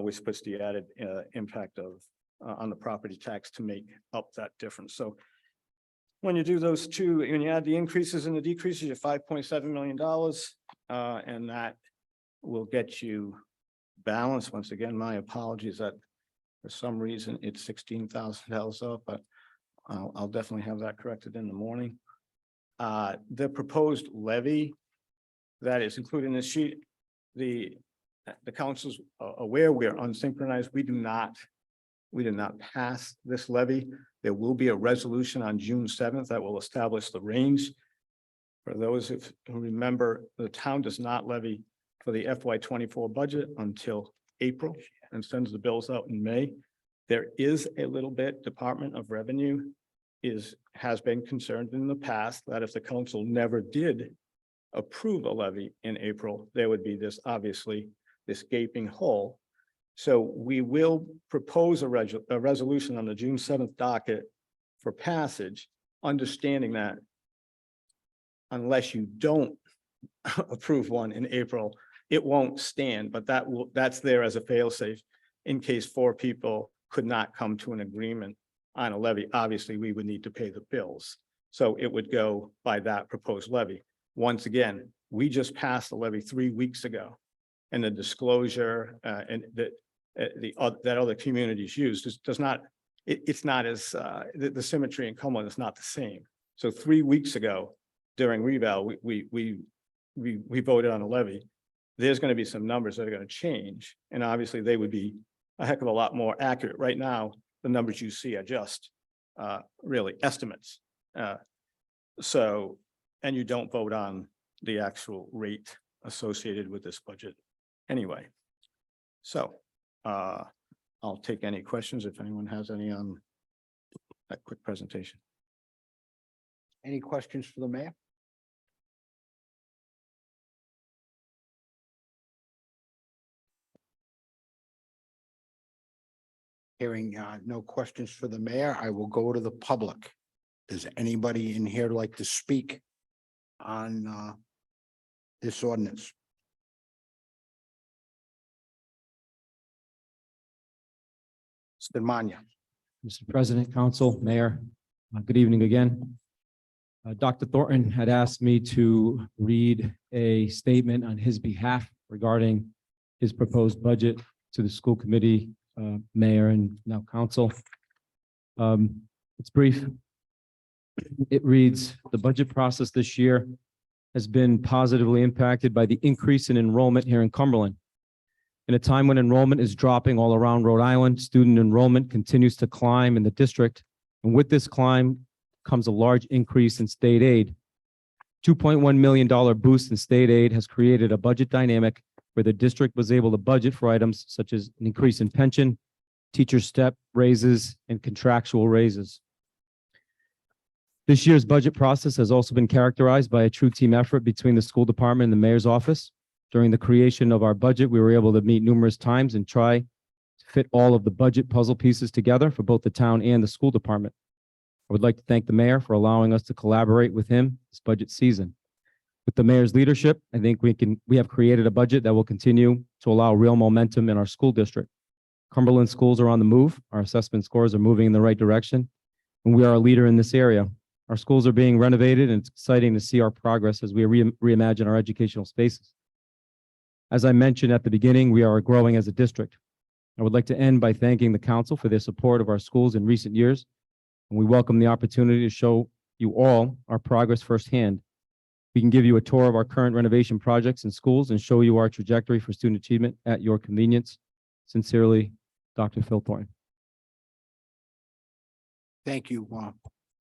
which puts the added impact of on the property tax to make up that difference. So when you do those two, when you add the increases and the decreases, you're $5.7 million, and that will get you balanced. Once again, my apologies that for some reason it's $16,000 up, but I'll definitely have that corrected in the morning. The proposed levy that is included in this sheet, the council's aware we're unsynchronized. We do not pass this levy. There will be a resolution on June 7th that will establish the range. For those who remember, the town does not levy for the FY 24 budget until April and sends the bills out in May. There is a little bit, Department of Revenue has been concerned in the past that if the council never did approve a levy in April, there would be obviously this gaping hole. So we will propose a resolution on the June 7th docket for passage, understanding that unless you don't approve one in April, it won't stand, but that's there as a fail-safe in case 4 people could not come to an agreement on a levy. Obviously, we would need to pay the bills. So it would go by that proposed levy. Once again, we just passed the levy 3 weeks ago. And the disclosure and that other communities use does not, it's not as, the symmetry in Cumberland is not the same. So 3 weeks ago during reval, we voted on a levy. There's going to be some numbers that are going to change. And obviously they would be a heck of a lot more accurate. Right now, the numbers you see are just really estimates. And you don't vote on the actual rate associated with this budget anyway. So I'll take any questions if anyone has any on that quick presentation. Any questions for the mayor? Hearing no questions for the mayor, I will go to the public. Does anybody in here like to speak on this ordinance? Mr. Manya. Mr. President, Council, Mayor, good evening again. Dr. Thornton had asked me to read a statement on his behalf regarding his proposed budget to the school committee, mayor, and now council. It's brief. It reads, the budget process this year has been positively impacted by the increase in enrollment here in Cumberland. In a time when enrollment is dropping all around Rhode Island, student enrollment continues to climb in the district. And with this climb comes a large increase in state aid. $2.1 million boost in state aid has created a budget dynamic where the district was able to budget for items such as an increase in pension, teacher step raises, and contractual raises. This year's budget process has also been characterized by a true team effort between the school department and the mayor's office. During the creation of our budget, we were able to meet numerous times and try to fit all of the budget puzzle pieces together for both the town and the school department. I would like to thank the mayor for allowing us to collaborate with him this budget season. With the mayor's leadership, I think we have created a budget that will continue to allow real momentum in our school district. Cumberland schools are on the move. Our assessment scores are moving in the right direction, and we are a leader in this area. Our schools are being renovated, and it's exciting to see our progress as we reimagine our educational spaces. As I mentioned at the beginning, we are growing as a district. I would like to end by thanking the council for their support of our schools in recent years, and we welcome the opportunity to show you all our progress firsthand. We can give you a tour of our current renovation projects in schools and show you our trajectory for student achievement at your convenience. Sincerely, Dr. Phil Thornton. Thank you.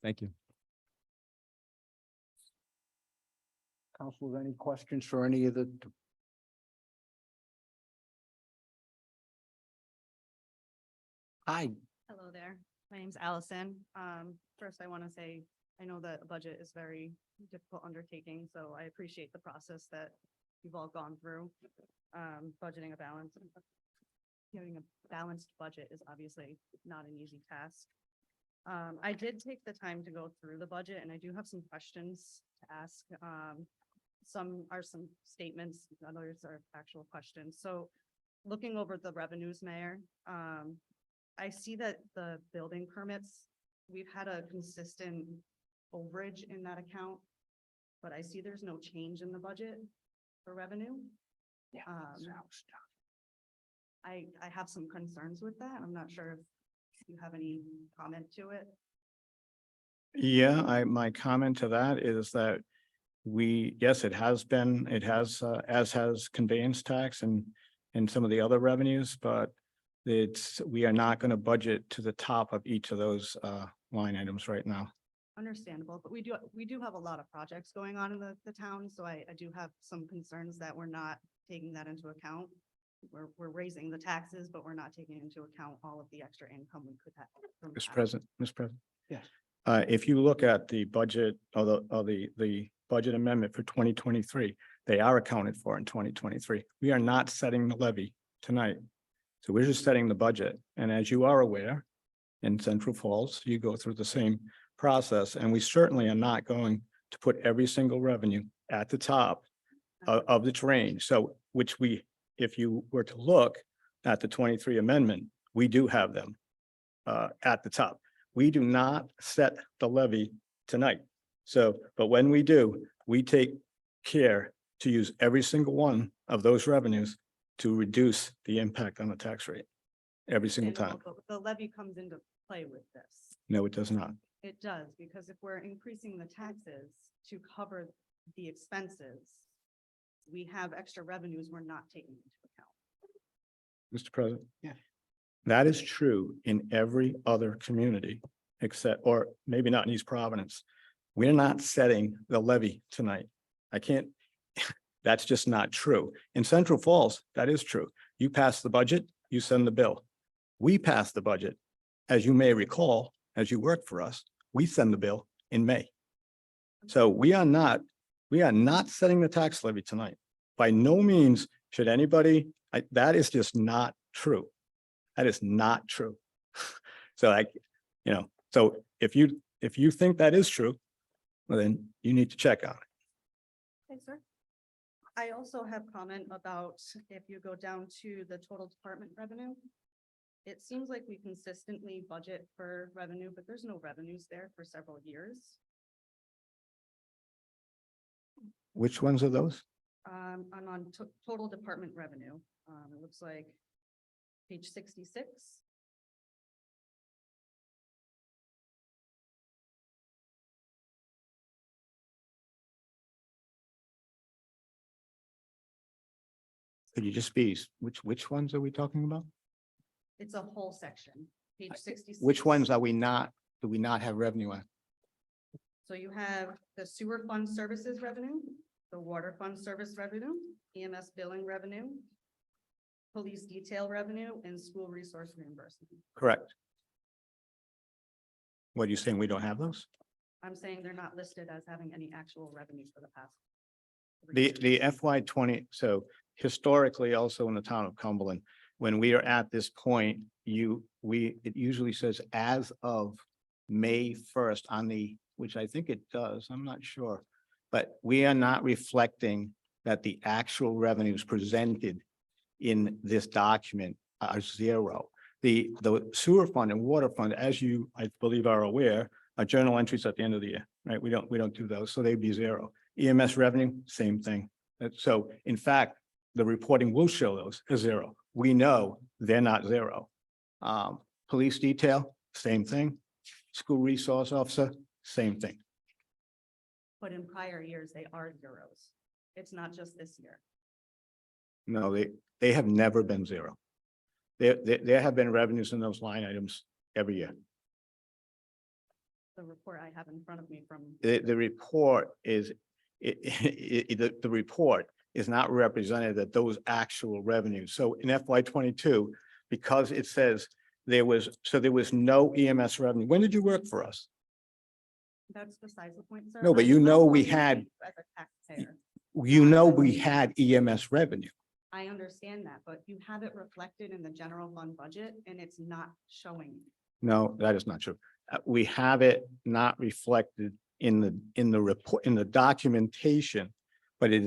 Thank you. Council, any questions for any of the? Hi. Hello there. My name's Allison. First, I want to say, I know that a budget is very difficult undertaking, so I appreciate the process that you've all gone through. Budgeting a balance. Having a balanced budget is obviously not an easy task. I did take the time to go through the budget, and I do have some questions to ask. Some are some statements, others are actual questions. So looking over the revenues, Mayor, I see that the building permits, we've had a consistent overage in that account, but I see there's no change in the budget for revenue. Yeah. I have some concerns with that. I'm not sure if you have any comment to it. Yeah, my comment to that is that yes, it has, as has conveyance tax and some of the other revenues, but we are not going to budget to the top of each of those line items right now. Understandable, but we do have a lot of projects going on in the town, so I do have some concerns that we're not taking that into account. We're raising the taxes, but we're not taking into account all of the extra income we could have. from Mr. that. President, Mr. President. Yes. If you look at the budget or the budget amendment for 2023, they are accounted for in 2023. We are not setting the levy tonight. So we're just setting the budget. And as you are aware, in Central Falls, you go through the same process, and we certainly are not going to put every single revenue at the top of its range. So if you were to look at the 23 amendment, we do have them at the top. We do not set the levy tonight. So, but when we do, we take care to use every single one of those revenues to reduce the impact on the tax rate every single time. Understandable, but the levy comes into play with this. No, it does not. It does, because if we're increasing the taxes to cover the expenses, we have extra revenues we're not taking into account. Mr. President? Yeah. That is true in every other community except, or maybe not in East Providence. We're not setting the levy tonight. I can't, that's just not true. In Central Falls, that is true. You pass the budget, you send the bill. We pass the budget. As you may recall, as you work for us, we send the bill in May. So we are not setting the tax levy tonight. By no means should anybody, that is just not true. That is not true. So so if you think that is true, well, then you need to check on it. Okay, sir. I also have comment about if you go down to the total department revenue. It seems like we consistently budget for revenue, but there's no revenues there for several years. Which ones are those? I'm on total department revenue. It looks like page 66. Could you just which ones are we talking about? It's a whole section, page 66. Which ones do we not have revenue on? So you have the sewer fund services revenue, the water fund service revenue, EMS billing revenue, police detail revenue, and school resource reimbursement. Correct. What are you saying? We don't have those? I'm saying they're not listed as having any actual revenue for the past. The FY20, so historically also in the town of Cumberland, when we are at this point, it usually says as of May 1st on which I think it does, I'm not sure. But we are not reflecting that the actual revenues presented in this document are zero. The sewer fund and water fund, as you, I believe, are aware, are journal entries at the end of the year, right? We don't do those, so they'd be zero. EMS revenue, same thing. So in fact, the reporting will show those as zero. We know they're not zero. Police detail, same thing. School resource officer, same thing. But in prior years, they are zeros. It's not just this year. No, they have never been zero. There have been revenues in those line items every year. The report I have in front of me from. The report is, the report is not represented at those actual revenues. So in FY22, because it says there was no EMS revenue. When did you work for us? That's besides the point, sir. No, but I'm you know not we looking had- As a taxpayer. We had EMS revenue. I understand that, but you have it reflected in the general fund budget and it's not showing. No, that is not true. We have it not reflected in the report, in the documentation, but it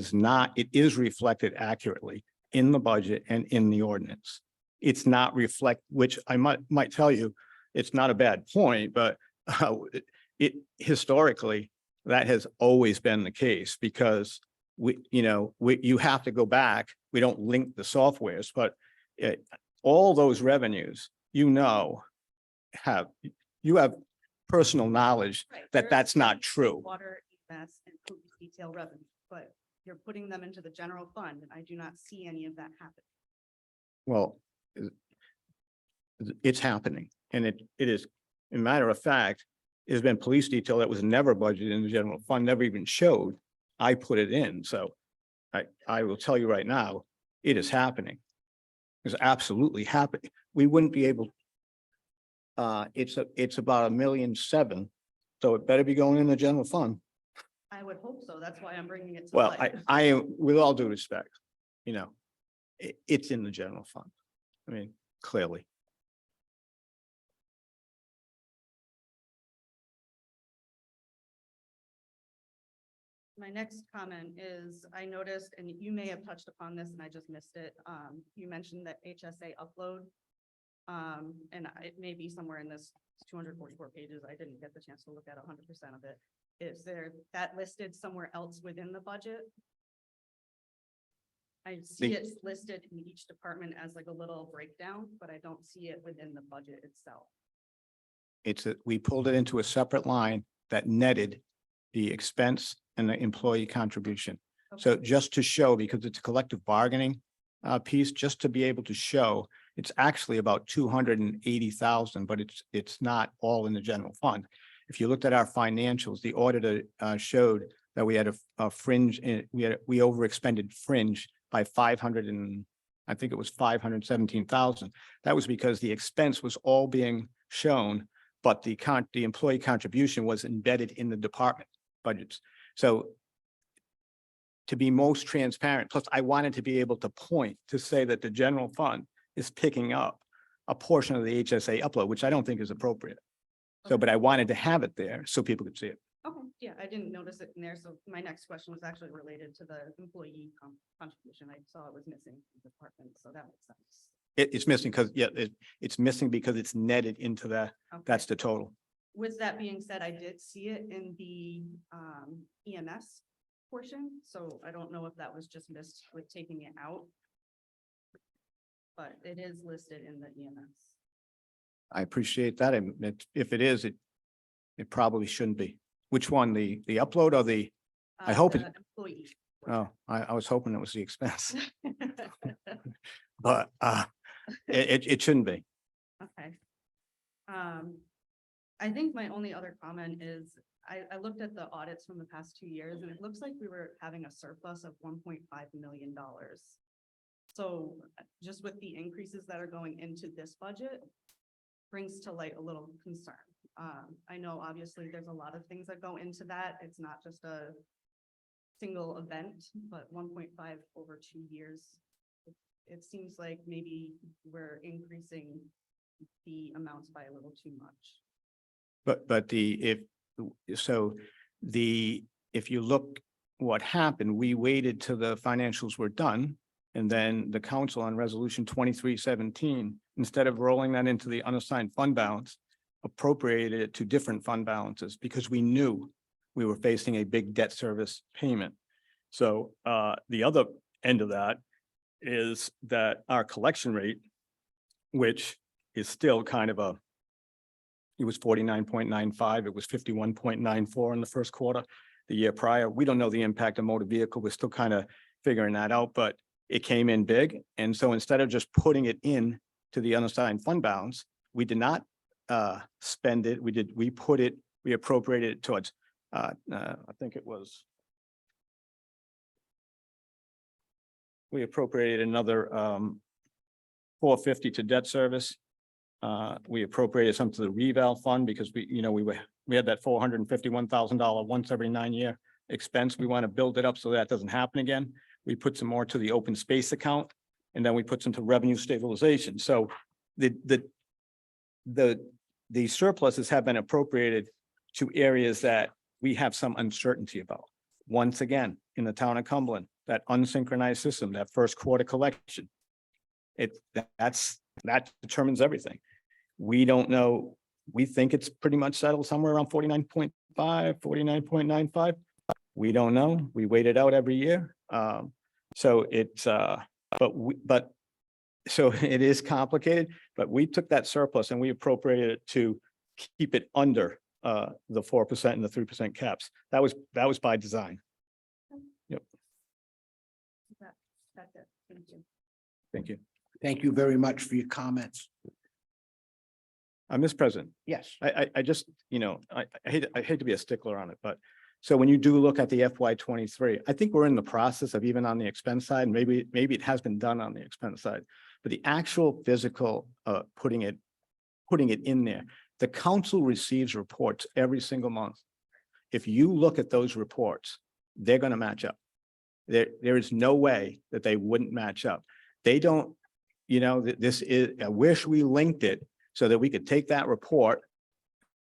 is reflected accurately in the budget and in the ordinance. It's not which I might tell you, it's not a bad point, but historically, that has always been the case because you have to go back. We don't link the softwares, but all those revenues, you have personal knowledge Right, that there's that's not true. Water, EMS, and police detail revenue, but you're putting them into the general fund and I do not see any of that happen. Well, it's happening and it is, a matter of fact, there's been police detail that was never budgeted in the general fund, never even showed. I put it in, so I will tell you right now, it is happening. It's absolutely happening. We wouldn't be able. It's about $1.7 million, so it better be going in the general fund. I would hope so. That's why I'm bringing it to Well, light. I am, with all due respect, it's in the general fund. I mean, clearly. My next comment is, I noticed, and you may have touched upon this and I just missed it. You mentioned that HSA upload. And it may be somewhere in this 244 pages. I didn't get the chance to look at 100% of it. Is there that listed somewhere else within the budget? I see it's listed in each department as like a little breakdown, but I don't see it within the budget itself. We pulled it into a separate line that netted the expense and the employee contribution. So just to show, because it's a collective bargaining piece, just to be able to show, it's actually about 280,000, but it's not all in the general fund. If you looked at our financials, the auditor showed that we had a fringe, we overexpended fringe by 500 and I think it was 517,000. That was because the expense was all being shown, but the employee contribution was embedded in the department budgets. So to be most transparent, plus I wanted to be able to point to say that the general fund is picking up a portion of the HSA upload, which I don't think is appropriate. So, but I wanted to have it there so people could see it. Okay, yeah, I didn't notice it in there, so my next question was actually related to the employee contribution. I saw it was missing from the department, so that makes sense. It's missing because, yeah, it's missing because it's netted into that. Okay. That's the total. With that being said, I did see it in the EMS portion, so I don't know if that was just missed with taking it out. But it is listed in the E EMS. I appreciate that. And if it is, it probably shouldn't be. Which one? The upload or the, I hope the it- employee. oh, I was hoping it was the expense, but it shouldn't be. Okay. I think my only other comment is, I looked at the audits from the past 2 years, and it looks like we were having a surplus of $1.5 million. So just with the increases that are going into this budget, brings to light a little concern. I know obviously there's a lot of things that go into that. It's not just a single event, but 1.5 over 2 years. It seems like maybe we're increasing the amounts by a little too much. But if you look what happened, we waited till the financials were done. And then the council on resolution 2317, instead of rolling that into the unassigned fund balance, appropriated it to different fund balances because we knew we were facing a big debt service payment. So the other end of that is that our collection rate, which is still kind of it was 49.95, it was 51.94 in the first quarter, the year prior. We don't know the impact of motor vehicle. We're still kind of figuring that out, but it came in big. And so instead of just putting it in to the unassigned fund balance, we did not spend it. We appropriated it towards, I think it was, we appropriated another 450 to debt service. We appropriated some to the reval fund because we had that $451,000 once every 9-year expense. We want to build it up so that doesn't happen again. We put some more to the open space account, and then we put some to revenue stabilization. So the surpluses have been appropriated to areas that we have some uncertainty about. Once again, in the town of Cumberland, that unsynchronized system, that first quarter collection, that determines everything. We don't know. We think it's pretty much settled somewhere around 49.5, 49.95. We don't know. We wait it out every year. So it is complicated, but we took that surplus and we appropriated it to keep it under the 4% and the 3% caps. That was by design. Yep. That's it. Thank you. Thank you. Thank you very much for your comments. Mr. President, Yes. I just, I hate to be a stickler on it, but so when you do look at the FY23, I think we're in the process of even on the expense side, maybe it has been done on the expense side, but the actual physical putting it in there, the council receives reports every single month. If you look at those reports, they're going to match up. There is no way that they wouldn't match up. They don't, I wish we linked it so that we could take that report.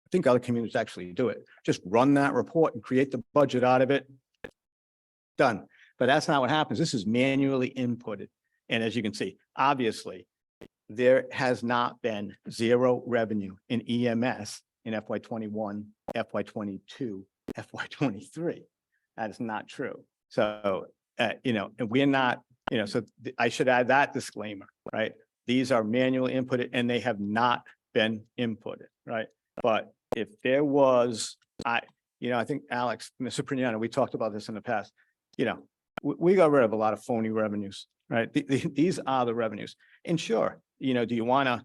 I think other communities actually do it. Just run that report and create the budget out of it. Done. But that's not what happens. This is manually inputted. And as you can see, obviously, there has not been zero revenue in EMS in FY21, FY22, FY23. That is not true. So, and we're not, so I should add that disclaimer, right? These are manually inputted and they have not been inputted, right? But if there was, I think Alex, Mr. Prignano, we talked about this in the past, we got rid of a lot of phony revenues, right? These are the revenues. And sure, do you want to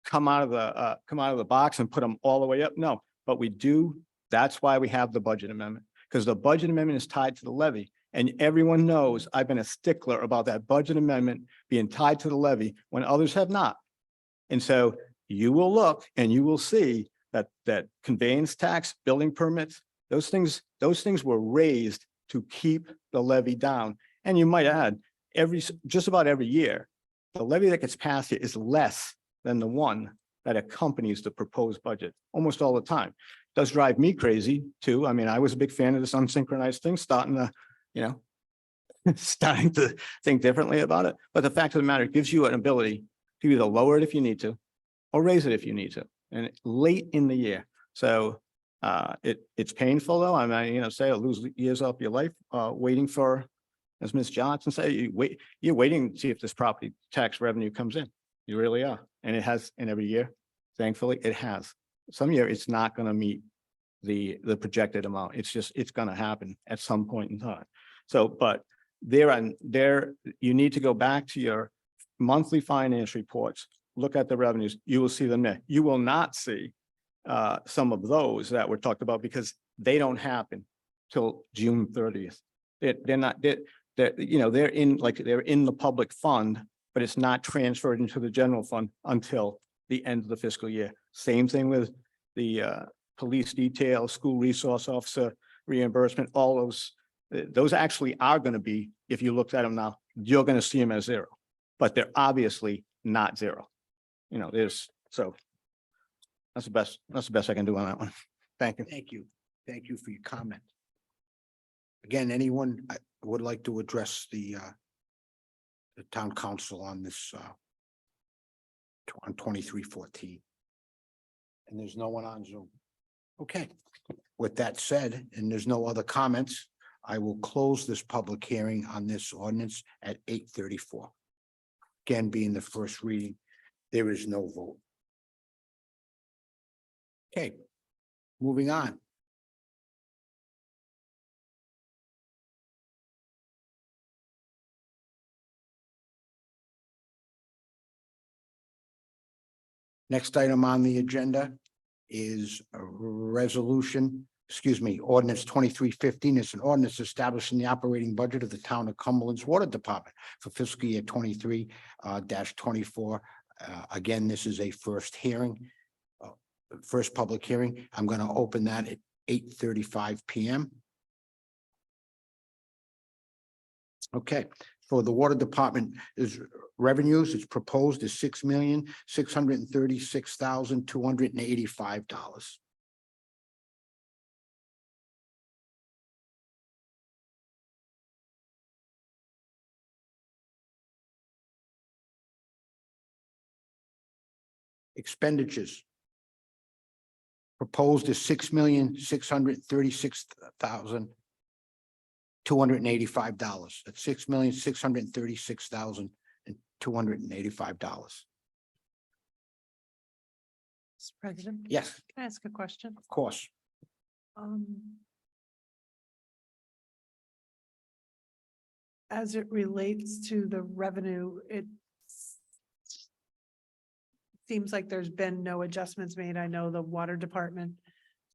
come out of the box and put them all the way up? No, but we do. That's why we have the budget amendment, because the budget amendment is tied to the levy. And everyone knows I've been a stickler about that budget amendment being tied to the levy when others have not. And so you will look and you will see that conveyance tax, building permits, those things were raised to keep the levy down. And you might add, just about every year, the levy that gets passed here is less than the one that accompanies the proposed budget, almost all the time. Does drive me crazy too. I mean, I was a big fan of this unsynchronized thing, starting to, you know, starting to think differently about it. But the fact of the matter, it gives you an ability to either lower it if you need to, or raise it if you need to, and late in the year. So it's painful though. I mean, you know, say lose years off your life, waiting for, as Ms. Johnson said, you're waiting to see if this property tax revenue comes in. You really are. And it has in every year. Thankfully, it has. Some year it's not going to meet the projected amount. It's going to happen at some point in time. So, but you need to go back to your monthly finance reports, look at the revenues, you will see them there. You will not see some of those that were talked about because they don't happen till June 30th. They're not, you know, they're in the public fund, but it's not transferred into the general fund until the end of the fiscal year. Same thing with the police detail, school resource officer reimbursement, all those actually are going to be, if you looked at them now, you're going to see them as zero, but they're obviously not zero. You know, so that's the best I can do on that one. Thank you. Thank you. Thank you for your comment. Again, anyone would like to address the town council on this on 2314? And there's no one on Zoom. Okay, with that said, and there's no other comments, I will close this public hearing on this ordinance at 8:34. Again, being the first reading, there is no vote. Okay, moving on. Next item on the agenda is a resolution, ordinance 2315. It's an ordinance establishing the operating budget of the town of Cumberland's Water Department for fiscal year 23-24. Again, this is a first hearing, first public hearing. I'm going to open that at 8:35 p.m. Okay, for the water department is revenues, it's proposed is $6,636,285. Expenditures proposed is $6,636,285. That's $6,636,285. Mr. President? Yes, Can I ask a question? of course. As it relates to the revenue, it seems like there's been no adjustments made. I know the water department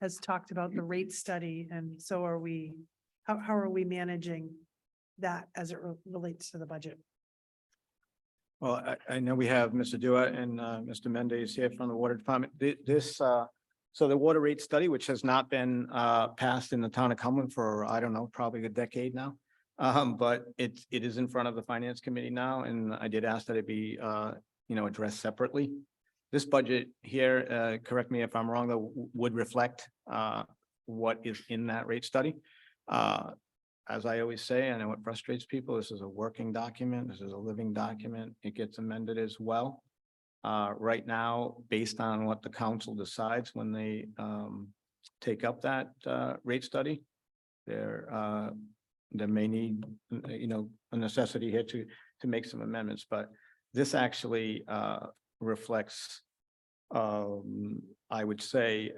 has talked about the rate study, and so are we. How are we managing that as it relates to the budget? Well, I know we have Mr. Dewar and Mr. Mendez here from the water department. So the water rate study, which has not been passed in the town of Cumberland for, I don't know, probably a decade now. But it is in front of the finance committee now, and I did ask that it be addressed separately. This budget here, correct me if I'm wrong, though, would reflect what is in that rate study. As I always say, I know what frustrates people, this is a working document, this is a living document, it gets amended as well. Right now, based on what the council decides when they take up that rate study, there may need, a necessity here to make some amendments, but this actually reflects, I would say,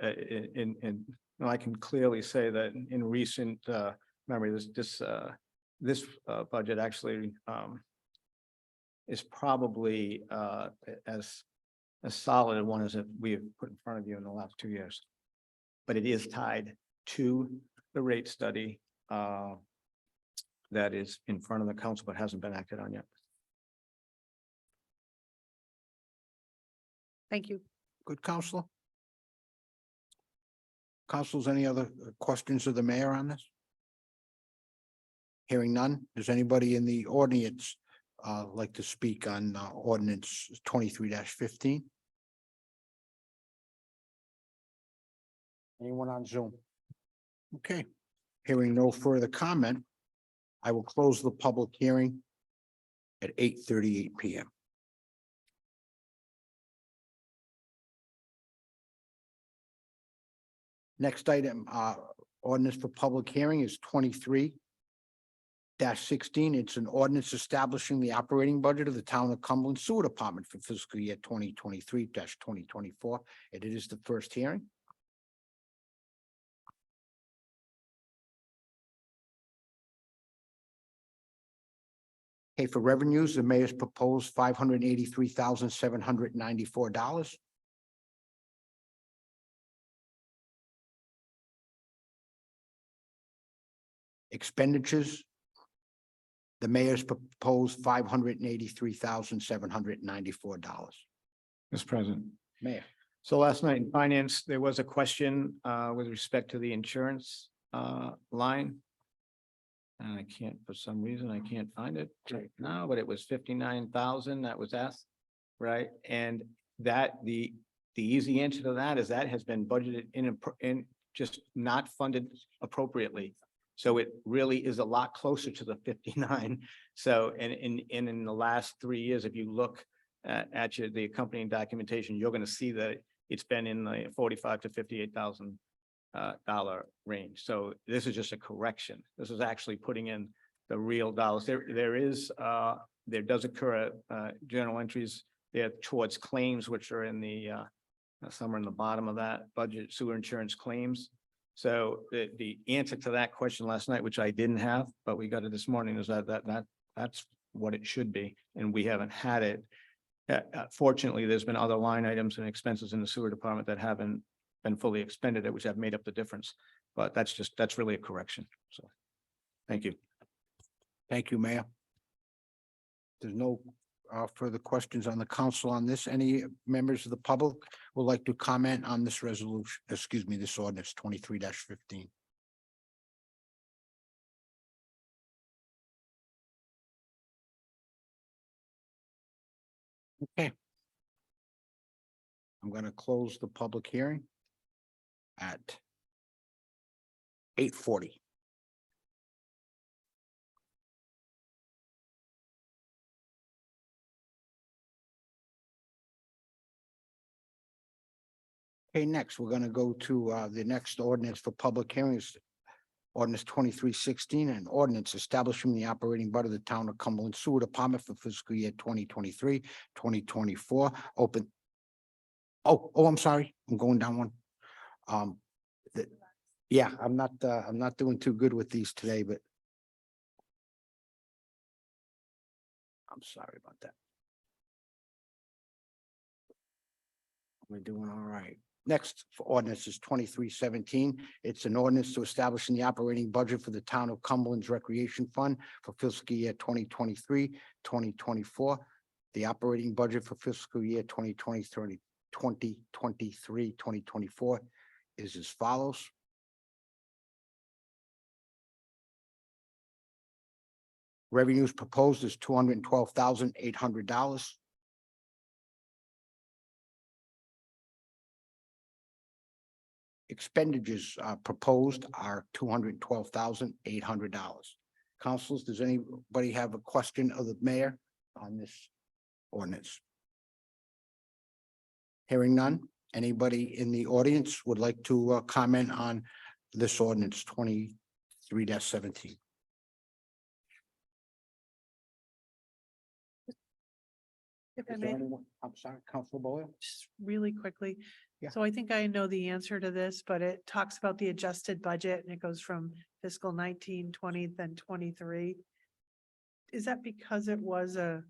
I can clearly say that in recent memory, this budget actually is probably as solid a one as we have put in front of you in the last 2 years. But it is tied to the rate study that is in front of the council but hasn't been acted on yet. Thank you. Good, Counselor. Councilors, any other questions of the mayor on this? Hearing none. Does anybody in the audience like to speak on ordinance 23-15? Anyone on Zoom? Okay, hearing no further comment, I will close the public hearing at 8:38 PM. Next item, ordinance for public hearing is 23-16. It's an ordinance establishing the operating budget of the town of Cumberland Sewer Department for fiscal year 2023-2024. And it is the first hearing. Okay, for revenues, the mayor's proposed $583,794. Expenditures, the mayor's proposed $583,794. Mr. President. Mayor. So last night in finance, there was a question with respect to the insurance line. And I can't, for some reason, I can't find it right now, but it was 59,000 that was asked, right? And that the easy answer to that is that has been budgeted in just not funded appropriately. So it really is a lot closer to the 59. So in the last 3 years, if you look at the accompanying documentation, you're going to see that it's been in the 45 to 58,000 dollar range. So this is just a correction. This is actually putting in the real dollars. There does occur journal entries there towards claims, which are in the somewhere in the bottom of that budget, sewer insurance claims. So the answer to that question last night, which I didn't have, but we got it this morning, is that's what it should be, and we haven't had it. Fortunately, there's been other line items and expenses in the sewer department that haven't been fully expended, which have made up the difference. But that's really a correction. So, thank you. Thank you, Mayor. There's no further questions on the council on this. Any members of the public would like to comment on this resolution, this ordinance 23-15? Okay. I'm going to close the public hearing at 8:40. Okay, next, we're going to go to the next ordinance for public hearings. Ordinance 23-16, an ordinance establishing the operating budget of the town of Cumberland Sewer Department for fiscal year 2023-2024. Open. Oh, I'm sorry. I'm going down one. Yeah, I'm not doing too good with these today, but I'm sorry about that. We're doing all right. Next for ordinance is 23-17. It's an ordinance to establishing the operating budget for the town of Cumberland's Recreation Fund for fiscal year 2023-2024. The operating budget for fiscal year 2023-2024 is as follows. Revenues proposed is $212,800. Expenditures proposed are $212,800. Councilors, does anybody have a question of the mayor on this ordinance? Hearing none. Anybody in the audience would like to comment on this ordinance 23-17? If I Is there may, anyone? I'm sorry, Councilor Boyle? just really quickly. Yeah. So I think I know the answer to this, but it talks about the adjusted budget and it goes from fiscal 19, 20, then 23. Is that because it was a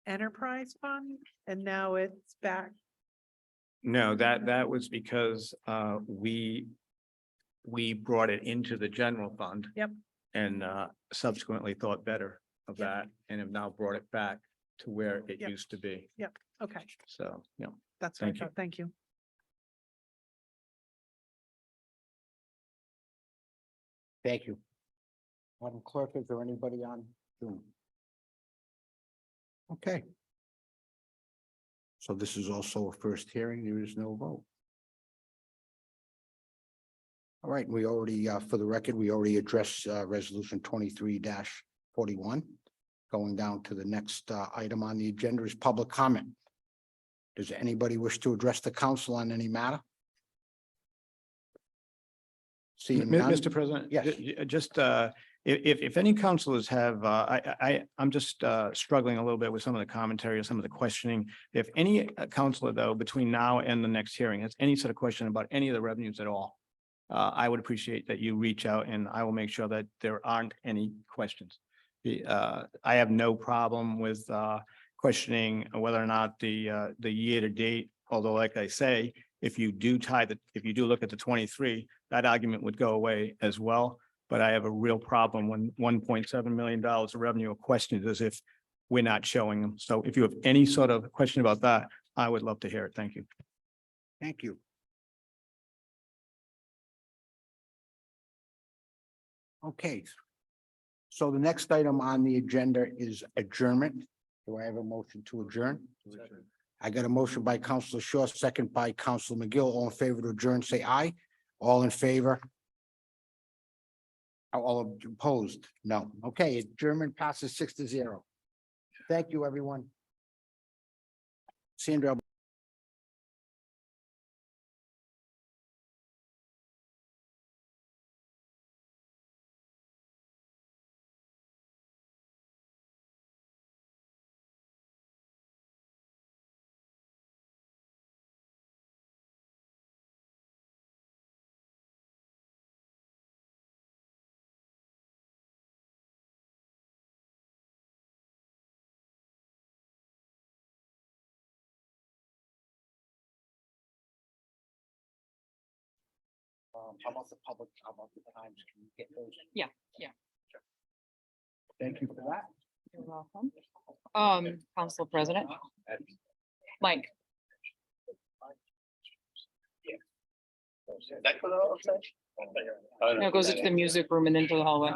enterprise fund and now it's back? No, that was because we brought it into the general fund. Yep. And subsequently thought better of Yep. that and have now brought it back to where it Yep. used to be. Yep, okay, So, yeah. that's what I Thank you. thought. Thank you. Thank you. Madam Clerk, is there anybody on Zoom? Okay. So this is also a first hearing. There is no vote. All right, we already, for the record, we already addressed resolution 23-41. Going down to the next item on the agenda is public comment. Does anybody wish to address the council on any matter? Seeing none? Mr. President? Yes. Just, if any councilors have, I'm just struggling a little bit with some of the commentary or some of the questioning. If any councilor though, between now and the next hearing, has any sort of question about any of the revenues at all, I would appreciate that you reach out and I will make sure that there aren't any questions. I have no problem with questioning whether or not the year to date, although like I say, if you do look at the 23, that argument would go away as well. But I have a real problem when $1.7 million of revenue are questioned as if we're not showing them. So if you have any sort of question about that, I would love to hear it. Thank you. Thank you. Okay. So the next item on the agenda is adjournment. Do I have a motion to adjourn? I got a motion by Counselor Shaw, second by Counselor McGill. All in favor to adjourn, say aye. All in favor? All opposed? No. Okay, adjournment passes 6-0. Thank you, everyone. Sandra. How about the public, how about the times? Can you get those? Yeah. Thank you for that. You're welcome. Council President. Mike. No, it goes into the music room and into the hallway.